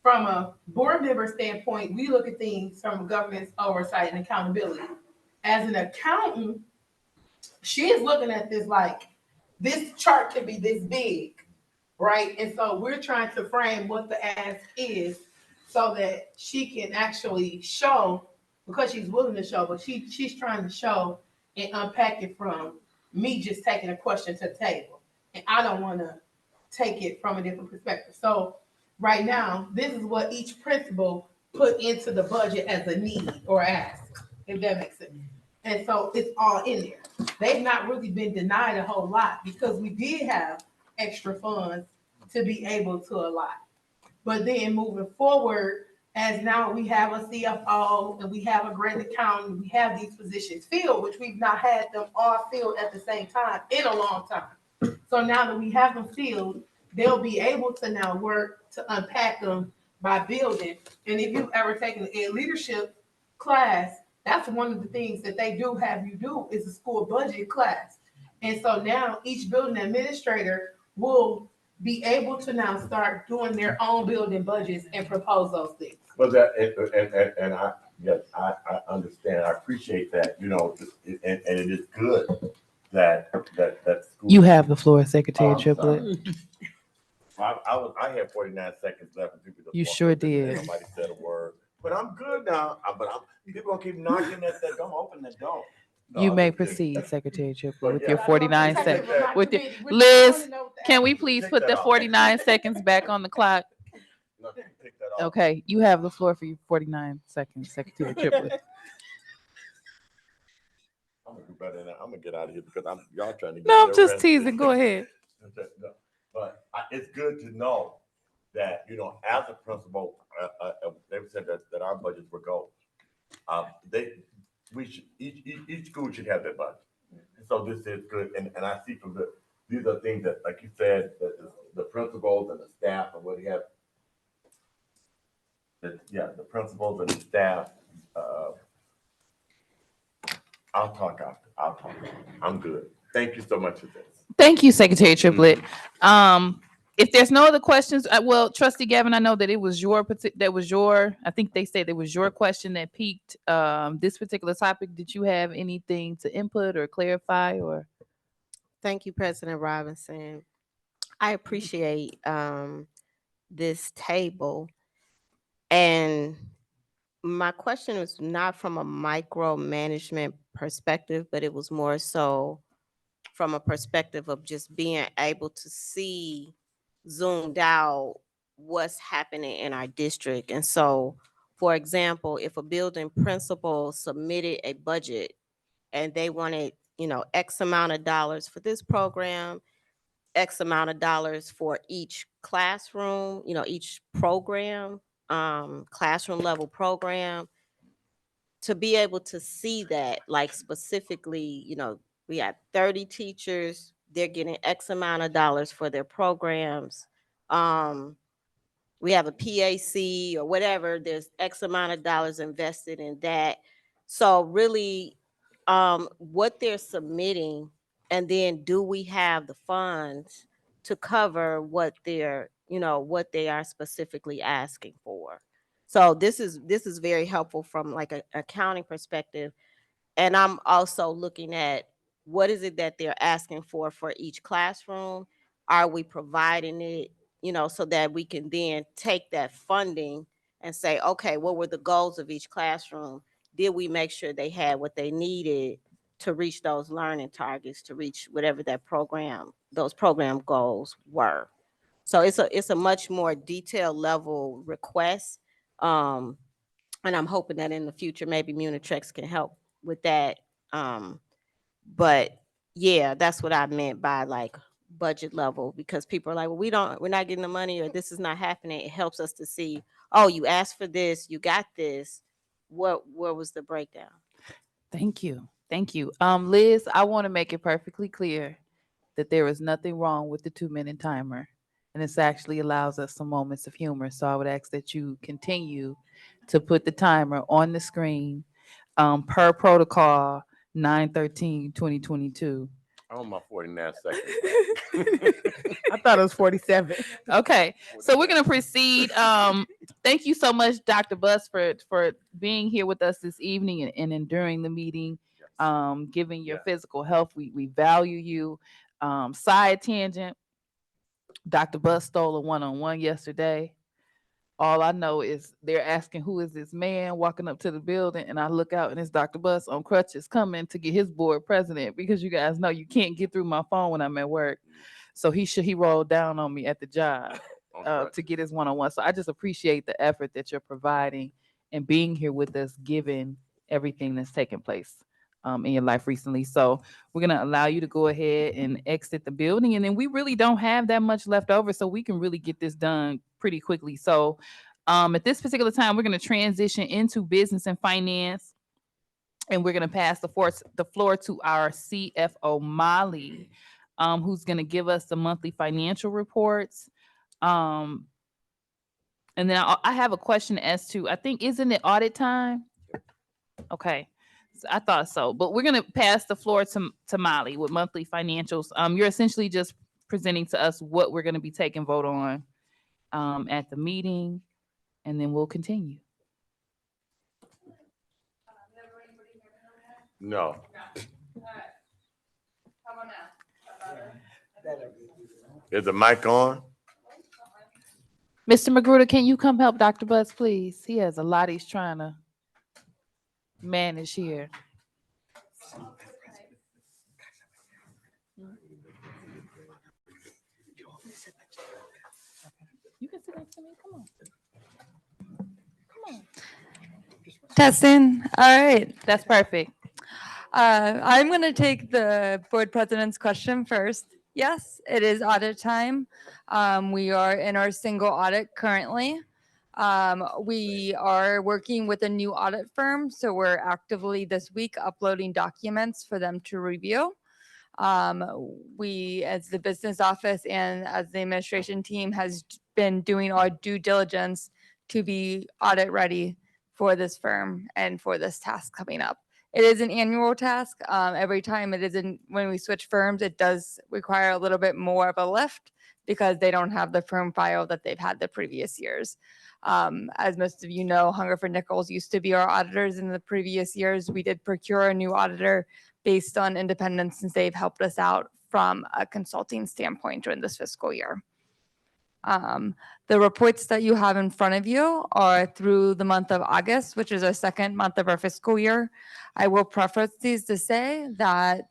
from a board member standpoint, we look at things from government's oversight and accountability. As an accountant, she is looking at this like, this chart can be this big, right? And so we're trying to frame what the ask is so that she can actually show, because she's willing to show, but she's trying to show and unpack it from me just taking a question to the table. And I don't want to take it from a different perspective. So right now, this is what each principal put into the budget as a need or ask, if that makes sense. And so it's all in there. They've not really been denied a whole lot because we did have extra funds to be able to allot. But then moving forward, as now we have a CFO and we have a grant accountant, we have these positions filled, which we've not had them all filled at the same time in a long time. So now that we have them filled, they'll be able to now work to unpack them by building. And if you've ever taken a leadership class, that's one of the things that they do have you do is a school budget class. And so now each building administrator will be able to now start doing their own building budgets and propose those things. But that, and I, yes, I understand, I appreciate that, you know, and it is good that school. You have the floor, Secretary Oh, I'm Triplett. I had 49 seconds left. and people just You walked sure up in there, did. Nobody said a word, but I'm good now. People gonna keep knocking at that, don't open that door. No, You I'm may just kidding. proceed, Secretary Triplett, But with yeah. your 49 Take seconds. that- With your, We're just Liz, wanting to know what the can we ask is. please Take put that the off. 49 seconds back on the clock? No, take that off. Okay, you have the floor for your 49 seconds, Secretary Triplett. I'm gonna do better than that. I'm gonna get out of here because y'all trying to get. No, I'm your just rest. teasing. Go ahead. No, but it's good to know that, you know, as a principal, they said that our budgets were goals. We should, each school should have their budget. So this is good, and I see from these are things that, like you said, the principals and the staff and what you have. The principals and the staff, I'll talk after, I'm good. Thank you so much for this. Thank you, Secretary Triplett. If there's no other questions, well, Trustee Gavin, I know that it was I think they said it was your question that piqued this particular topic. Did you have anything to input or clarify or? Thank you, President Robinson. I appreciate this table. And my question was not from a micromanagement perspective, but it was more so from a perspective of just being able to see zoomed out what's happening in our district. And so, for example, if a building principal submitted a budget and they wanted, X amount of dollars for this program, X amount of dollars for each classroom, each program, classroom level program, to be able to see that, like specifically, we had 30 teachers, they're getting X amount of dollars for their programs. We have a PAC or whatever, there's X amount of dollars invested in that. So really, what they're submitting And then do we have the funds to cover what they're, what they are specifically asking for? So this is very helpful from like a accounting perspective. And I'm also looking at what is it that they're asking for each classroom? Are we providing it, so that we can then take that funding and say, okay, what were the goals of each classroom? Did we make sure they had what they needed to reach those learning targets, to reach whatever those program goals were? So it's a much more detailed level request. Um, and I'm hoping that in the future, maybe Munitrex can help with that. Um, but yeah, that's what I meant by like budget level, because people are like, well, we're not getting the money, or this is not happening. It helps us to see, oh, you asked for this, you got this. Where was the breakdown? Thank you. Thank you. Liz, I want to make it perfectly clear that there is nothing wrong with the 2-minute timer. And this actually allows us some moments of humor. So I would ask that you continue to put the timer on the screen per protocol 9/13/2022. I'm on my 49 seconds. I thought it was 47. Okay, so we're gonna proceed. Thank you so much, Dr. Buss, for being here with us this evening and enduring the meeting. Given your physical health, we value you. Side tangent, Dr. Buss stole a one-on-one yesterday. All I know is they're asking who is this man walking up to the building, and I look out and it's Dr. Buss on crutches coming to get his board president, because you guys know you can't get through my phone when I'm at work. So he rolled down on me at the job to get his one-on-one. So I just appreciate the effort that you're providing and being here with us, given everything that's taken place in your life recently. So we're gonna allow you to go ahead and exit the building, and then we really don't have that much left over, so we can really get this done pretty quickly. So at this particular time, we're gonna transition into business and finance, and we're gonna pass the floor to our CFO Molly, who's gonna give us the monthly financial reports. And then I have a question as to, I think, isn't it audit time? Okay. I thought so, but we're gonna pass the floor to Molly with monthly financials. You're essentially just presenting to us what we're gonna be taking vote on at the meeting, and then we'll continue. No. Is the mic on? Mr. Magruder, can you come help Dr. Butts, please? He has a lot he's trying to manage here. You can sit next to me. Come on. Come on. Testing. All right. That's perfect. I'm going to take the board president's question first. Yes, it is audit time. We are in our single audit currently. We are working with a new audit firm, so we're actively this week uploading documents for them to review. We, as the business office and as the administration team, has been doing our due diligence to be audit ready for this firm and for this task coming up. It is an annual task. Every time when we switch firms, it does require a little bit more of a lift because they don't have the firm file that they've had the previous years. As most of you know, Hungerford Nichols used to be our auditors in the previous years. We did procure a new auditor based on independence, since they've helped us out from a consulting standpoint during this fiscal year. The reports that you have in front of you are through the month of August, which is our second month of our fiscal year. I will preface these to say that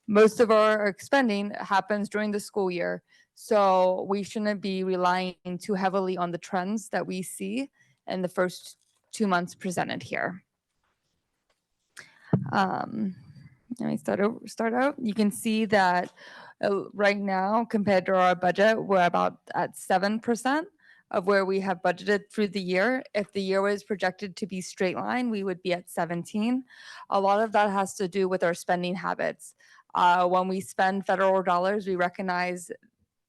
most of our spending happens during the school year. So we shouldn't be relying too heavily on the trends that we see in the first 2 months presented here. Let me start out. You can see that right now, compared to our budget, we're about at 7% of where we have budgeted through the year. If the year was projected to be straight line, we would be at 17. A lot of that has to do with our spending habits. When we spend federal dollars, we recognize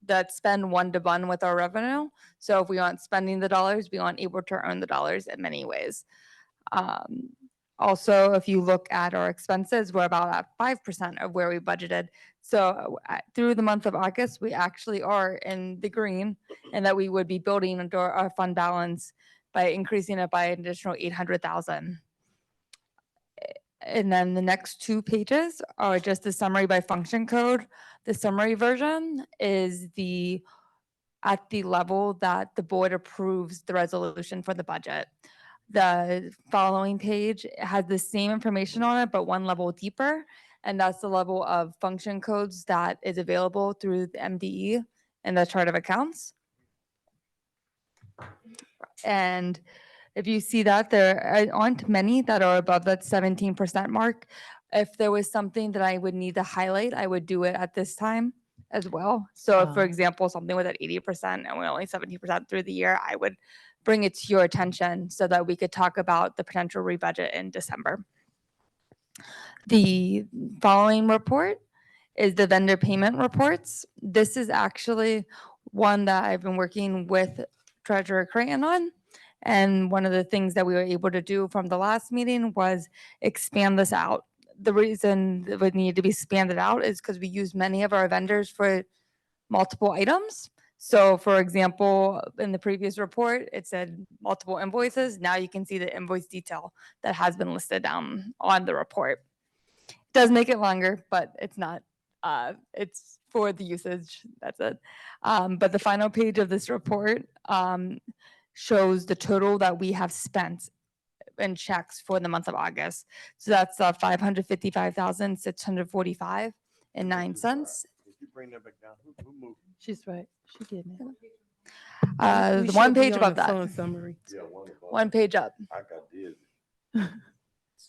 that spend one-to-one with our revenue. So if we aren't spending the dollars, we aren't able to earn the dollars in many ways. Also, if you look at our expenses, we're about at 5% of where we budgeted. So through the month of August, we actually are in the green, and that we would be building into our fund balance by increasing it by an additional 800,000. And then the next 2 pages are just the summary by function code. The summary version is at the level that the board approves the resolution for the budget. The following page has the same information on it, but 1 level deeper. And that's the level of function codes that is available through the MDE and the chart of accounts. And if you see that, there aren't many that are above that 17% mark. If there was something that I would need to highlight, I would do it at this time as well. So if, for example, something was at 80% and we're only 17% through the year, I would bring it to your attention so that we could talk about the potential rebudget in December. The following report is the vendor payment reports. This is actually one that I've been working with Treasurer Creighton on. And one of the things that we were able to do from the last meeting was expand this out. The reason it would need to be expanded out is because we use many of our vendors for multiple items. So for example, in the previous report, it said multiple invoices. Now you can see the invoice detail that has been listed down on the report. It does make it longer, but it's not. It's for the usage. That's it. But the final page of this report shows the total that we have spent in checks for the month of August. So that's 555,645.09. Did you bring that back down? Who moved? She's right. She getting it. We The one should be page on above the that. fund summary. Yeah, one above. One page up. I got dizzy.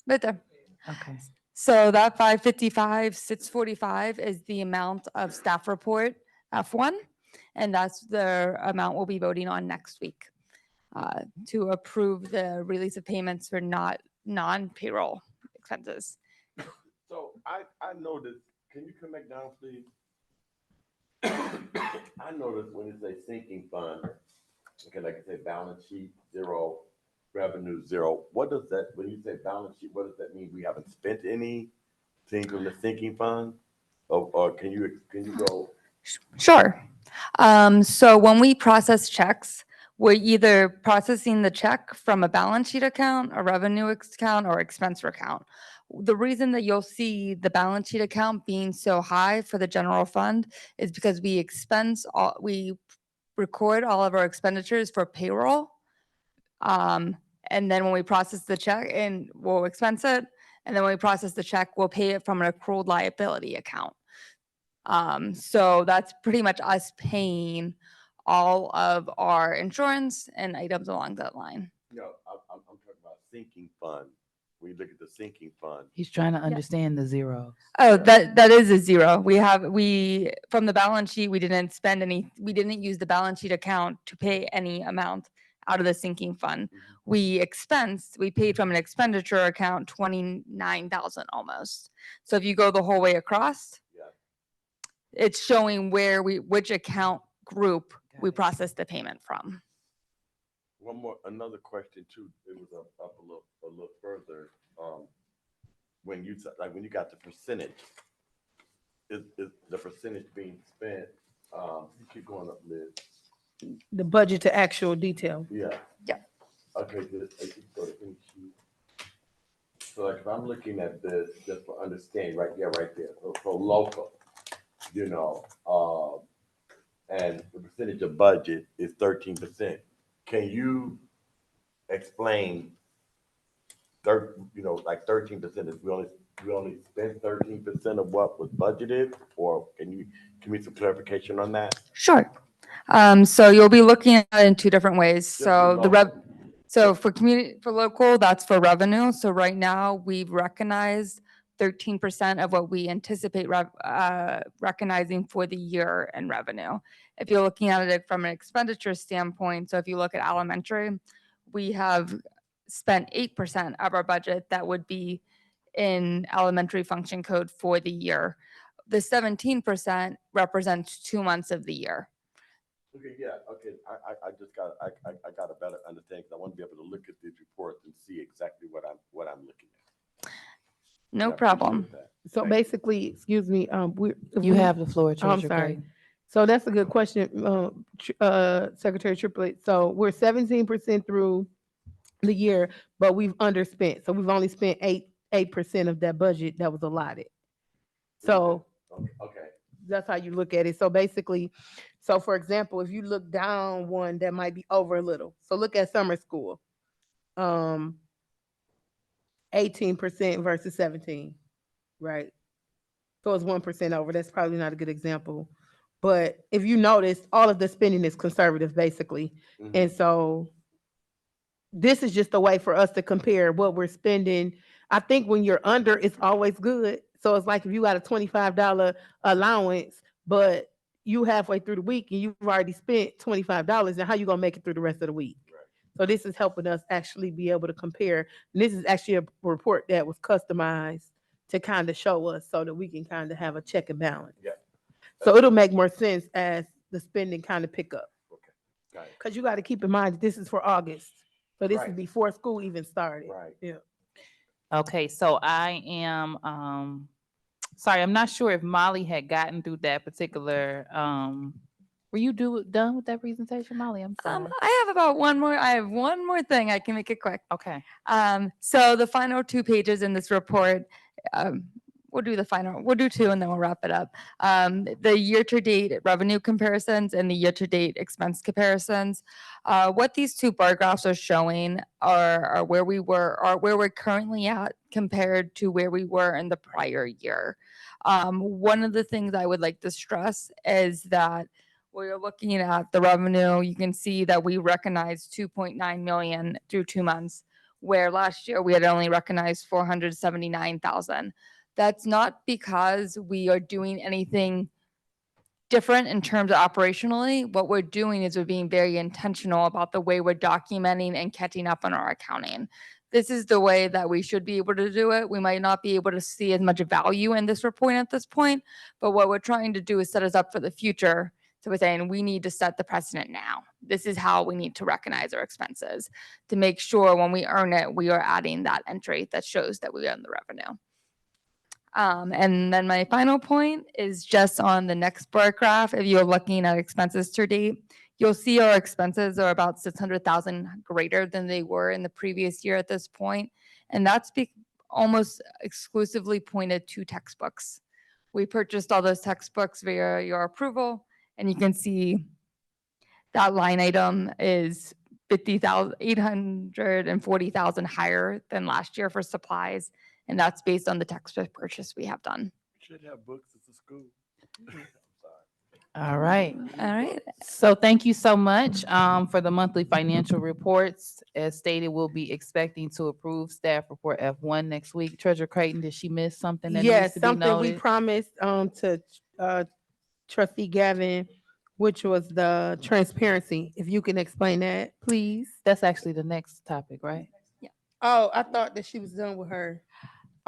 Right there. Okay. So that 555,645 is the amount of staff report F1, and that's the amount we'll be voting on next week to approve the release of payments for non-payroll expenses. So I noticed, can you come back down, please? I noticed when it says sinking fund, okay, like I say, balance sheet, 0, revenue 0. What does that, when you say balance sheet, what does that mean? We haven't spent anything from the sinking fund? Or can you go? Sure. So when we process checks, we're either processing the check from a balance sheet account, a revenue account, or expense account. The reason that you'll see the balance sheet account being so high for the general fund is because we record all of our expenditures for payroll. And then when we process the check, and we'll expense it, and then when we process the check, we'll pay it from an accrued liability account. So that's pretty much us paying all of our insurance and items along that line. No, I'm talking about sinking fund. We look at the sinking fund. He's trying to understand the zeros. Oh, that is a 0. We from the balance sheet, we didn't use the balance sheet account to pay any amount out of the sinking fund. We paid from an expenditure account 29,000 almost. So if you go the whole way across, it's showing which account group we processed the payment from. Another question too. It was up a little further. When you got the percentage, is the percentage being spent? You keep going up, Liz. The budget to actual detail. Yeah. Yeah. Okay, good. So like if I'm looking at this, just for understanding, right there. So local, and the percentage of budget is 13%. Can you explain, like 13% is we only spent 13% of what was budgeted, or can you give me some clarification on that? Sure. So you'll be looking at it in 2 different ways. So for local, that's for revenue. So right now we've recognized 13% of what we anticipate recognizing for the year in revenue. If you're looking at it from an expenditure standpoint, so if you look at elementary, we have spent 8% of our budget that would be in elementary function code for the year. The 17% represents 2 months of the year. Okay, yeah, okay. I got a better understanding, because I want to be able to look at these reports and see exactly what I'm looking at. No I appreciate problem. that. So Thank you. basically, excuse me, You have the floor, I'm Treasurer sorry. Creighton. So that's a good question, Secretary Triplett. So we're 17% through the year, but we've underspent. So we've only spent 8% of that budget that was allotted. So Okay. that's how you look at it. So basically, so for example, if you look down one that might be over a little. So look at summer school. 18% versus 17, right? So it's 1% over. That's probably not a good example. But if you notice, all of the spending is conservative, basically. And so this is just a way for us to compare what we're spending. I think when you're under, it's always good. So it's like if you got a $25 allowance, but you halfway through the week and you've already spent $25, then how you gonna make it through the rest of the week? So this is helping us actually be able to compare. And this is actually a report that was customized to kind of show us so that we can kind of have a check and balance. Yeah. So it'll make more sense as the spending kind of pick up. Okay. Got it. Because you got to keep in mind that this is for August. So this is Right. before school even started. Right. Yeah. Okay, so I am sorry, I'm not sure if Molly had gotten through that particular were you done with that presentation, Molly? I'm sorry. I have about one more. I have one more thing. I can make it quick. Okay. So the final 2 pages in this report, we'll do 2 and then we'll wrap it up. The year-to-date revenue comparisons and the year-to-date expense comparisons. What these 2 bar graphs are showing are where we were, or where we're currently at compared to where we were in the prior year. One of the things I would like to stress is that we're looking at the revenue. You can see that we recognized 2.9 million through 2 months, where last year we had only recognized 479,000. That's not because we are doing anything different in terms of operationally. What we're doing is we're being very intentional about the way we're documenting and catching up on our accounting. This is the way that we should be able to do it. We might not be able to see as much value in this report at this point, but what we're trying to do is set us up for the future. So we're saying we need to set the precedent now. This is how we need to recognize our expenses to make sure when we earn it, we are adding that entry that shows that we earn the revenue. And then my final point is just on the next bar graph. If you're looking at expenses to date, you'll see our expenses are about 600,000 greater than they were in the previous year at this point. And that's almost exclusively pointed to textbooks. We purchased all those textbooks via your approval, and you can see that line item is 840,000 higher than last year for supplies. And that's based on the textbook purchase we have done. Should have books at the school. All right. All right. So thank you so much for the monthly financial reports. As stated, we'll be expecting to approve staff report F1 next week. Treasurer Creighton, did she miss something that needs Yes, to be something we noted? promised to Trustee Gavin, which was the transparency. If you can explain that, please. That's actually the next topic, right? Oh, I thought that she was done with her.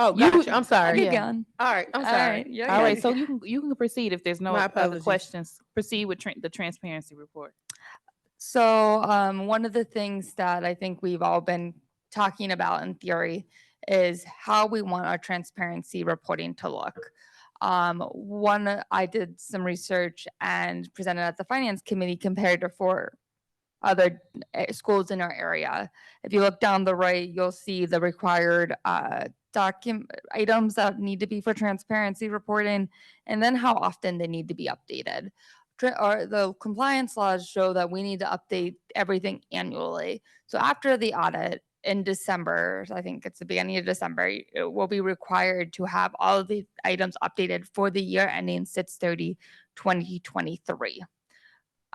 Oh, You- gotcha. I'm I sorry. get Yeah. gone. All right, I'm All sorry. right, you're All good. right, so you can proceed if there's no My other apologies. questions. Proceed with the transparency report. So one of the things that I think we've all been talking about in theory is how we want our transparency reporting to look. I did some research and presented at the finance committee compared to 4 other schools in our area. If you look down the right, you'll see the required items that need to be for transparency reporting, and then how often they need to be updated. Or the compliance laws show that we need to update everything annually. So after the audit in December, I think it's the beginning of December, it will be required to have all of the items updated for the year ending 6/30/2023.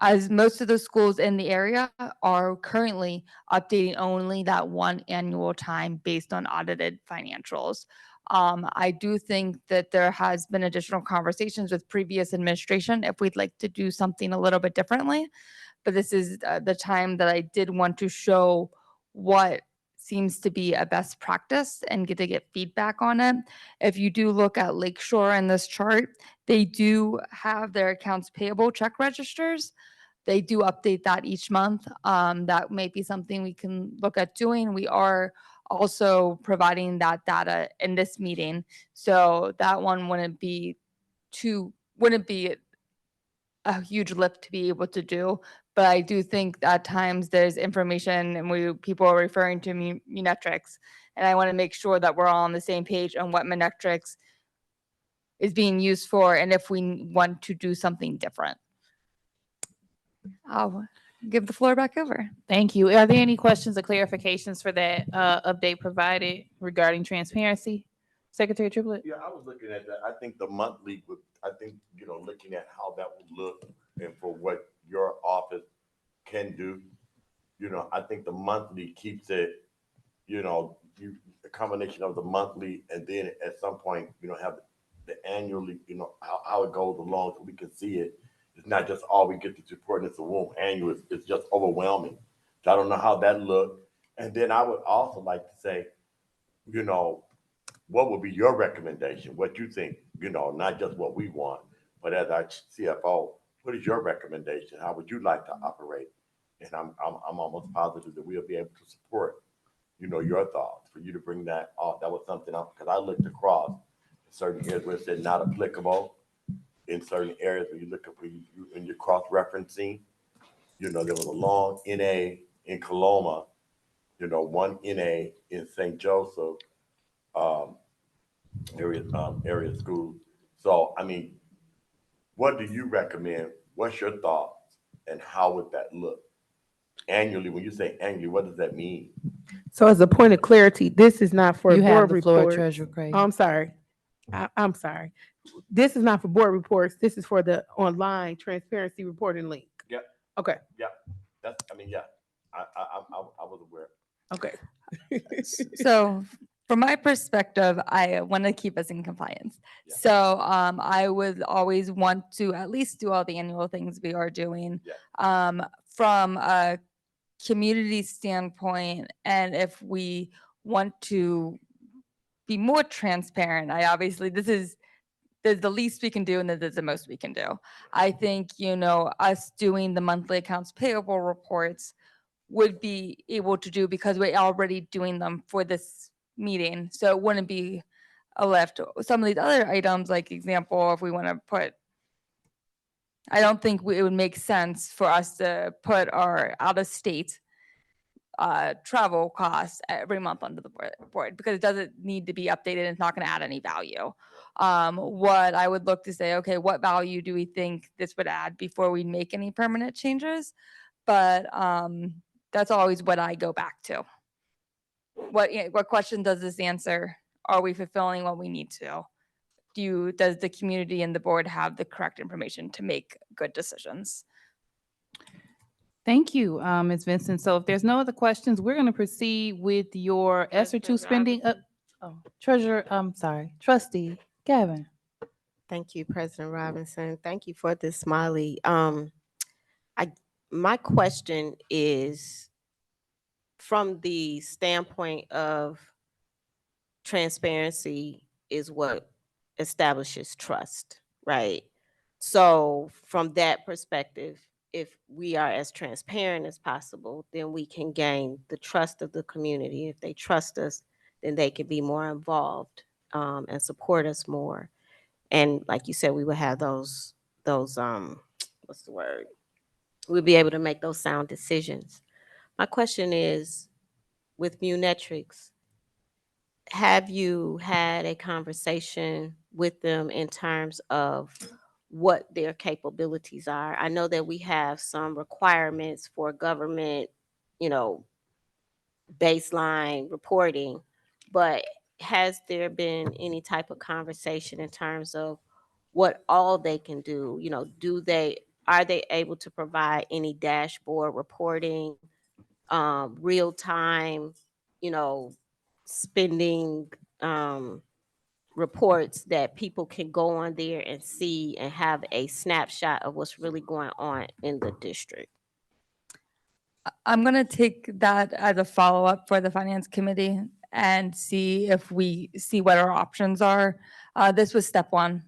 As most of the schools in the area are currently updating only that one annual time based on audited financials. I do think that there has been additional conversations with previous administration if we'd like to do something a little bit differently. But this is the time that I did want to show what seems to be a best practice and get feedback on it. If you do look at Lakeshore in this chart, they do have their accounts payable check registers. They do update that each month. That may be something we can look at doing. We are also providing that data in this meeting. So that one wouldn't be a huge lift to be able to do. But I do think at times there's information and people are referring to Munetrics. And I want to make sure that we're all on the same page on what Munetrics is being used for and if we want to do something different. I'll give the floor back over. Thank you. Are there any questions or clarifications for that update provided regarding transparency? Secretary Triplett? Yeah, I was looking at that. I think the monthly would, I think, looking at how that would look and for what your office can do, I think the monthly keeps it, a combination of the monthly and then at some point, have the annually, how it goes along so we can see it. It's not just all we get to report in this room annual. It's just overwhelming. So I don't know how that looked. And then I would also like to say, what would be your recommendation? What you think, not just what we want, but as our CFO, what is your recommendation? How would you like to operate? And I'm almost positive that we'll be able to support, your thoughts for you to bring that off. That was something else because I looked across certain areas where it said not applicable. In certain areas where you look at when you're cross-referencing, there was a long NA in Coloma, one NA in St. Joseph area school. So, I mean, what do you recommend? What's your thoughts? And how would that look? Annually, when you say annually, what does that mean? So as a point of clarity, this is not for You have board the floor, reports. Treasurer Craig. Oh, I'm sorry. I'm sorry. This is not for board reports. This is for the online transparency reporting link. Yeah. Okay. Yeah. I was aware. Okay. So from my perspective, I want to keep us in compliance. Yeah. So I would always want to at least do all the annual things we are doing. Yeah. From a community standpoint, and if we want to be more transparent, this is the least we can do and this is the most we can do. I think, us doing the monthly accounts payable reports would be able to do because we're already doing them for this meeting. So it wouldn't be a lift. Some of these other items, like example, if we want to put, I don't think it would make sense for us to put our out of state travel costs every month under the board because it doesn't need to be updated and it's not going to add any value. What I would look to say, okay, what value do we think this would add before we make any permanent changes? But that's always what I go back to. What question does this answer? Are we fulfilling what we need to? Does the community and the board have the correct information to make good decisions? Thank you, Ms. Vincent. So if there's no other questions, we're going to proceed with your ESSER 2 spending. Trustee Gavin. Thank you, President Robinson. Thank you for this, Smiley. My question is from the standpoint of transparency is what establishes trust, right? So from that perspective, if we are as transparent as possible, then we can gain the trust of the community. If they trust us, then they can be more involved and support us more. And like you said, we would have those what's the word? We'll be able to make those sound decisions. My question is, with Munetrics, have you had a conversation with them in terms of what their capabilities are? I know that we have some requirements for government, baseline reporting, but has there been any type of conversation in terms of what all they can do? Are they able to provide any dashboard reporting, real time, spending reports that people can go on there and see and have a snapshot of what's really going on in the district? I'm going to take that as a follow-up for the finance committee and see if we see what our options are. This was step one.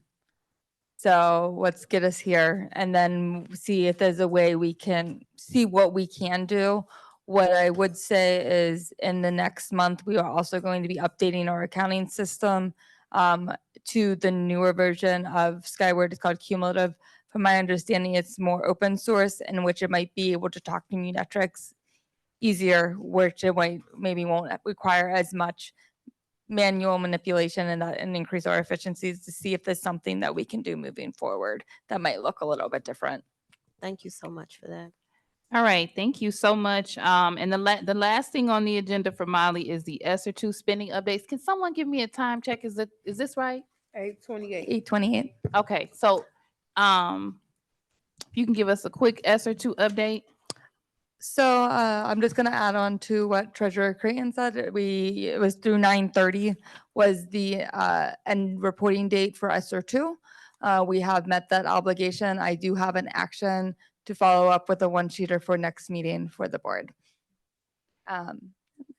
So let's get us here and then see if there's a way we can see what we can do What I would say is in the next month, we are also going to be updating our accounting system to the newer version of Skyward. It's called Cumulative. From my understanding, it's more open source in which it might be able to talk to metrics easier, which it might maybe won't require as much manual manipulation and increase our efficiencies to see if there's something that we can do moving forward that might look a little bit different. Thank you so much for that. All right, thank you so much. And the last thing on the agenda for Molly is the ESSER 2 spending updates. Can someone give me a time check? Is this right? 8:28. 828. Okay, so if you can give us a quick ESSER 2 update. So I'm just going to add on to what Treasurer Creighton said. It was through 9:30 was the end reporting date for ESSER 2. We have met that obligation. I do have an action to follow up with a one-sheeter for next meeting for the board. And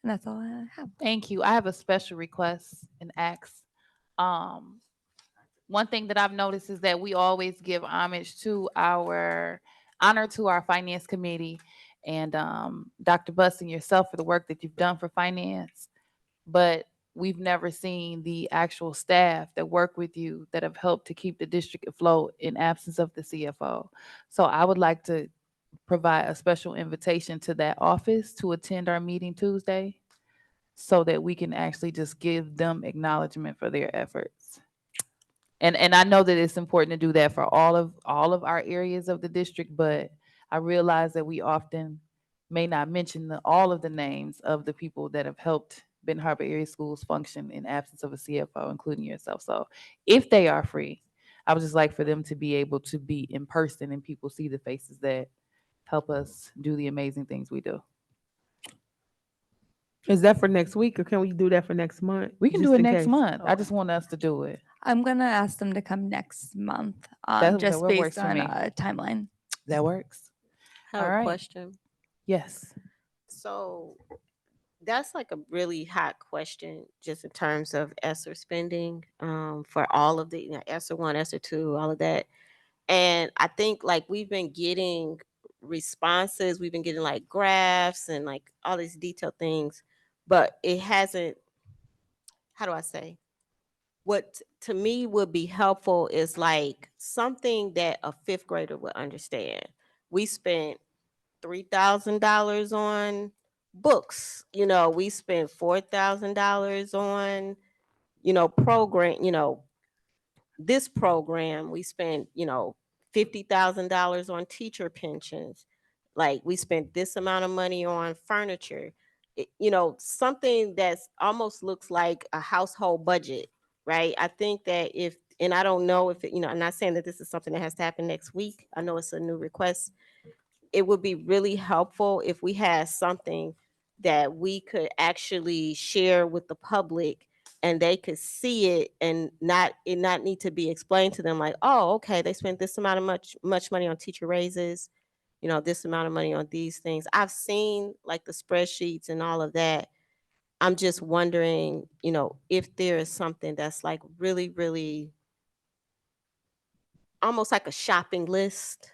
that's all I have. Thank you. I have a special request and ask. One thing that I've noticed is that we always give homage to our finance committee and Dr. Buss and yourself for the work that you've done for finance. But we've never seen the actual staff that work with you that have helped to keep the district afloat in absence of the CFO. So I would like to provide a special invitation to that office to attend our meeting Tuesday so that we can actually just give them acknowledgement for their efforts. And I know that it's important to do that for all of our areas of the district, but I realize that we often may not mention all of the names of the people that have helped Benton Harbor area schools function in absence of a CFO, including yourself. So if they are free, I would just like for them to be able to be in person and people see the faces that help us do the amazing things we do. Is that for next week or can we do that for next month? We can just do it in next case? month. I Okay. just want us to do it. I'm going to ask them to come next month, That just works based for on me. a timeline. That works. I have All a right. question. Yes. So that's like a really hot question, just in terms of ESSER spending, for all of the ESSER 1, ESSER 2, all of that. And I think like we've been getting responses, we've been getting like graphs and like all these detailed things, but it hasn't, how do I say? What to me would be helpful is like something that a fifth grader would understand. We spent $3,000 on books, we spent $4,000 on, program, this program. We spent, $50,000 on teacher pensions. Like we spent this amount of money on furniture. Something that's almost looks like a household budget, right? I think that and I don't know if I'm not saying that this is something that has to happen next week. I know it's a new request. It would be really helpful if we had something that we could actually share with the public and they could see it and not need to be explained to them like, oh, okay, they spent this amount of much money on teacher raises, this amount of money on these things. I've seen like the spreadsheets and all of that. I'm just wondering, if there is something that's like really, really almost like a shopping list.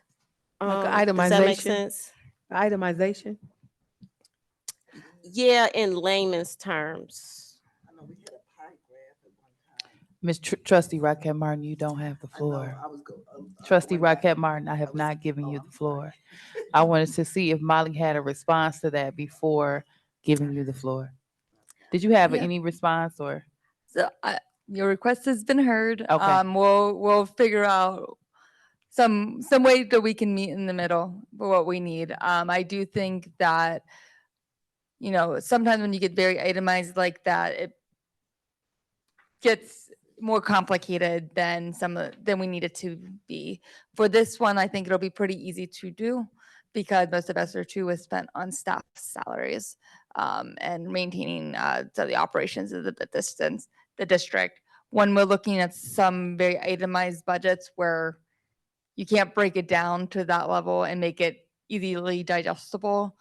Like Does that make itemization? sense? Itemization? Yeah, in layman's terms. I know we had a pie graph at one time. Miss Trustee Rocket Martin, you don't have the I know, floor. I was go. Trustee went back. Rocket Martin, I have not given you the floor. I wanted to see if Molly had a response to that before giving you the floor. Did you have Yeah. any response or? So your request has been heard. Okay. We'll figure out some way that we can meet in the middle for what we need. I do think that, sometimes when you get very itemized like that, it gets more complicated than we need it to be. For this one, I think it'll be pretty easy to do because most of ESSER 2 was spent on staff salaries and maintaining the operations of the district. When we're looking at some very itemized budgets where you can't break it down to that level and make it easily digestible,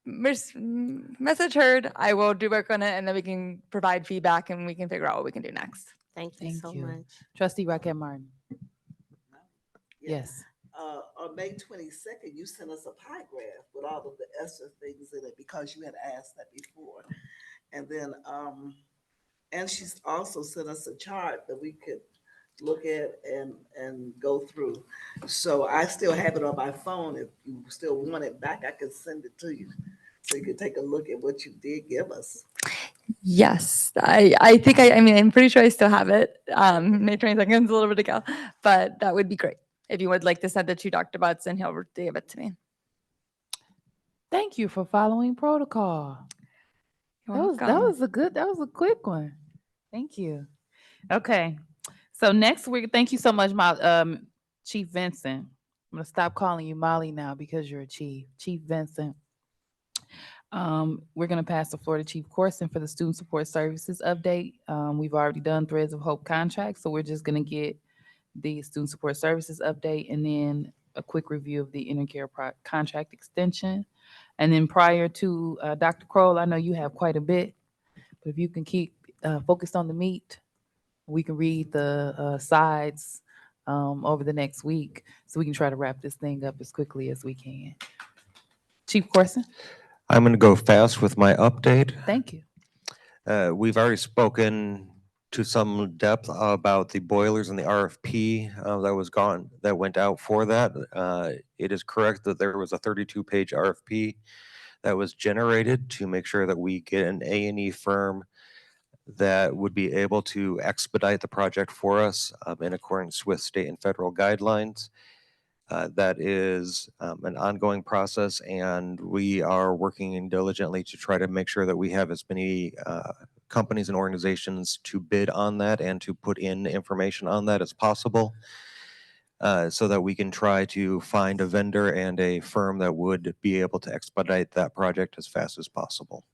message heard. I will do work on it, and then we can provide feedback, and we can figure out what we can do next. Thank you Thank so you. much. Trustee Rocket Martin. Yeah. Yes. on May 22nd, you sent us a pie graph with all of the ESSER things in it because you had asked that before. And then, and she's also sent us a chart that we could look at and go through. So I still have it on my phone. If you still want it back, I can send it to you. So you can take a look at what you did give us. Yes, I think I mean, I'm pretty sure I still have it. May 22nd is a little bit ago, but that would be great. If you would like to send it to Dr. Butts and he'll give it to me. Thank you for following protocol. You're That welcome. was a quick one. Thank you. Okay. So next week, thank you so much, Chief Vincent. I'm gonna stop calling you Molly now because you're a chief. Chief Vincent. We're gonna pass the floor to Chief Corson for the Student Support Services update. We've already done Threads of Hope contracts, so we're just gonna get the Student Support Services update and then a quick review of the Intercare contract extension. And then prior to Dr. Kroll, I know you have quite a bit, but if you can keep focused on the meat, we can read the sides over the next week so we can try to wrap this thing up as quickly as we can. Chief Corson, I'm going to go fast with my update. thank you. We've already spoken to some depth about the boilers and the RFP that went out for that. It is correct that there was a 32-page RFP that was generated to make sure that we get an A&E firm that would be able to expedite the project for us in accordance with state and federal guidelines. That is an ongoing process, and we are working diligently to try to make sure that we have as many companies and organizations to bid on that and to put in information on that as possible, so that we can try to find a vendor and a firm that would be able to expedite that project as fast as possible.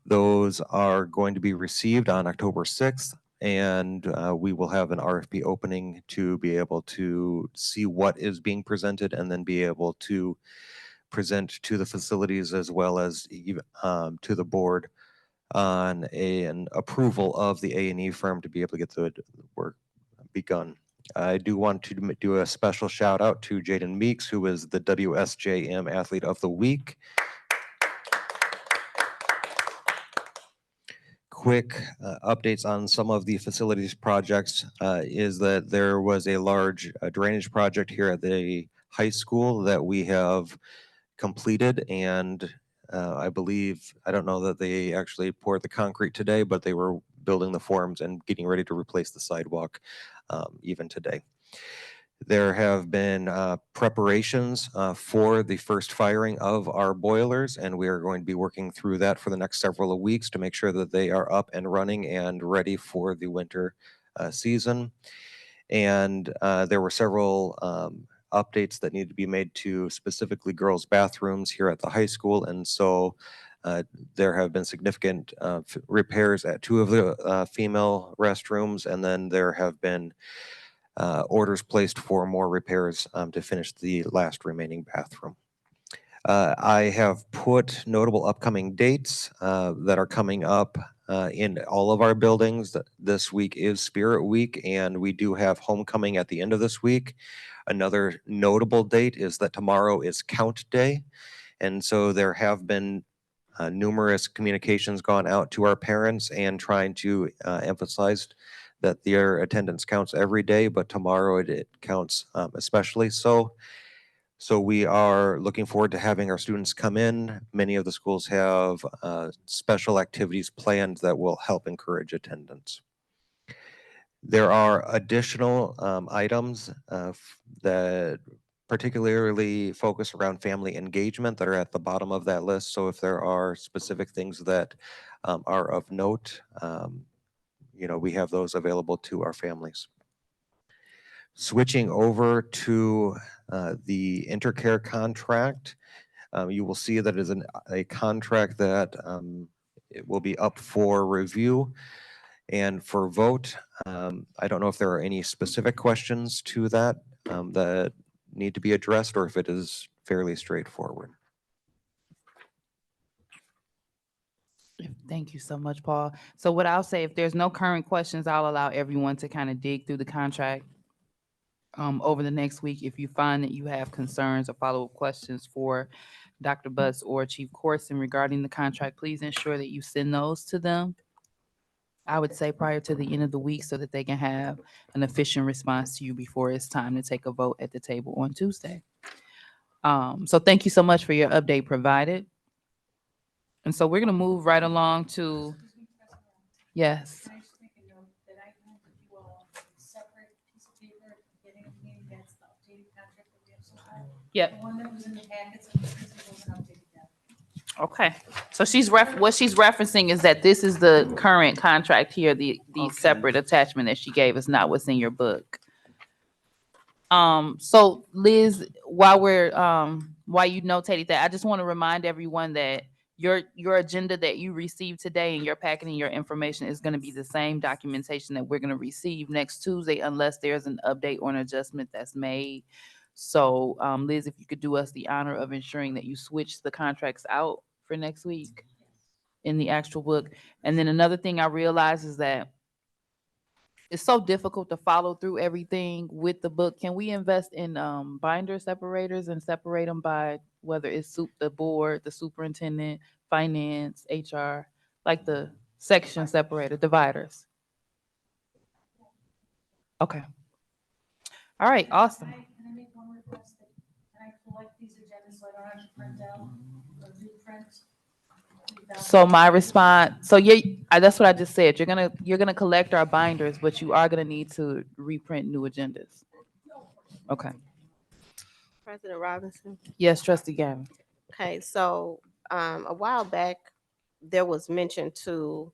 Those are going to be received on October 6th, and we will have an RFP opening to be able to see what is being presented and then be able to present to the facilities as well as to the board on an approval of the A&E firm to be able to get the work begun. I do want to do a special shout out to Jaden Meeks, who is the WSJM Athlete of the Week. Quick updates on some of the facilities projects is that there was a large drainage project here at the high school that we have completed, and I believe, I don't know that they actually poured the concrete today, but they were building the forms and getting ready to replace the sidewalk even today. There have been preparations for the first firing of our boilers, and we are going to be working through that for the next several weeks to make sure that they are up and running and ready for the winter season. And there were several updates that need to be made to specifically girls' bathrooms here at the high school, and so there have been significant repairs at 2 of the female restrooms, and then there have been orders placed for more repairs to finish the last remaining bathroom. I have put notable upcoming dates that are coming up in all of our buildings. This week is Spirit Week, and we do have homecoming at the end of this week. Another notable date is that tomorrow is Count Day, and so there have been numerous communications gone out to our parents and trying to emphasize that their attendance counts every day, but tomorrow it counts especially so. So we are looking forward to having our students come in. Many of the schools have special activities planned that will help encourage attendance. There are additional items that particularly focus around family engagement that are at the bottom of that list. So if there are specific things that are of note, we have those available to our families. Switching over to the Intercare contract, you will see that it is a contract that it will be up for review and for vote. I don't know if there are any specific questions to that that need to be addressed or if it is fairly straightforward. Thank you so much, Paul. So what I'll say, if there's no current questions, I'll allow everyone to kind of dig through the contract over the next week. If you find that you have concerns or follow-up questions for Dr. Butts or Chief Corson regarding the contract, please ensure that you send those to them. I would say prior to the end of the week so that they can have an efficient response to you before it's time to take a vote at the table on Tuesday. So thank you so much for your update provided. And so we're going to move right along to, yes. Yep. Okay. So what she's referencing is that this is the current contract here, the Okay. separate attachment that she gave us, not what's in your book. So Liz, while you notated that, I just want to remind everyone that your agenda that you received today and your packet and your information is going to be the same documentation that we're going to receive next Tuesday unless there's an update or an adjustment that's made. So Liz, if you could do us the honor of ensuring that you switch the contracts out for next week in the actual book. And then another thing I realize is that it's so difficult to follow through everything with the book. Can we invest in binder separators and separate them by whether it's the board, the superintendent, finance, HR, like the section separator, dividers? Okay. All right, awesome. Can I make one request? Can I collect these agendas so I don't have to print out or do print? So my response, so yeah, that's what I just said. You're gonna collect our binders, but you are gonna need to reprint new agendas. Okay. President Robinson? Yes, Trustee Gavin. Okay, so a while back, there was mention to,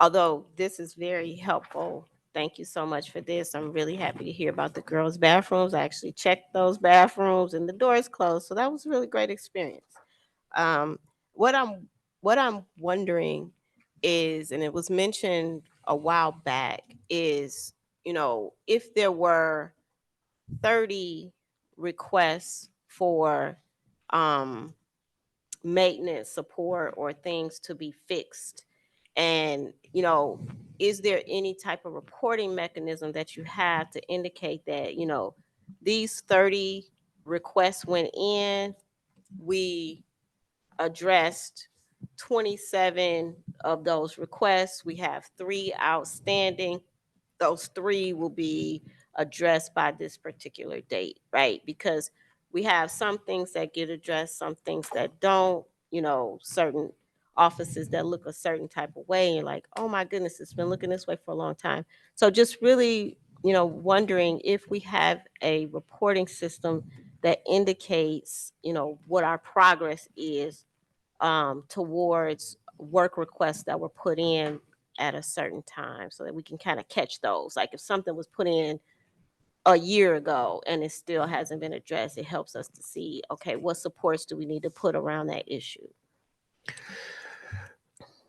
although this is very helpful, thank you so much for this. I'm really happy to hear about the girls' bathrooms. I actually checked those bathrooms and the doors closed, so that was a really great experience. Um, what I'm wondering is, and it was mentioned a while back, is, if there were 30 requests for maintenance support or things to be fixed, and is there any type of reporting mechanism that you have to indicate that these 30 requests went in, we addressed 27 of those requests, we have 3 outstanding, those 3 will be addressed by this particular date, right? Because we have some things that get addressed, some things that don't, certain offices that look a certain type of way, and like, oh my goodness, it's been looking this way for a long time. So just really, wondering if we have a reporting system that indicates, what our progress is towards work requests that were put in at a certain time, so that we can kind of catch those. Like if something was put in a year ago and it still hasn't been addressed, it helps us to see, okay, what supports do we need to put around that issue?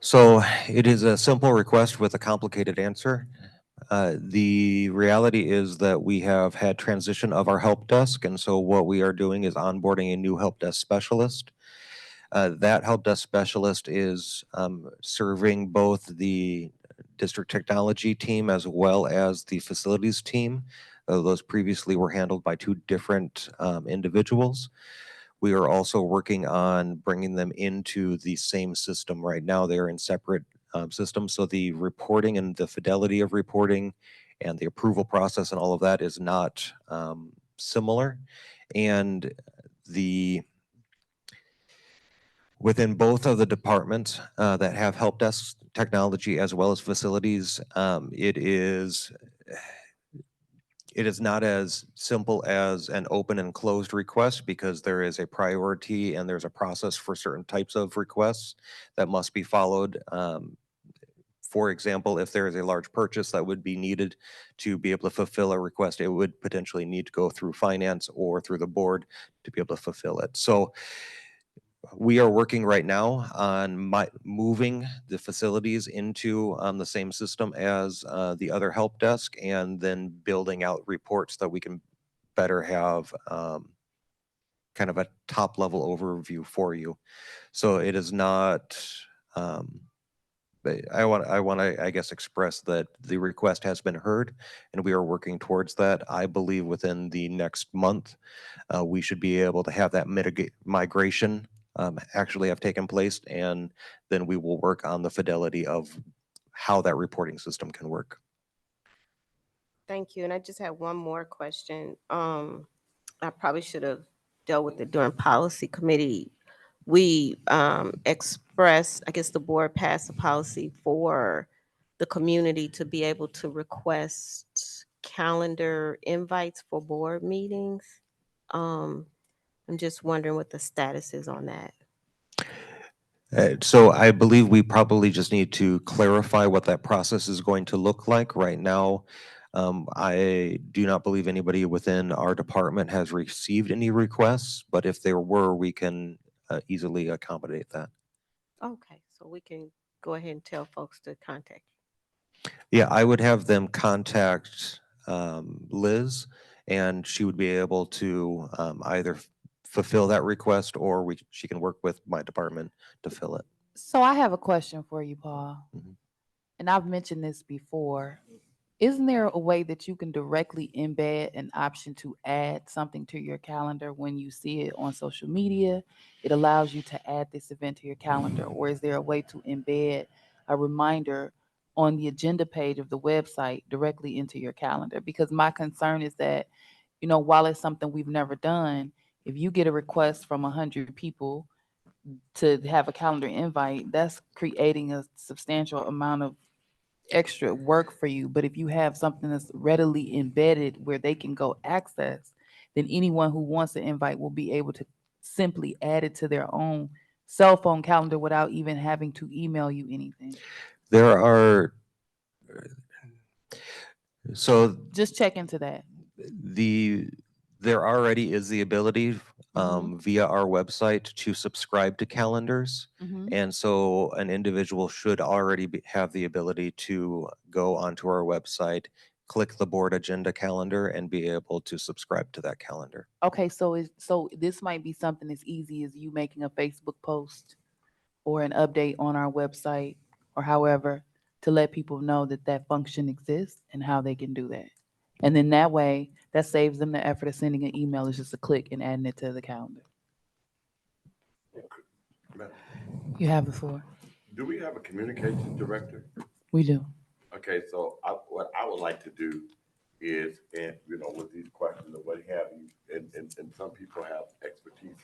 So it is a simple request with a complicated answer. The reality is that we have had transition of our help desk, and so what we are doing is onboarding a new help desk specialist. That help desk specialist is serving both the district technology team as well as the facilities team. Those previously were handled by 2 different individuals. We are also working on bringing them into the same system. Right now, they're in separate systems, so the reporting and the fidelity of reporting and the approval process and all of that is not similar. And within both of the departments that have help desk technology as well as facilities, it is not as simple as an open and closed request, because there is a priority and there's a process for certain types of requests that must be followed. For example, if there is a large purchase that would be needed to be able to fulfill a request, it would potentially need to go through finance or through the board to be able to fulfill it. So we are working right now on moving the facilities into the same system as the other help desk, and then building out reports that we can better have kind of a top level overview for you. So it is not I want to, I guess, express that the request has been heard and we are working towards that. I believe within the next month, we should be able to have that migration actually have taken place, and then we will work on the fidelity of how that reporting system can work. Thank you. And I just had one more question. I probably should have dealt with it during policy committee. We expressed, I guess the board passed a policy for the community to be able to request calendar invites for board meetings. I'm just wondering what the status is on that. So I believe we probably just need to clarify what that process is going to look like. Right now, I do not believe anybody within our department has received any requests, but if there were, we can easily accommodate that. Okay, so we can go ahead and tell folks to contact. Yeah, I would have them contact Liz, and she would be able to either fulfill that request, or she can work with my department to fill it. So I have a question for you, Paul. Mhm. And I've mentioned this before. Isn't there a way that you can directly embed an option to add something to your calendar when you see it on social media? It allows you to add this event to your calendar. Or is there a way to embed a reminder on the agenda page of the website directly into your calendar? Because my concern is that, while it's something we've never done, if you get a request from 100 people to have a calendar invite, that's creating a substantial amount of extra work for you. But if you have something that's readily embedded where they can go access, then anyone who wants to invite will be able to simply add it to their own cell phone calendar without even having to email you anything. There are, so Just check into that. there already is the ability Mhm. via our website to subscribe to calendars. Mhm. And so an individual should already have the ability to go onto our website, click the board agenda calendar, and be able to subscribe to that calendar. Okay, so this might be something as easy as you making a Facebook post or an update on our website or however to let people know that that function exists and how they can do that. And then that way, that saves them the effort of sending an email. It's just a click and adding it to the calendar. You have the floor. Do we have a communications director? We do. Okay, so what I would like to do is, and with these questions and what have you, and some people have expertise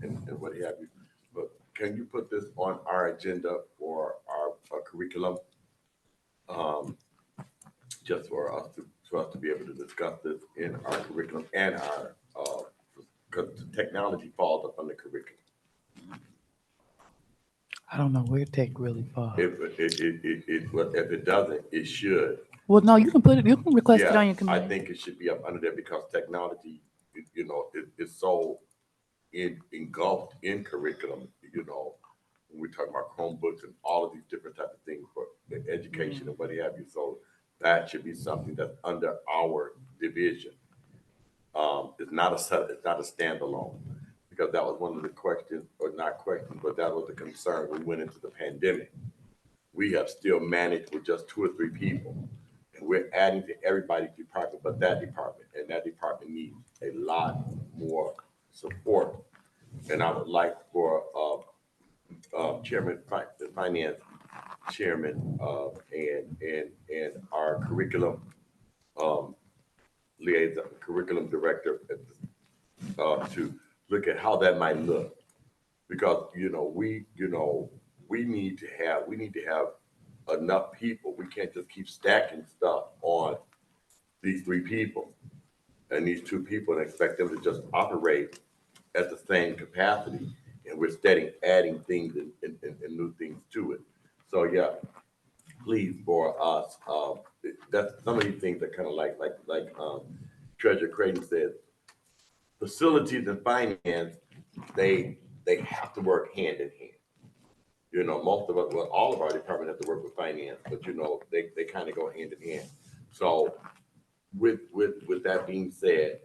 in what have you, but can you put this on our agenda for our curriculum? Just for us to be able to discuss this in our curriculum and our, because technology falls up under curriculum. I don't know where tech really falls. If it doesn't, it should. Well, no, you can put it. You can request it on your I committee. think it should be up under there because technology, is so engulfed in curriculum, when we talk about Chromebooks and all of these different types of things for the education and what have you. So that should be something that's under our division. It's not a standalone, because that was one of the questions, or not questions, but that was the concern. We went into the pandemic. We have still managed with just 2 or 3 people. And we're adding to everybody's department, but that department, and that department needs a lot more support. And I would like for Chairman, the Finance Chairman, and our curriculum liaison, curriculum director, to look at how that might look, because we need to have enough people. We can't just keep stacking stuff on these 3 people and these 2 people and expect them to just operate at the same capacity. And we're steady adding things and new things to it. So yeah, please, for us, that's some of these things are kind of like Treasurer Creighton said, facilities and finance, they have to work hand in hand. Most of us, well, all of our department have to work with finance, but they kind of go hand in hand. So with that being said,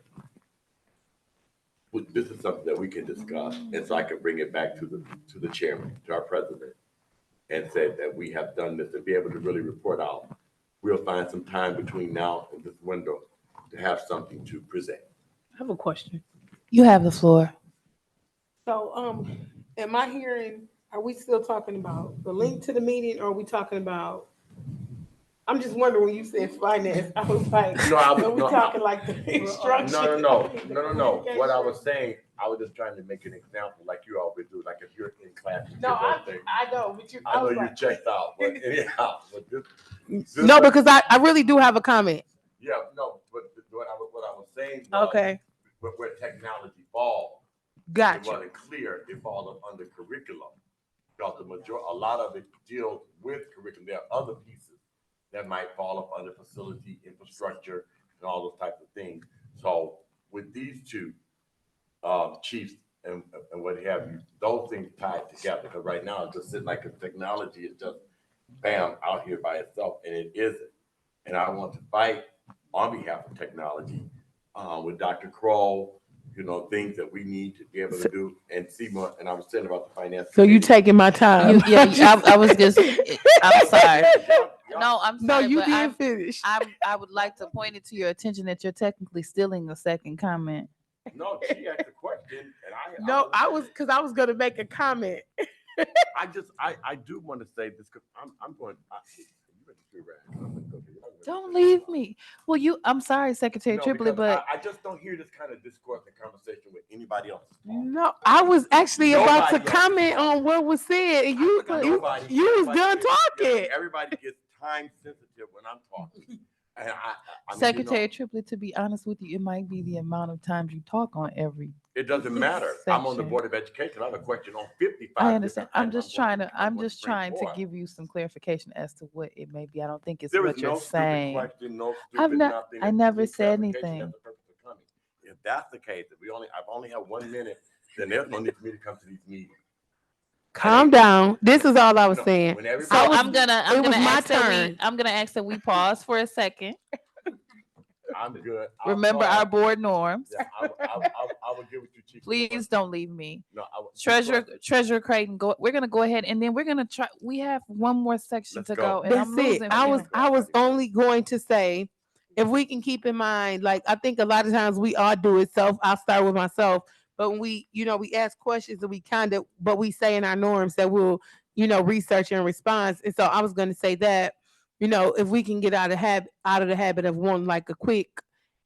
this is something that we can discuss, and so I can bring it back to the chairman, to our president, and said that we have done this and be able to really report out. We'll find some time between now and this window to have something to present. I have a question. You have the floor. So, am I hearing, are we still talking about the link to the meeting or are we talking about, I'm just wondering when you said finance, I was like, No, I was- are we no, talking like the instruction? No. What I was saying, I was just trying to make an example like you always do, like if you're in class. you No, give those things. I know, but I know was you like- checked out, but anyhow, but this. No, because I really do have a comment. Yeah, no, but what I was saying was. Okay, Where technology falls. It gotcha. wasn't clear, it falls under curriculum. Because a lot of it deals with curriculum. There are other pieces that might fall up under facility, infrastructure, and all those types of things. So with these two chiefs and what have you, those things tied together. Because right now it's just sitting like a technology is just bam out here by itself, and it isn't. And I want to fight on behalf of technology with Dr. Kroll, things that we need to be able to do and see more. And I was saying about the finance. So you taking my time? I was just, I'm sorry. No, I'm No, sorry. you but didn't finish. I would like to point it to your attention that you're technically stealing a second comment. No, she asked a question, and No, I was gonna make a comment. I do want to say this because I'm going. Don't leave me. Well, I'm sorry, Secretary Tripoli, but I just don't hear this kind of discourse and conversation with anybody else. No, I was actually about to Nobody else. comment on what was said, and you was done talking. Everybody gets time sensitive when I'm talking. And I mean, Secretary Tripoli, to be honest with you, it might be the amount of times you talk on every. it doesn't matter. I'm on the section. Board of Education. I have a question on 55. I understand. different I'm items just going trying to. I'm I'm going just bring trying to forth. give you some clarification as to what it may be. I don't think it's There what is you're no stupid saying. question, no I've stupid not. nothing. I If you never need said clarification, anything. that's the purpose of coming. If that's the case, if I've only had 1 minute, then there's no need for me to come to these meetings. Calm down. This is all I was No, saying. when So everybody- I'm it was gonna my ask that turn. I'm gonna ask that we pause for a second. I'm good. I'll Remember pause. our board norms. Yeah, I will get with you, Chief. Please don't leave me. No, Treasurer Creighton, we're gonna go ahead and then we're gonna try. We have one more section Let's to go. go, and I'm That's it. losing. I was only going to say, if we can keep in mind, like I think a lot of times we all do it. So I'll start with myself. But when we ask questions and but we say in our norms that we'll, research and respond. And so I was going to say that, if we can get out of the habit of wanting like a quick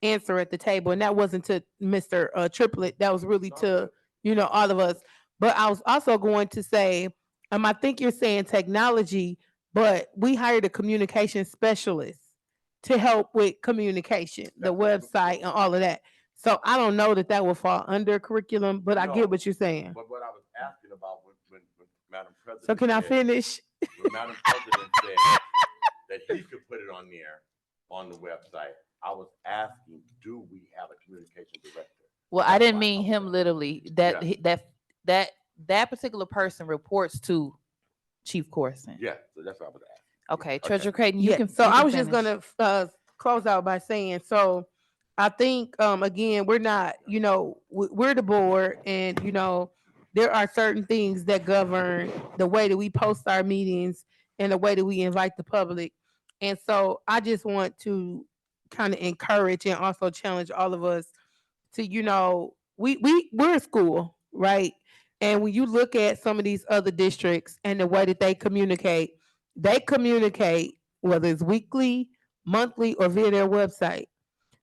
answer at the table, and that wasn't to Mr. Triplet, that was really to, all of us. But I was also going to say, I think you're saying technology, but we hired a communication specialist to help with communication, the website and all of that. So I don't know that will fall under curriculum, but I No, get what you're saying. But what I was asking about when Madam President. So can I said- finish? When Madam President said that he could put it on there on the website, I was asking, do we have a communication director? Well, I That's didn't why mean was him saying. literally. That particular person reports to Chief Corson. Yeah, so that's what I was asking. Okay, Treasurer Creighton, Yeah. you can. So you I can was just finish. gonna close out by saying, so I think again we're not, we're the board, and there are certain things that govern the way that we post our meetings and the way that we invite the public. And so I just want to kind of encourage and also challenge all of us to, we're a school, right? And when you look at some of these other districts and the way that they communicate whether it's weekly, monthly, or via their website.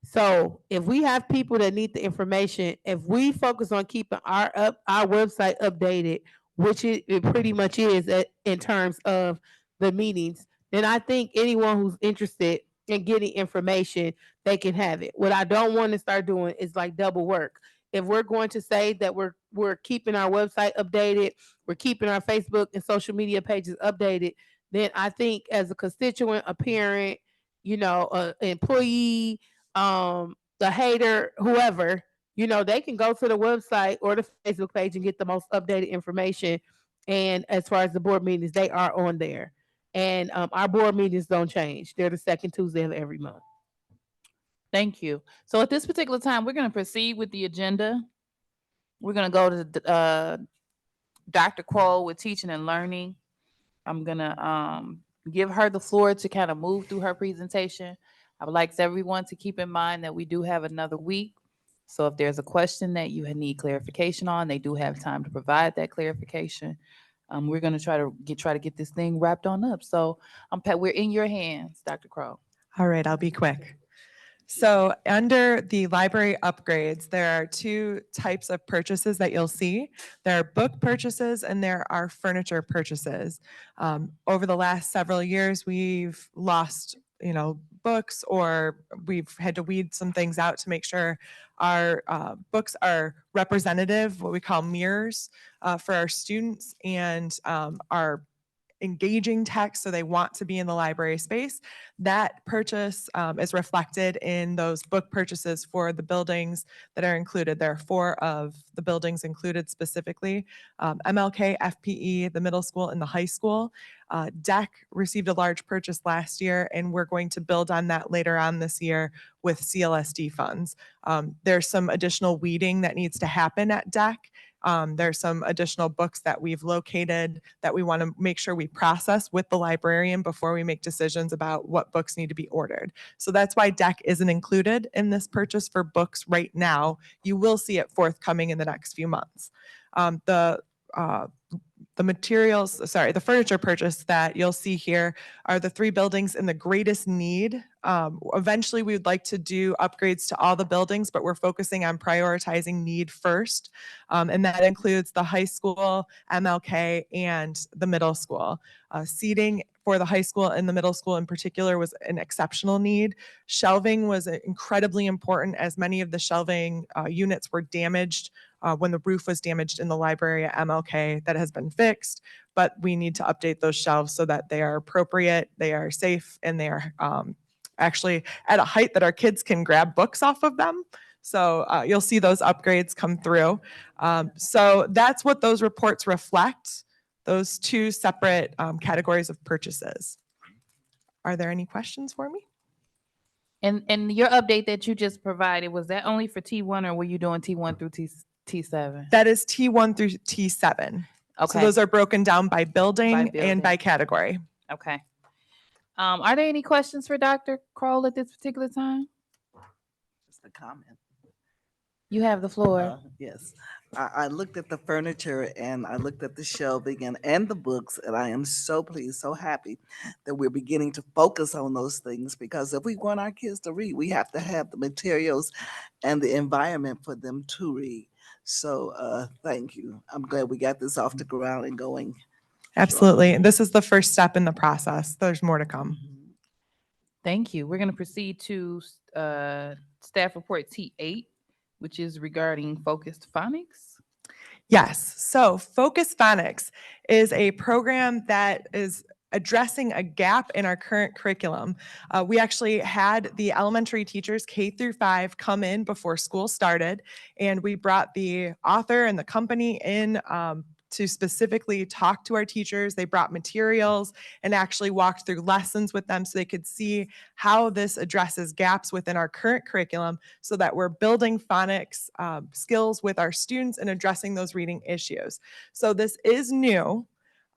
So if we have people that need the information, if we focus on keeping our website updated, which it pretty much is in terms of the meetings, then I think anyone who's interested in getting information, they can have it. What I don't want to start doing is like double work. If we're going to say that we're keeping our website updated, we're keeping our Facebook and social media pages updated, then I think as a constituent, a parent, an employee, the hater, whoever, they can go to the website or the Facebook page and get the most updated information. And as far as the board meetings, they are on there. And our board meetings don't change. They're the second Tuesday of every month. Thank you. So at this particular time, we're going to proceed with the agenda. We're going to go to Dr. Kroll with teaching and learning. I'm gonna give her the floor to kind of move through her presentation. I would like everyone to keep in mind that we do have another week. So if there's a question that you need clarification on, they do have time to provide that clarification. We're gonna try to get this thing wrapped on up. So we're in your hands, Dr. Crow. All right, I'll be quick. So under the library upgrades, there are two types of purchases that you'll see. There are book purchases and there are furniture purchases. Over the last several years, we've lost, books, or we've had to weed some things out to make sure our books are representative, what we call mirrors, for our students, and are engaging text, so they want to be in the library space. That purchase is reflected in those book purchases for the buildings that are included. There are 4 of the buildings included specifically: MLK, FPE, the middle school, and the high school. DEC received a large purchase last year, and we're going to build on that later on this year with CLSD funds. There's some additional weeding that needs to happen at DEC. There's some additional books that we've located that we want to make sure we process with the librarian before we make decisions about what books need to be ordered. So that's why DEC isn't included in this purchase for books right now. You will see it forthcoming in the next few months. The furniture purchase that you'll see here are the 3 buildings in the greatest need. Eventually, we would like to do upgrades to all the buildings, but we're focusing on prioritizing need first. And that includes the high school, MLK, and the middle school. Seating for the high school and the middle school in particular was an exceptional need. Shelving was incredibly important, as many of the shelving units were damaged when the roof was damaged in the library at MLK. That has been fixed, but we need to update those shelves so that they are appropriate, they are safe, and they are actually at a height that our kids can grab books off of them. So you'll see those upgrades come through. So that's what those reports reflect, those 2 separate categories of purchases. Are there any questions for me? And your update that you just provided, was that only for T1, or were you doing T1 through T7? That is T1 through T7. Okay. So those are broken down by building, By and building. by category. Okay. Are there any questions for Dr. Kroll at this particular time? Just a comment. You have the floor. Yes, I looked at the furniture and I looked at the shelving and the books, and I am so pleased, so happy that we're beginning to focus on those things, because if we want our kids to read, we have to have the materials and the environment for them to read. So thank you. I'm glad we got this off the ground and going. Absolutely. This is the first step in the process. There's more to come. Thank you. We're going to proceed to staff report T8, which is regarding focused phonics. Yes. So Focus Phonics is a program that is addressing a gap in our current curriculum. We actually had the elementary teachers K through 5 come in before school started, and we brought the author and the company in to specifically talk to our teachers. They brought materials and actually walked through lessons with them so they could see how this addresses gaps within our current curriculum, so that we're building phonics skills with our students and addressing those reading issues. So this is new.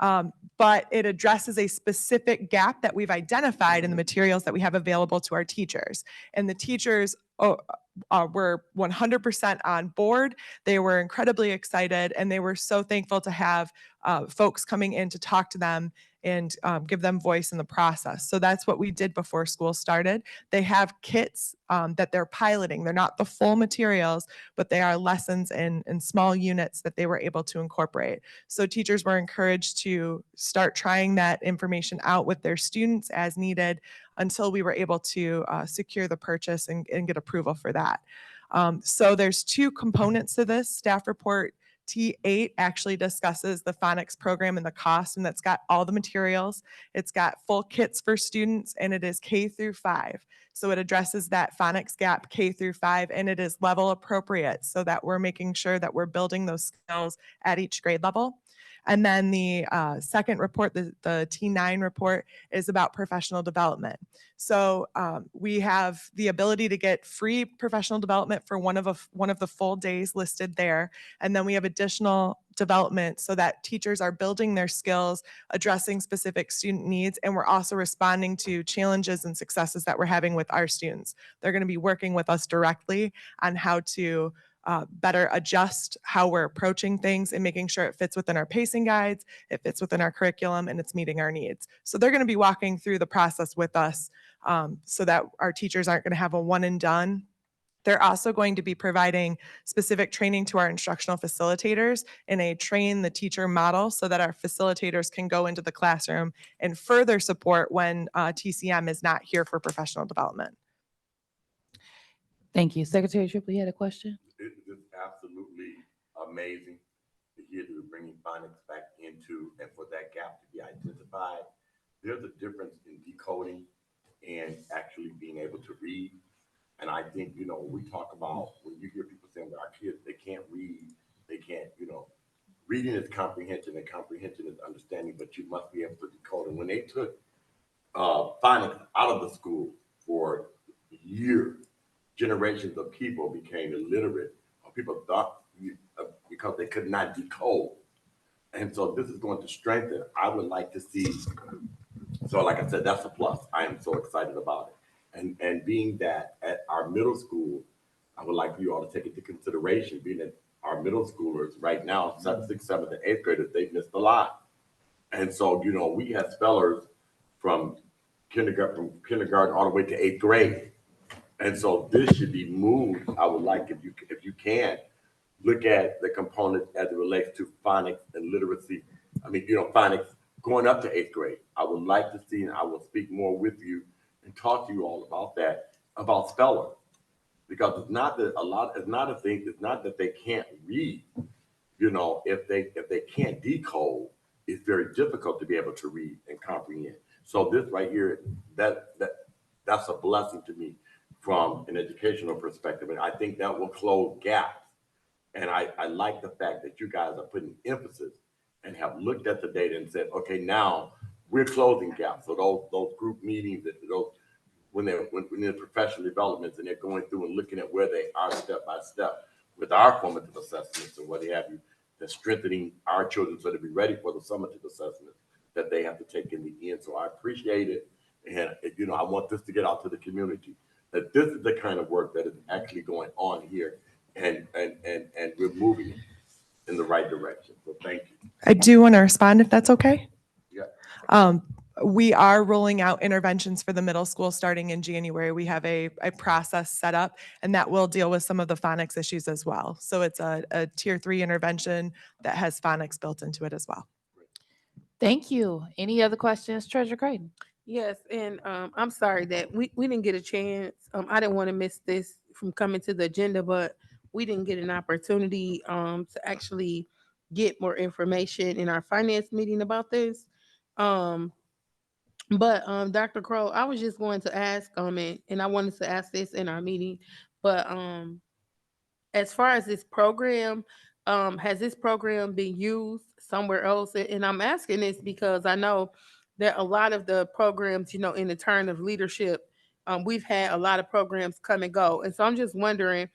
But it addresses a specific gap that we've identified in the materials that we have available to our teachers. And the teachers were 100% on board. They were incredibly excited, and they were so thankful to have folks coming in to talk to them and give them voice in the process. So that's what we did before school started. They have kits that they're piloting. They're not the full materials, but they are lessons in small units that they were able to incorporate. So teachers were encouraged to start trying that information out with their students as needed until we were able to secure the purchase and get approval for that. So there's 2 components to this. Staff report T8 actually discusses the phonics program and the cost, and that's got all the materials. It's got full kits for students, and it is K through 5. So it addresses that phonics gap K through 5, and it is level appropriate so that we're making sure that we're building those skills at each grade level. And then the second report, the T9 report, is about professional development. So we have the ability to get free professional development for one of the full days listed there. And then we have additional development so that teachers are building their skills, addressing specific student needs, and we're also responding to challenges and successes that we're having with our students. They're going to be working with us directly on how to better adjust how we're approaching things and making sure it fits within our pacing guides, it fits within our curriculum, and it's meeting our needs. So they're going to be walking through the process with us so that our teachers aren't going to have a one and done. They're also going to be providing specific training to our instructional facilitators in a train the teacher model so that our facilitators can go into the classroom and further support when TCM is not here for professional development. Thank you. Secretary Tripley had a question? It is absolutely amazing to hear that we're bringing phonics back into, and for that gap to be identified. There's a difference in decoding and actually being able to read. And I think, when we talk about, when you hear people saying, well, our kids, they can't read, they can't, reading is comprehension and comprehension is understanding, but you must be able to decode. And when they took phonics out of the school for years, generations of people became illiterate, or people thought because they could not decode. And so this is going to strengthen. I would like to see, so like I said, that's a plus. I am so excited about it. And being that at our middle school, I would like for you all to take into consideration, being that our middle schoolers right now, 7th, 6th, 7th, and 8th graders, they've missed a lot. And so, we have spellers from kindergarten all the way to 8th grade. And so this should be moved. I would like, if you can, look at the component as it relates to phonics and literacy. Phonics going up to 8th grade. I would like to see, and I will speak more with you and talk to you all about that, about spellers. Because it's not that they can't read. If they can't decode, it's very difficult to be able to read and comprehend. So this right here, that's a blessing to me from an educational perspective. And I think that will close gaps. And I like the fact that you guys are putting emphasis and have looked at the data and said, okay, now we're closing gaps. So those group meetings, when they're professional developments and they're going through and looking at where they are step by step with our formative assessments and what have you, that's strengthening our children so to be ready for the summative assessments that they have to take in the end. So I appreciate it. And, I want this to get out to the community, that this is the kind of work that is actually going on here, and we're moving in the right direction. So thank you. I do want to respond if that's okay. Yeah. We are rolling out interventions for the middle school starting in January. We have a process set up, and that will deal with some of the phonics issues as well. So it's a tier 3 intervention that has phonics built into it as well. Thank you. Any other questions, Treasurer Creighton? Yes, and I'm sorry that we didn't get a chance. I didn't want to miss this from coming to the agenda, but we didn't get an opportunity to actually get more information in our finance meeting about this. But Dr. Crow, I was just going to ask, and I wanted to ask this in our meeting, but as far as this program, has this program been used somewhere else? And I'm asking this because I know that a lot of the programs, in the turn of leadership, we've had a lot of programs come and go. And so I'm just wondering,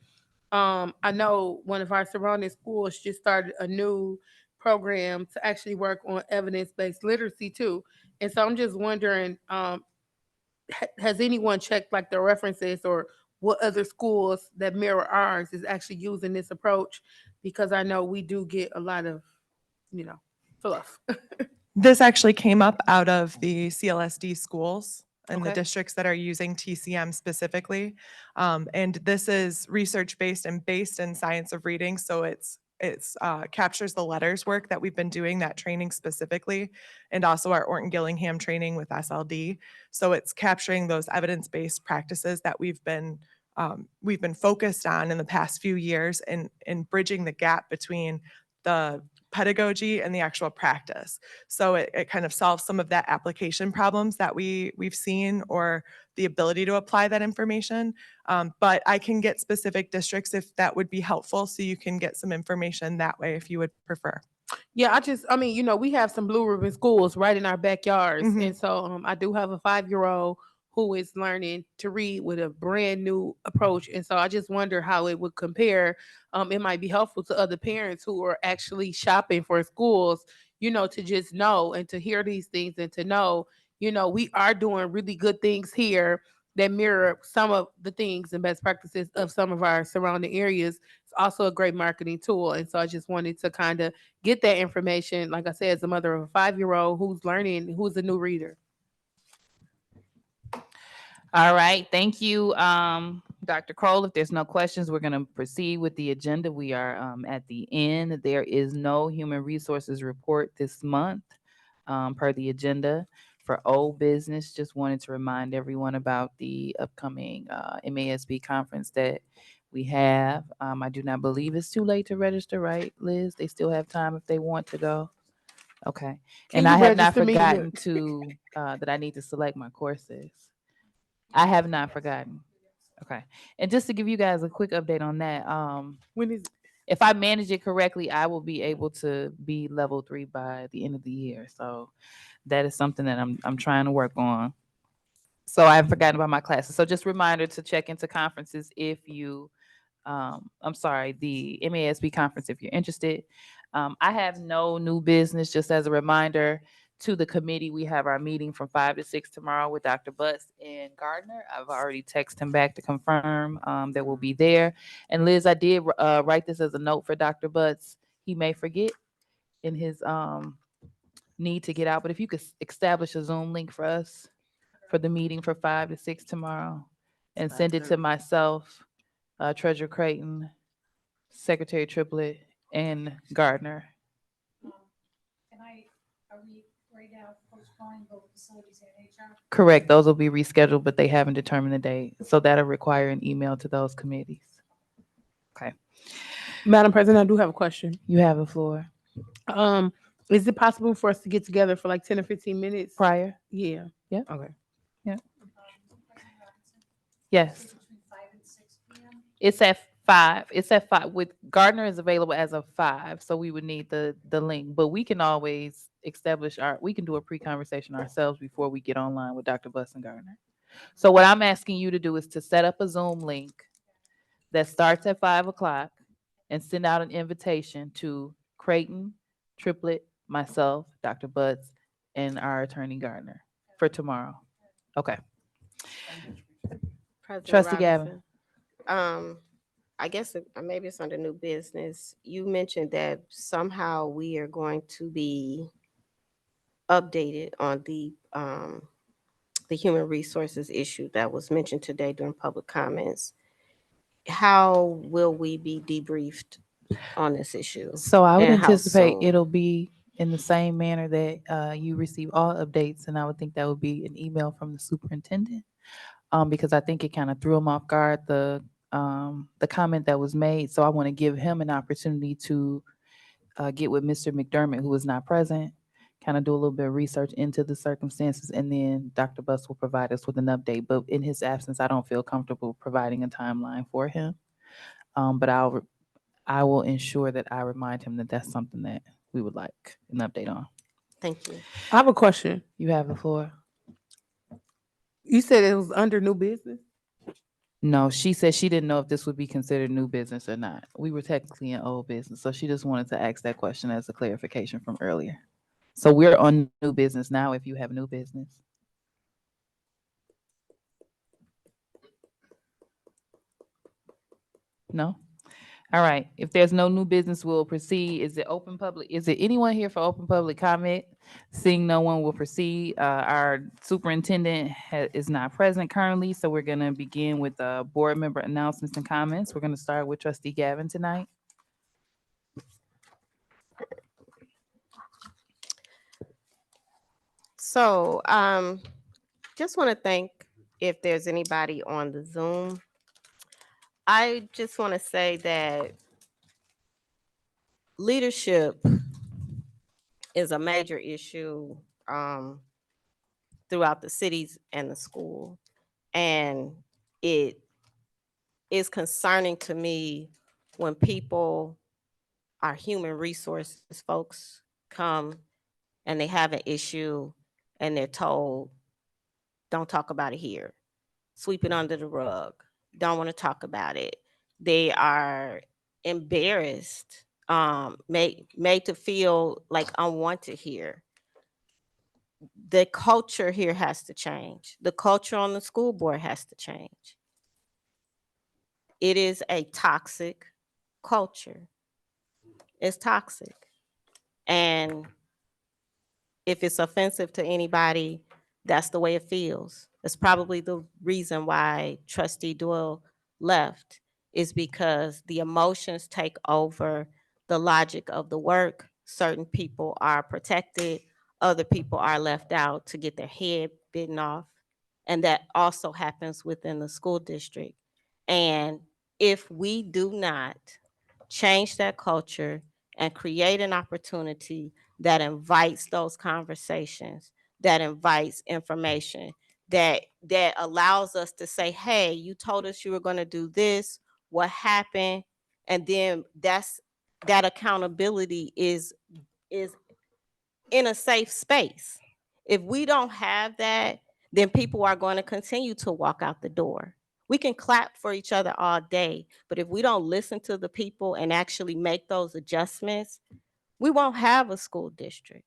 I know one of our surrounding schools just started a new program to actually work on evidence-based literacy too. And so I'm just wondering, has anyone checked like the references or what other schools that mirror ours is actually using this approach? Because I know we do get a lot of, fluff. This actually came up out of the CLSD schools and the Okay. districts that are using TCM specifically. And this is research-based and based in science of reading. So it's captures the letters work that we've been doing, that training specifically, and also our Orton Gillingham training with SLD. So it's capturing those evidence-based practices that we've been focused on in the past few years and bridging the gap between the pedagogy and the actual practice. So it kind of solves some of that application problems that we've seen, or the ability to apply that information. But I can get specific districts if that would be helpful, so you can get some information that way if you would prefer. Yeah, I mean, we have some blue ribbon schools right in our backyards. Mhm. And so I do have a 5-year-old who is learning to read with a brand new approach. And so I just wonder how it would compare. It might be helpful to other parents who are actually shopping for schools, to just know and to hear these things and to know, we are doing really good things here that mirror some of the things and best practices of some of our surrounding areas. It's also a great marketing tool. And so I just wanted to kind of get that information. Like I said, as a mother of a 5-year-old who's learning, who's a new reader. All right, thank you, Dr. Kroll. If there's no questions, we're going to proceed with the agenda. We are at the end. There is no human resources report this month per the agenda. For old business, just wanted to remind everyone about the upcoming MASB conference that we have. I do not believe it's too late to register, right, Liz? They still have time if they want to go. Okay. Can And I you have not register me? forgotten to that I need to select my courses. I have not forgotten. Okay. And just to give you guys a quick update on that, When is if I manage it correctly, I will be able to be level 3 by the end of the year. So that is something that I'm trying to work on. So I haven't forgotten about my classes. So just reminder to check into conferences if you the MASB conference if you're interested. I have no new business. Just as a reminder to the committee, we have our meeting from 5 to 6 tomorrow with Dr. Butts and Gardner. I've already texted him back to confirm that we'll be there. And Liz, I did write this as a note for Dr. Butts. He may forget in his need to get out, but if you could establish a Zoom link for us for the meeting for 5 to 6 tomorrow and send it to 5:30. myself, Treasurer Creighton, Secretary Triplett, and Gardner. Are we right now postponing both facilities and HR? Correct. Those will be rescheduled, but they haven't determined the date. So that'll require an email to those committees. Okay. Madam President, I do have a question. You have the floor. Is it possible for us to get together for like 10 or 15 minutes? Prior? Yeah. Yeah. Okay. Yeah. President Robinson? Yes. Between 5 and 6 p.m. It's at 5. It's at 5. With Gardner is available as of 5, so we would need the link. But we can always we can do a pre-conversation ourselves before we get online with Dr. Buss and Gardner. So what I'm asking you to do is to set up a Zoom link that starts at 5 o'clock and send out an invitation to Creighton, Triplett, myself, Dr. Butts, and our attorney Gardner for tomorrow. Okay. President Trustee Gavin. Robinson, I guess maybe it's under new business. You mentioned that somehow we are going to be updated on the human resources issue that was mentioned today during public comments. How will we be debriefed on this issue? So I would And how anticipate soon? it'll be in the same manner that you receive all updates, and I would think that would be an email from the superintendent, because I think it kind of threw him off guard, the comment that was made. So I want to give him an opportunity to get with Mr. McDermott, who is not present, kind of do a little bit of research into the circumstances, and then Dr. Buss will provide us with an update. But in his absence, I don't feel comfortable providing a timeline for him. But I will ensure that I remind him that that's something that we would like an update on. Thank you. I have a question. You have the floor. You said it was under new business? No, she said she didn't know if this would be considered new business or not. We were technically in old business, so she just wanted to ask that question as a clarification from earlier. So we're on new business now if you have new business. No? All right. If there's no new business, we'll proceed. Is it open public? Is it anyone here for open public comment? Seeing no one, will proceed. Our superintendent is not present currently, so we're going to begin with board member announcements and comments. We're going to start with Trustee Gavin tonight. So, just want to thank, if there's anybody on the Zoom, I just want to say that leadership is a major issue throughout the cities and the school. And it is concerning to me when people our human resources folks come and they have an issue and they're told, don't talk about it here, sweep it under the rug, don't want to talk about it. They are embarrassed, made to feel like unwanted here. The culture here has to change. The culture on the school board has to change. It is a toxic culture. It's toxic. And if it's offensive to anybody, that's the way it feels. It's probably the reason why Trustee Doyle left, is because the emotions take over the logic of the work. Certain people are protected, other people are left out to get their head bitten off. And that also happens within the school district. And if we do not change that culture and create an opportunity that invites those conversations, that invites information, that allows us to say, hey, you told us you were going to do this, what happened? And then that accountability is in a safe space. If we don't have that, then people are going to continue to walk out the door. We can clap for each other all day, but if we don't listen to the people and actually make those adjustments, we won't have a school district.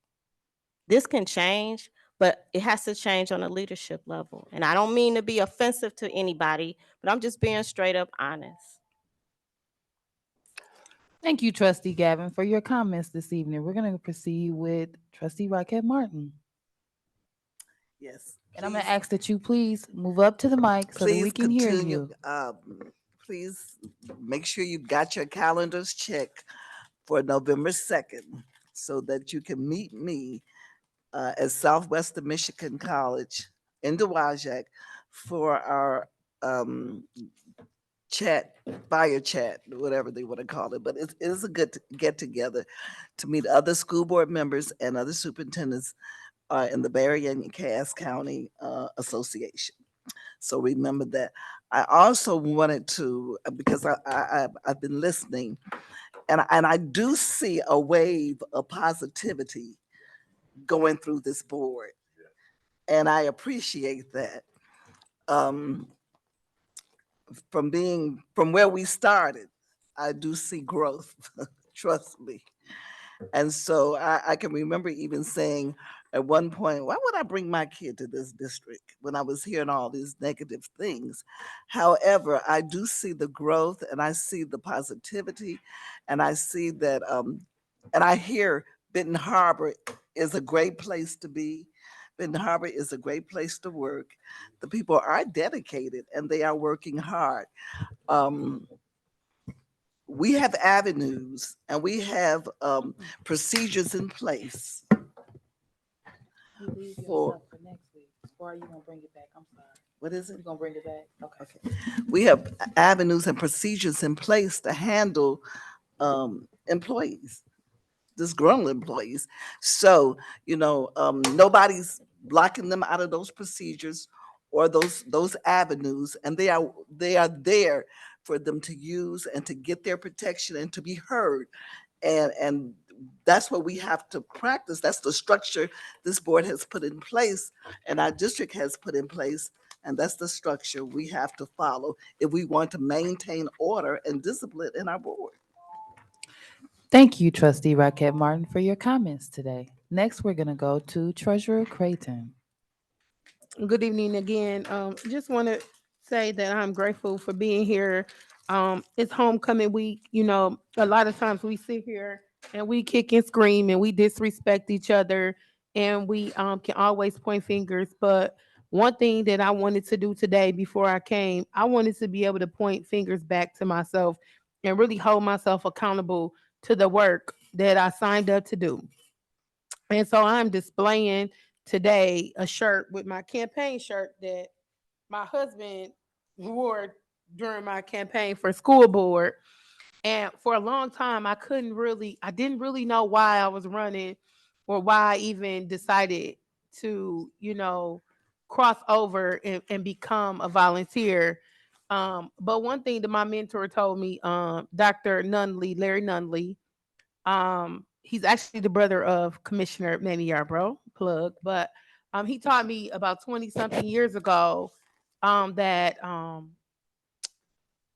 This can change, but it has to change on a leadership level. And I don't mean to be offensive to anybody, but I'm just being straight up honest. Thank you, Trustee Gavin, for your comments this evening. We're going to proceed with Trustee Rocket Martin. Yes. And I'm going to ask that you please move up to the mic so that we Please can hear continue. you. Please make sure you've got your calendars checked for November 2nd so that you can meet me at Southwestern Michigan College in Dowagiac for our chat, fire chat, whatever they want to call it. But it is a good get together to meet other school board members and other superintendents in the Berry and Cass County Association. So remember that. I also wanted to, because I've been listening, and I do see a wave of positivity going through this board, and I appreciate that. From where we started, I do see growth. Trust me. And so I can remember even saying at one point, why would I bring my kid to this district when I was hearing all these negative things? However, I do see the growth and I see the positivity, and I see that, and I hear Benton Harbor is a great place to be. Benton Harbor is a great place to work. The people are dedicated and they are working hard. We have avenues and we have procedures in place for next week, or are you going to bring it back? I'm sorry. what is it? You're going to bring it back? Okay. We have avenues and procedures in place to handle employees, disgruntled employees. So, nobody's blocking them out of those procedures or those avenues, and they are there for them to use and to get their protection and to be heard. And that's what we have to practice. That's the structure this board has put in place and our district has put in place. And that's the structure we have to follow if we want to maintain order and discipline in our board. Thank you, Trustee Rocket Martin, for your comments today. Next, we're going to go to Treasurer Creighton. Good evening again. Just want to say that I'm grateful for being here. It's homecoming week. A lot of times we sit here and we kick and scream and we disrespect each other and we can always point fingers. But one thing that I wanted to do today before I came, I wanted to be able to point fingers back to myself and really hold myself accountable to the work that I signed up to do. And so I'm displaying today a shirt with my campaign shirt that my husband wore during my campaign for school board. And for a long time, I didn't really know why I was running or why I even decided to, cross over and become a volunteer. But one thing that my mentor told me, Dr. Nunley, Larry Nunley, He's actually the brother of Commissioner Manny Yarbrough, plug, but he taught me about 20 something years ago that when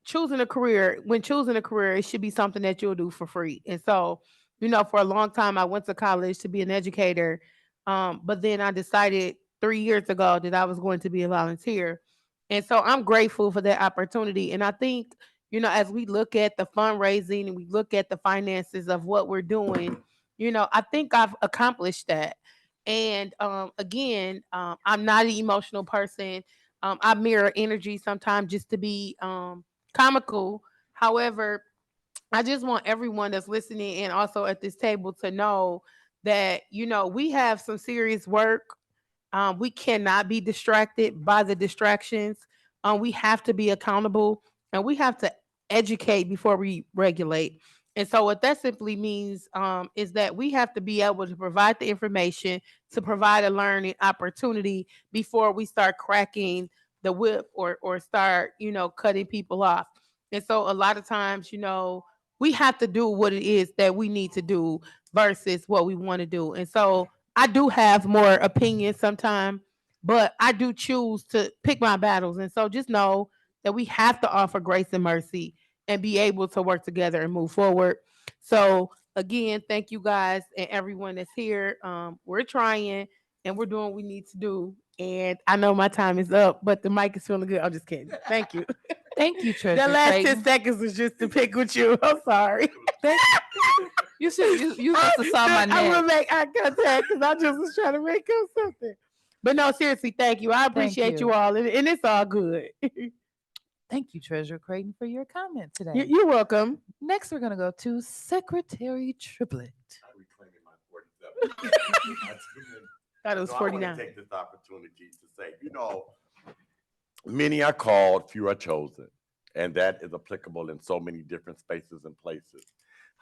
choosing a career, it should be something that you'll do for free. And so, for a long time, I went to college to be an educator. But then I decided 3 years ago that I was going to be a volunteer. And so I'm grateful for that opportunity. And I think, as we look at the fundraising and we look at the finances of what we're doing, I think I've accomplished that. And again, I'm not an emotional person. I mirror energy sometimes just to be comical. However, I just want everyone that's listening and also at this table to know that, we have some serious work. We cannot be distracted by the distractions. We have to be accountable and we have to educate before we regulate. And so, what that simply means is that we have to be able to provide the information, to provide a learning opportunity before we start cracking the whip or start, cutting people off. And so, a lot of times, we have to do what it is that we need to do versus what we want to do. And so, I do have more opinions sometimes, but I do choose to pick my battles. And so just know that we have to offer grace and mercy and be able to work together and move forward. So again, thank you guys and everyone that's here. We're trying and we're doing what we need to do. And I know my time is up, but the mic is feeling good. I'm just kidding. Thank you. Thank you, Treasurer The last Creighton. 10 seconds was just to pick with you. I'm sorry. You should use us to saw my I will neck. make eye contact because I just was trying to make up something. But no, seriously, thank you. I appreciate you. you. all, and it's all good. Thank you, Treasurer Creighton, for your comment today. You're welcome. Next, we're going to go to Secretary Triplett. I'm reclaiming my 47. Thought it was No, I want 49. to take this opportunity to say, many are called, few are chosen, and that is applicable in so many different spaces and places.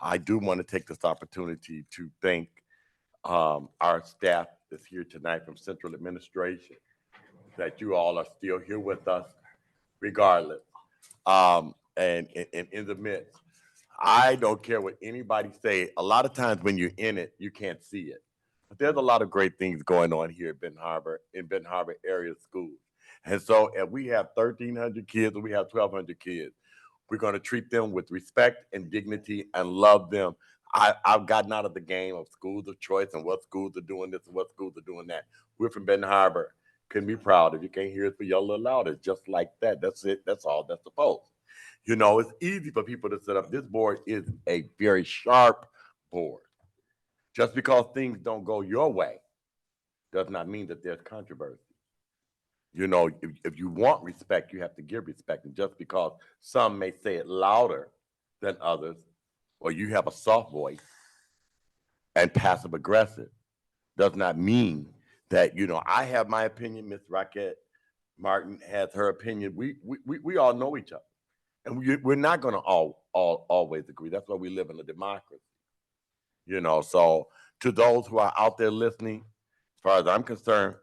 I do want to take this opportunity to thank our staff that's here tonight from Central Administration, that you all are still here with us regardless. And in the midst, I don't care what anybody say. A lot of times when you're in it, you can't see it. But there's a lot of great things going on here at Benton Harbor, in Benton Harbor area schools. And so if we have 1,300 kids or we have 1,200 kids, we're going to treat them with respect and dignity and love them. I've gotten out of the game of schools of choice and what schools are doing this and what schools are doing that. We're from Benton Harbor. Couldn't be proud. If you can't hear us, we yell a little louder. Just like that. That's it. That's all that's supposed. It's easy for people to set up. This board is a very sharp board. Just because things don't go your way does not mean that there's controversy. If you want respect, you have to give respect. And just because some may say it louder than others, or you have a soft voice and passive aggressive, does not mean that, I have my opinion, Miss Raquette Martin has her opinion. We all know each other. And we're not going to always agree. That's why we live in a democracy. So to those who are out there listening, as far as I'm concerned,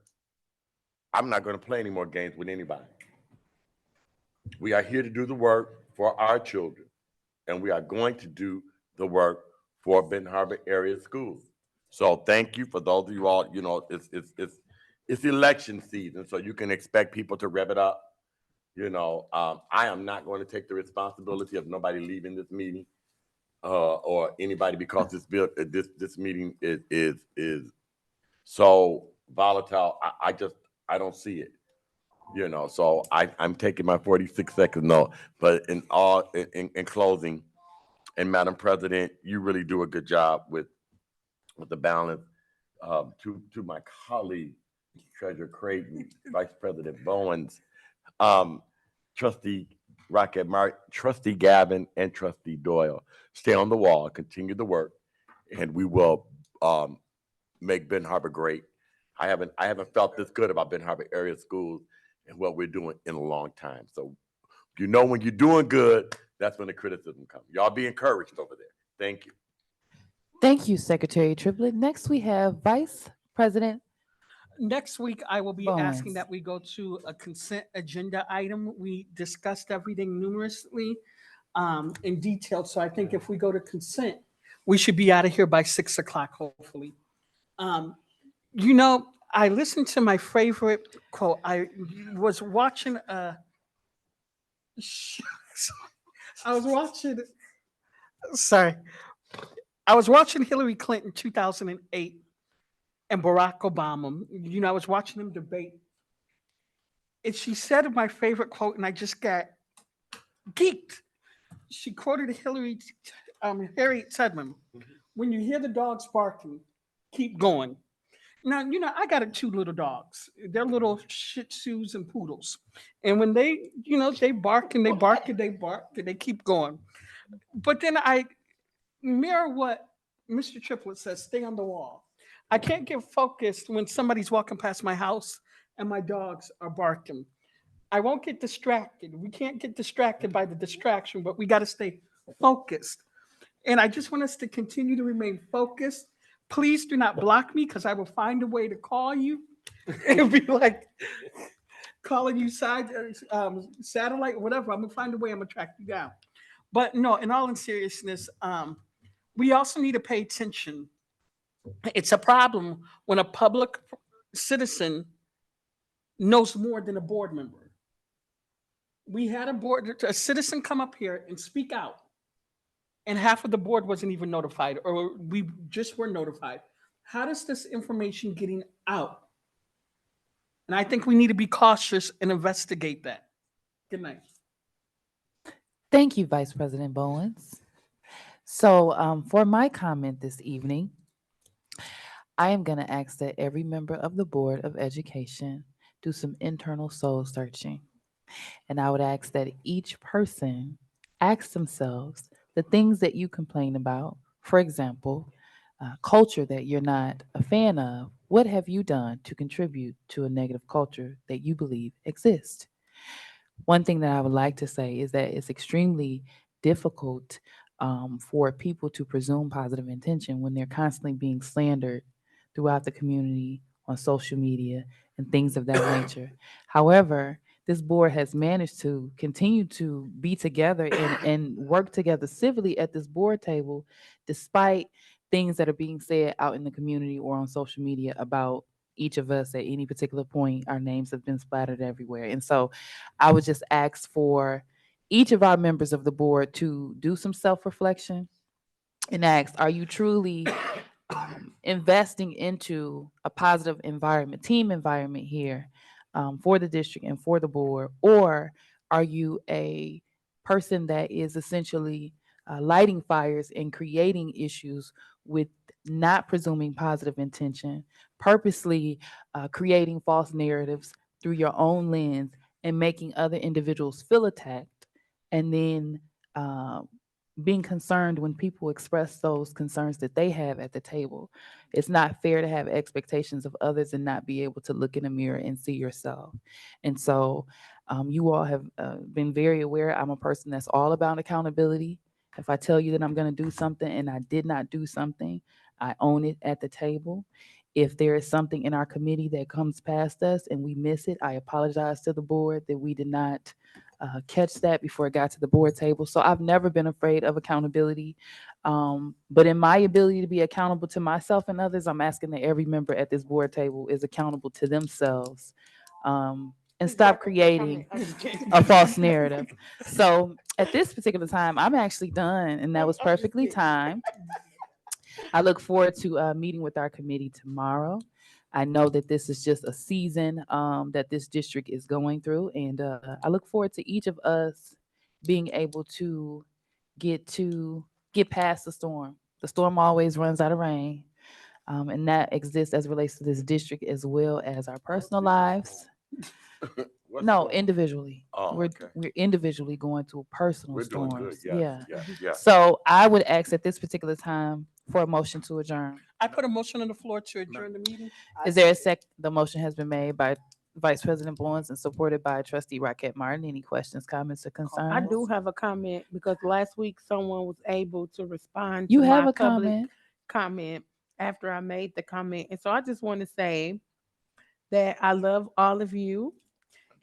I'm not going to play any more games with anybody. We are here to do the work for our children, and we are going to do the work for Benton Harbor area schools. So thank you for those of you all. It's election season, so you can expect people to rev it up. I am not going to take the responsibility of nobody leaving this meeting or anybody because this meeting is so volatile. I don't see it. So I'm taking my 46 seconds note. But in closing, and Madam President, you really do a good job with the balance. To my colleague, Treasurer Creighton, Vice President Bowens, Trustee Rocket Mark, Trustee Gavin, and Trustee Doyle. Stay on the wall, continue the work, and we will make Benton Harbor great. I haven't felt this good about Benton Harbor area schools and what we're doing in a long time. So when you're doing good, that's when the criticism comes. Y'all be encouraged over there. Thank you. Thank you, Secretary Triplett. Next, we have Vice President. Next week, I will be Bowens. asking that we go to a consent agenda item. We discussed everything numerously in detail. So I think if we go to consent, We should be out of here by 6 o'clock, hopefully. Um, I listened to my favorite quote. I was watching I was watching sorry. I was watching Hillary Clinton 2008 and Barack Obama. I was watching them debate. And she said my favorite quote, and I just got geeked. She quoted Harriet Tubman. When you hear the dogs barking, keep going. Now, I got two little dogs. They're little Shih Tzus and Poodles. And when they bark and they bark and they bark and they keep going. But then I mirror what Mr. Triplett says, stay on the wall. I can't get focused when somebody's walking past my house and my dogs are barking. I won't get distracted. We can't get distracted by the distraction, but we got to stay focused. And I just want us to continue to remain focused. Please do not block me because I will find a way to call you. It'll be like calling you satellite, whatever. I'm going to find a way. I'm going to track you down. But no, in all seriousness, we also need to pay attention. It's a problem when a public citizen knows more than a board member. We had a citizen come up here and speak out, and half of the board wasn't even notified, or we just were notified. How does this information getting out? And I think we need to be cautious and investigate that. Good night. Thank you, Vice President Bowens. So for my comment this evening, I am going to ask that every member of the Board of Education do some internal soul searching. And I would ask that each person ask themselves the things that you complain about. For example, culture that you're not a fan of. What have you done to contribute to a negative culture that you believe exists? One thing that I would like to say is that it's extremely difficult for people to presume positive intention when they're constantly being slandered throughout the community on social media and things of that nature. However, this board has managed to continue to be together and work together civilly at this board table, despite things that are being said out in the community or on social media about each of us at any particular point. Our names have been splattered everywhere. And so I would just ask for each of our members of the board to do some self-reflection and ask, are you truly investing into a positive environment, team environment here for the district and for the board? Or are you a person that is essentially lighting fires and creating issues with not presuming positive intention, purposely creating false narratives through your own lens and making other individuals feel attacked, and then being concerned when people express those concerns that they have at the table? It's not fair to have expectations of others and not be able to look in a mirror and see yourself. And so you all have been very aware. I'm a person that's all about accountability. If I tell you that I'm going to do something and I did not do something, I own it at the table. If there is something in our committee that comes past us and we miss it, I apologize to the board that we did not catch that before it got to the board table. So I've never been afraid of accountability. But in my ability to be accountable to myself and others, I'm asking that every member at this board table is accountable to themselves and stop creating a false narrative. So at this particular time, I'm actually done, and that was perfectly timed. I look forward to meeting with our committee tomorrow. I know that this is just a season that this district is going through, and I look forward to each of us being able to get past the storm. The storm always runs out of rain, and that exists as relates to this district as well as our personal lives. No, individually. Oh, we're okay. we're individually going through personal We're doing good. storms. Yes, Yeah. yes, yes. So I would ask at this particular time for a motion to adjourn. I put a motion on the floor to adjourn the meeting. Is there a sec? The motion has been made by Vice President Bowens and supported by Trustee Rocket Martin. Any questions, comments, or concerns? I do have a comment because last week someone was able to respond You to have my a public comment? comment after I made the comment. And so I just want to say that I love all of you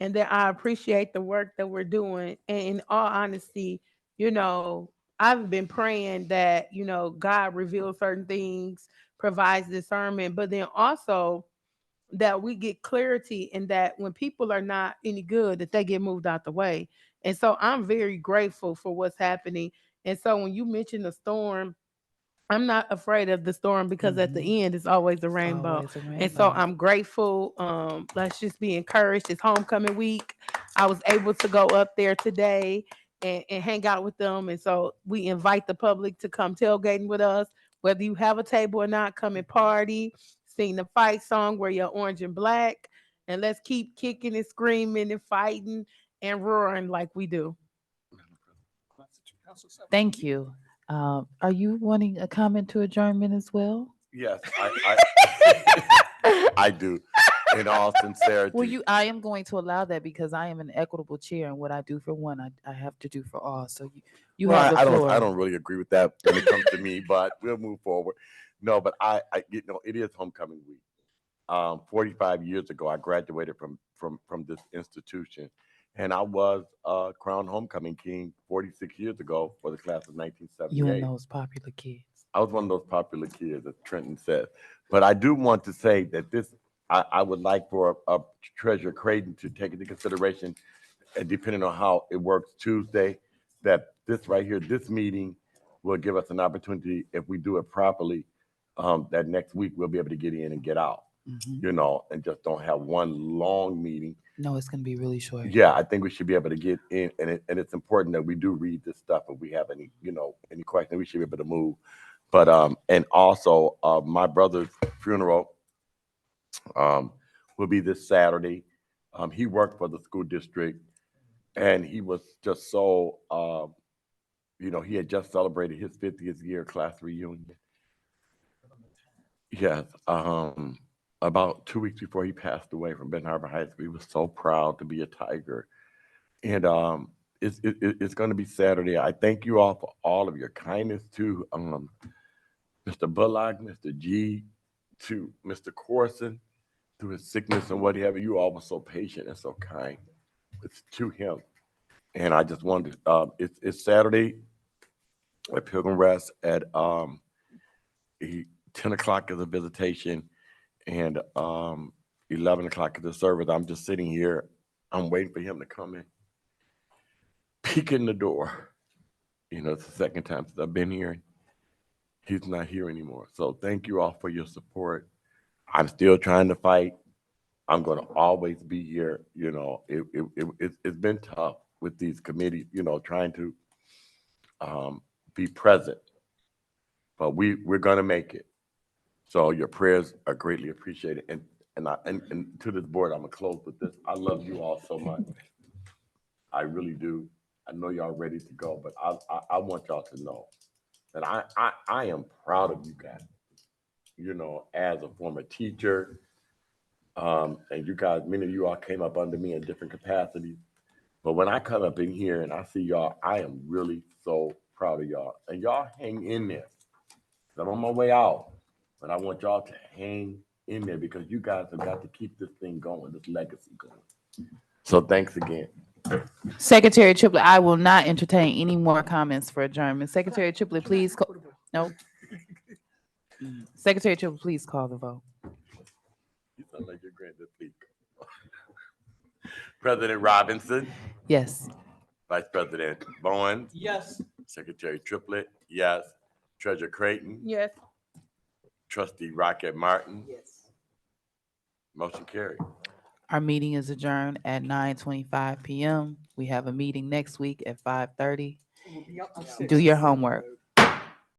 and that I appreciate the work that we're doing. And in all honesty, you know, I've been praying that, God reveals certain things, provides discernment, but then also that we get clarity and that when people are not any good, that they get moved out the way. And so I'm very grateful for what's happening. And so when you mention the storm, I'm not afraid of the storm because at the end it's always a rainbow. Always a And so rainbow. I'm grateful. Let's just be encouraged. It's homecoming week. I was able to go up there today and hang out with them. And so we invite the public to come tailgating with us. Whether you have a table or not, come and party, sing the fight song, wear your orange and black, and let's keep kicking and screaming and fighting and roaring like we do. Thank you. Are you wanting a comment to adjournment as well? Yes, I do. In all sincerity. Well, I am going to allow that because I am an equitable chair, and what I do for one, I have to do for all. So you Well, have the floor. I don't really agree with that when it comes to me, but we'll move forward. No, but it is homecoming week. 45 years ago, I graduated from this institution, and I was crowned homecoming king 46 years ago for the class of 1978. You and those popular kids. I was one of those popular kids, as Trenton said. But I do want to say that I would like for Treasurer Creighton to take into consideration, and depending on how it works Tuesday, that this right here, this meeting will give us an opportunity, if we do it properly, that next week we'll be able to get in and get out, and just don't have one long meeting. No, it's going to be really short. Yeah, I think we should be able to get in, and it's important that we do read this stuff. If we have any questions, we should be able to move. But and also my brother's funeral will be this Saturday. He worked for the school district, and he was just so he had just celebrated his 50th year class reunion. Yes, about 2 weeks before he passed away from Benton Harbor High School. He was so proud to be a Tiger, and it's going to be Saturday. I thank you all for all of your kindness to Mr. Bullock, Mr. G, to Mr. Corson, through his sickness and what have you. You all were so patient and so kind to him. And I just wanted it's Saturday at Pilgrim Rest at 10 o'clock is a visitation and 11 o'clock is the service. I'm just sitting here. I'm waiting for him to come in, peek in the door. It's the second time since I've been here. He's not here anymore. So thank you all for your support. I'm still trying to fight. I'm going to always be here. It's been tough with these committees, trying to be present. But we're going to make it. So your prayers are greatly appreciated. And to this board, I'm going to close with this. I love you all so much. I really do. I know y'all ready to go, but I want y'all to know that I am proud of you guys, as a former teacher. And you guys, many of you all came up under me in different capacities. But when I come up in here and I see y'all, I am really so proud of y'all. And y'all hang in there. I'm on my way out, but I want y'all to hang in there because you guys have got to keep this thing going, this legacy going. So thanks again. Secretary Triplett, I will not entertain any more comments for adjournment. Secretary Triplett, please. No. Secretary Triplett, please call the vote. You sound like your granddad. Please. President Robinson. Yes. Vice President Bowen. Yes. Secretary Triplett. Yes. Treasurer Creighton. Yes. Trustee Rocket Martin. Yes. Motion carried. Our meeting is adjourned at 9:25 p.m. We have a meeting next week at 5:30. Do your homework.